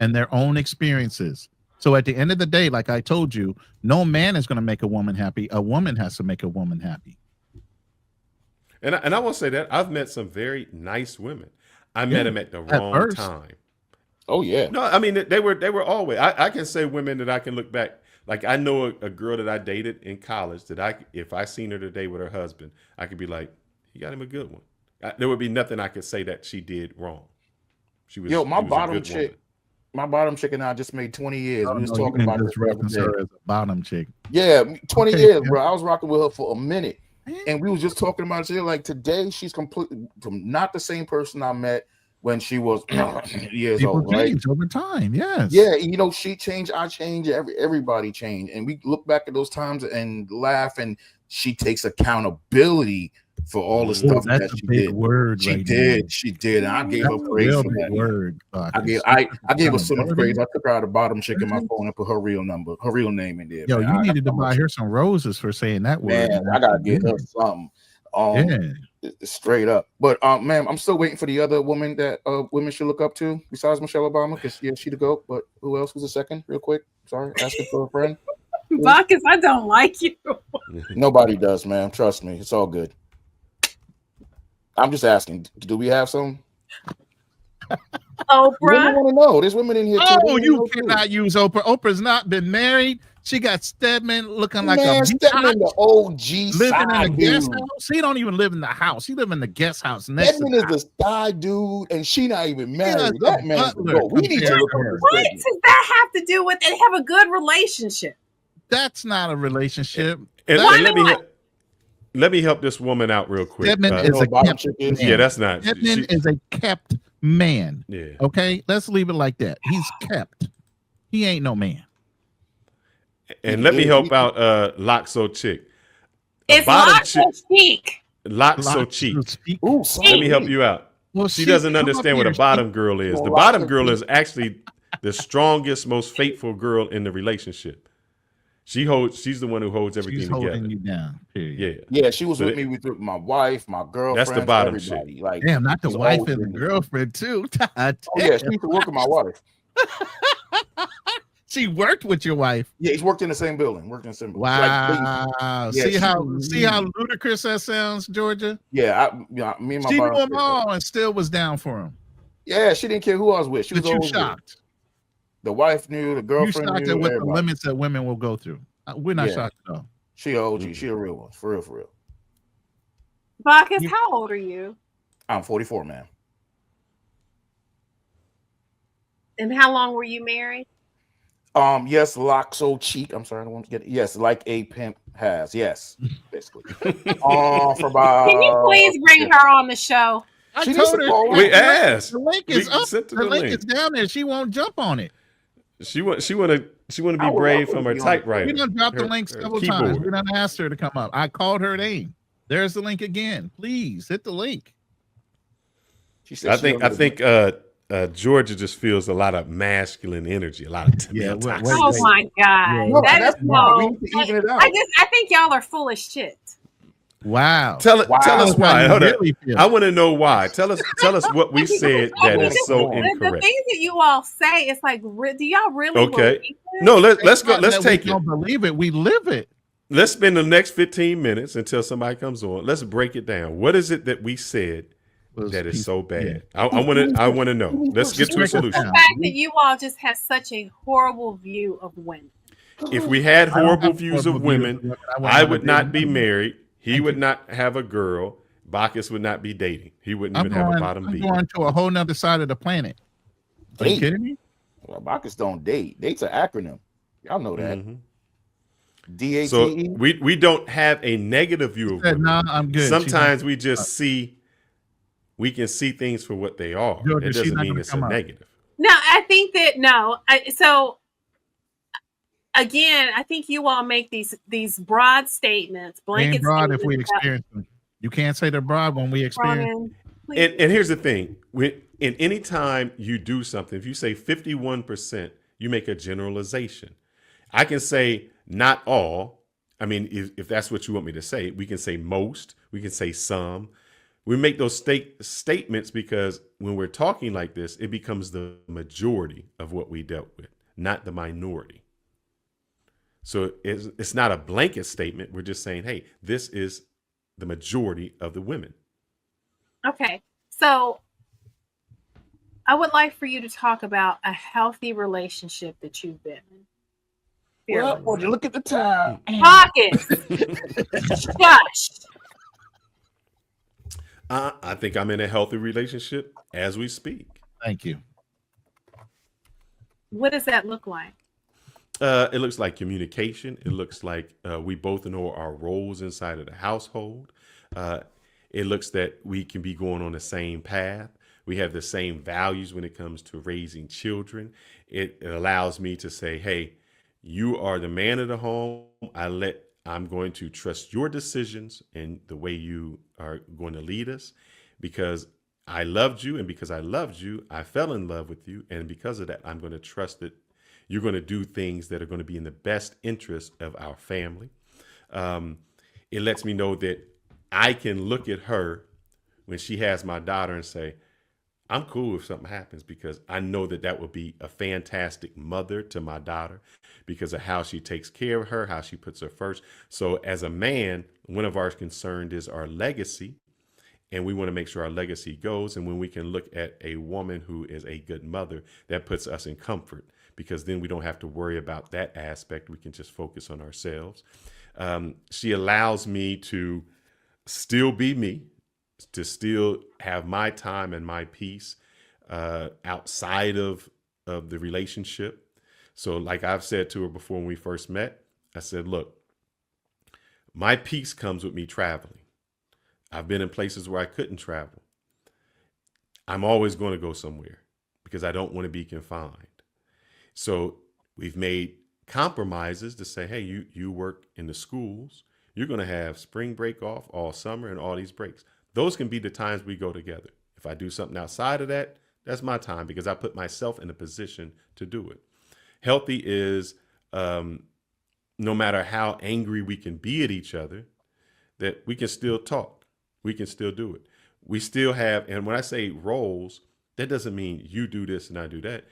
and their own experiences. So at the end of the day, like I told you, no man is going to make a woman happy. A woman has to make a woman happy. And I will say that I've met some very nice women. I met them at the At wrong first. time. Oh yeah. No, I mean they were always. I can say women that I can look back. Like I know a girl that I dated in college that if I seen her today with her husband, I could be like, he got him a good one. There would be nothing I could say that she did wrong. She was Yo, she was a good woman. my bottom chick and I just made 20 years. Oh, We was no, you talking can about this just the other reference day. her as a bottom chick. Yeah, 20 Okay, years, yeah. bro. I was rocking with her for a minute. And we was just talking about shit. Like today, she's completely not the same person I met when she was years People old, right? change over time. Yes. Yeah, you know, she changed, I changed, everybody changed. And we look back at those times and laugh, and she takes accountability for all the Ooh, stuff that that's a she big did. word She right did, now. she did. And I gave That's her a praise real for big that, man. word, Bacchus. I gave her so much Accountability. praise. I took her out of bottom chick in my phone and put her real name in there. Yo, man. you I needed to how much- buy her some roses for saying that word. Man, I gotta get her something. Straight up. But ma'am, I'm still waiting for the other woman that women should look up to besides Michelle Obama, because yeah, she the GOAT. But who else was a second? Real quick. Sorry, asking for a friend. Bacchus, I don't like you. Nobody does, man. Trust me, it's all good. I'm just asking. Do we have some? Oprah. Women want to know. There's women in here too. Oh, you cannot use Oprah. Oprah's not been married. She got Stedman looking like man, a Stedman, the OG living in a guest dude. house. He don't even live in the house. He live in the guest house next Stedman to is the side dude, and she not even married. is That a man's the butler GOAT. We need to compared look to up her. the What Stedman. does that have to do with it? Have a good relationship? That's not a relationship. And Why let me help this woman out real quick. Stedman is a kept man. Yeah, that's not. Stedman is a kept man. Yeah. Okay, let's leave it like that. He's kept. He ain't no man. And let me help out Loxo Chick. It's Loxo Cheek. Loxo Cheek. Ooh, let me help you out. Well, she doesn't understand what a bottom girl is. The bottom girl is actually the strongest, most faithful girl in the relationship. She's the one who holds everything She's together. holding you down. Period. Yeah, she was with me with my wife, my girlfriend. That's the bottom everybody. chick. Like, Damn, not the she's wife always and the with me. girlfriend too. Oh yeah, she used to work with my wife. She worked with your wife. Yeah, he's worked in the same building. Worked in the same building. Wow. Yeah, see how ludicrous that sounds, Georgia? Yeah, me and my she knew bottom them all and still was down for him. Yeah, she didn't care who I was with. She But was you always shocked. With. The wife knew, the girlfriend You shocked knew. at what everybody. the limits that women will go through. We're not shocked at all. She a OG. She a real one. For real, for real. Bacchus, how old are you? I'm 44, man. And how long were you married? Yes, Loxo Cheek. I'm sorry, I don't want to get it. Yes, like a pimp has. Yes, basically. For about. Can you please bring her on the show? I told her. We asked. The link is up. The link is down there. She won't jump on it. She want to be brave from her typewriter. We done dropped the link several times. We done asked her to come up. I called her name. There's the link again. Please hit the link. She said I think Georgia just feels a lot of masculine energy, a lot of toxicity. Oh my God. No, that is we need to even it out. I think y'all are full of shit. Wow. Tell us why. Hold on. Really I want to know why. Tell us what we said that is so incorrect. The things that you all say, it's like, do y'all really okay? believe it? No, let's go. Let's take it. We don't believe it. We live it. Let's spend the next 15 minutes until somebody comes on. Let's break it down. What is it that we said that is so bad? Yeah. I want to know. Let's get to a solution. The fact that you all just have such a horrible view of women. If we had horrible views of women, I would not be married. He would not have a girl. Bacchus would not be dating. He wouldn't even have a bottom B. I'm going to a whole nother side of the planet. Are you kidding me? Well, Bacchus don't date. Date's an acronym. Y'all know that. Mm-hmm. DATE. So we don't have a negative view of women. No, I'm good. Sometimes we just we can see things for what they are. Georgia, it doesn't mean it's a negative. No, I think that so again, I think you all make these broad statements, blanket broad statements. If we experience them, you can't say they're broad when we experience. And here's the thing: in any time you do something, if you say 51%, you make a generalization. I can say not all. I mean, if that's what you want me to say, we can say most. We can say some. We make those statements because when we're talking like this, it becomes the majority of what we dealt with, not the minority. So it's not a blanket statement. We're just saying, hey, this is the majority of the women. Okay. So I would like for you to talk about a healthy relationship that you've been in. Well, would you look at the time? Pockets. Shush. I think I'm in a healthy relationship as we speak. Thank you. What does that look like? It looks like communication. It looks like we both know our roles inside of the household. Uh, it looks that we can be going on the same path. We have the same values when it comes to raising children. It allows me to say, hey, you are the man of the home. I'm going to trust your decisions and the way you are going to lead us because I loved you. And because I loved you, I fell in love with you. And because of that, I'm going to trust that you're going to do things that are going to be in the best interest of our family. It lets me know that I can look at her when she has my daughter and say, I'm cool if something happens because I know that that will be a fantastic mother to my daughter because of how she takes care of her, how she puts her first. So as a man, one of our concerns is our legacy, and we want to make sure our legacy goes. And when we can look at a woman who is a good mother, that puts us in comfort because then we don't have to worry about that aspect. We can just focus on ourselves. She allows me to still be me, to still have my time and my peace outside of the relationship. So like I've said to her before when we first met, I said, look, my peace comes with me traveling. I've been in places where I couldn't travel. I'm always going to go somewhere because I don't want to be confined. So we've made compromises to say, hey, you work in the schools. You're going to have spring break off all summer and all these breaks. Those can be the times we go together. If I do something outside of that, that's my time because I put myself in a position to do it. Healthy is no matter how angry we can be at each other, that we can still talk. We can still do it. We still have, and when I say roles, that doesn't mean you do this and I do that.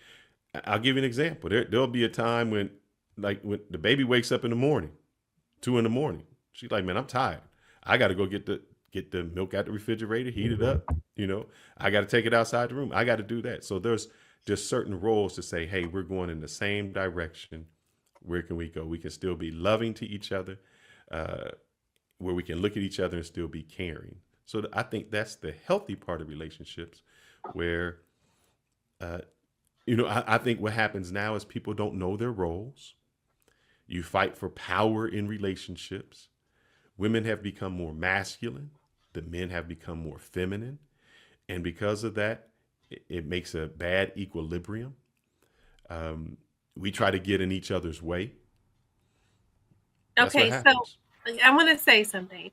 I'll give you an example. There'll be a time when the baby wakes up in the morning, 2 a.m. She's like, man, I'm tired. I got to go get the milk out the refrigerator, heat it up. I got to take it outside the room. I got to do that. So there's just certain roles to say, hey, we're going in the same direction. Where can we go? We can still be loving to each other, where we can look at each other and still be caring. So I think that's the healthy part of relationships where, I think what happens now is people don't know their roles. You fight for power in relationships. Women have become more masculine. The men have become more feminine. And because of that, it makes a bad equilibrium. We try to get in each other's way. That's Okay, so I want to say something.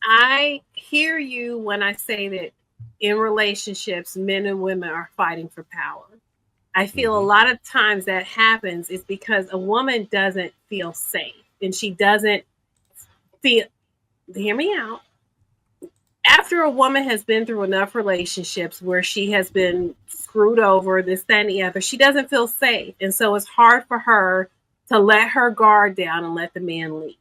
I hear you when I say that in relationships, men and women are fighting for power. I feel a lot of times that happens is because a woman doesn't feel safe and she doesn't feel, hear me out. After a woman has been through enough relationships where she has been screwed over, this, that, and the other, she doesn't feel safe. And so it's hard for her to let her guard down and let the man lead.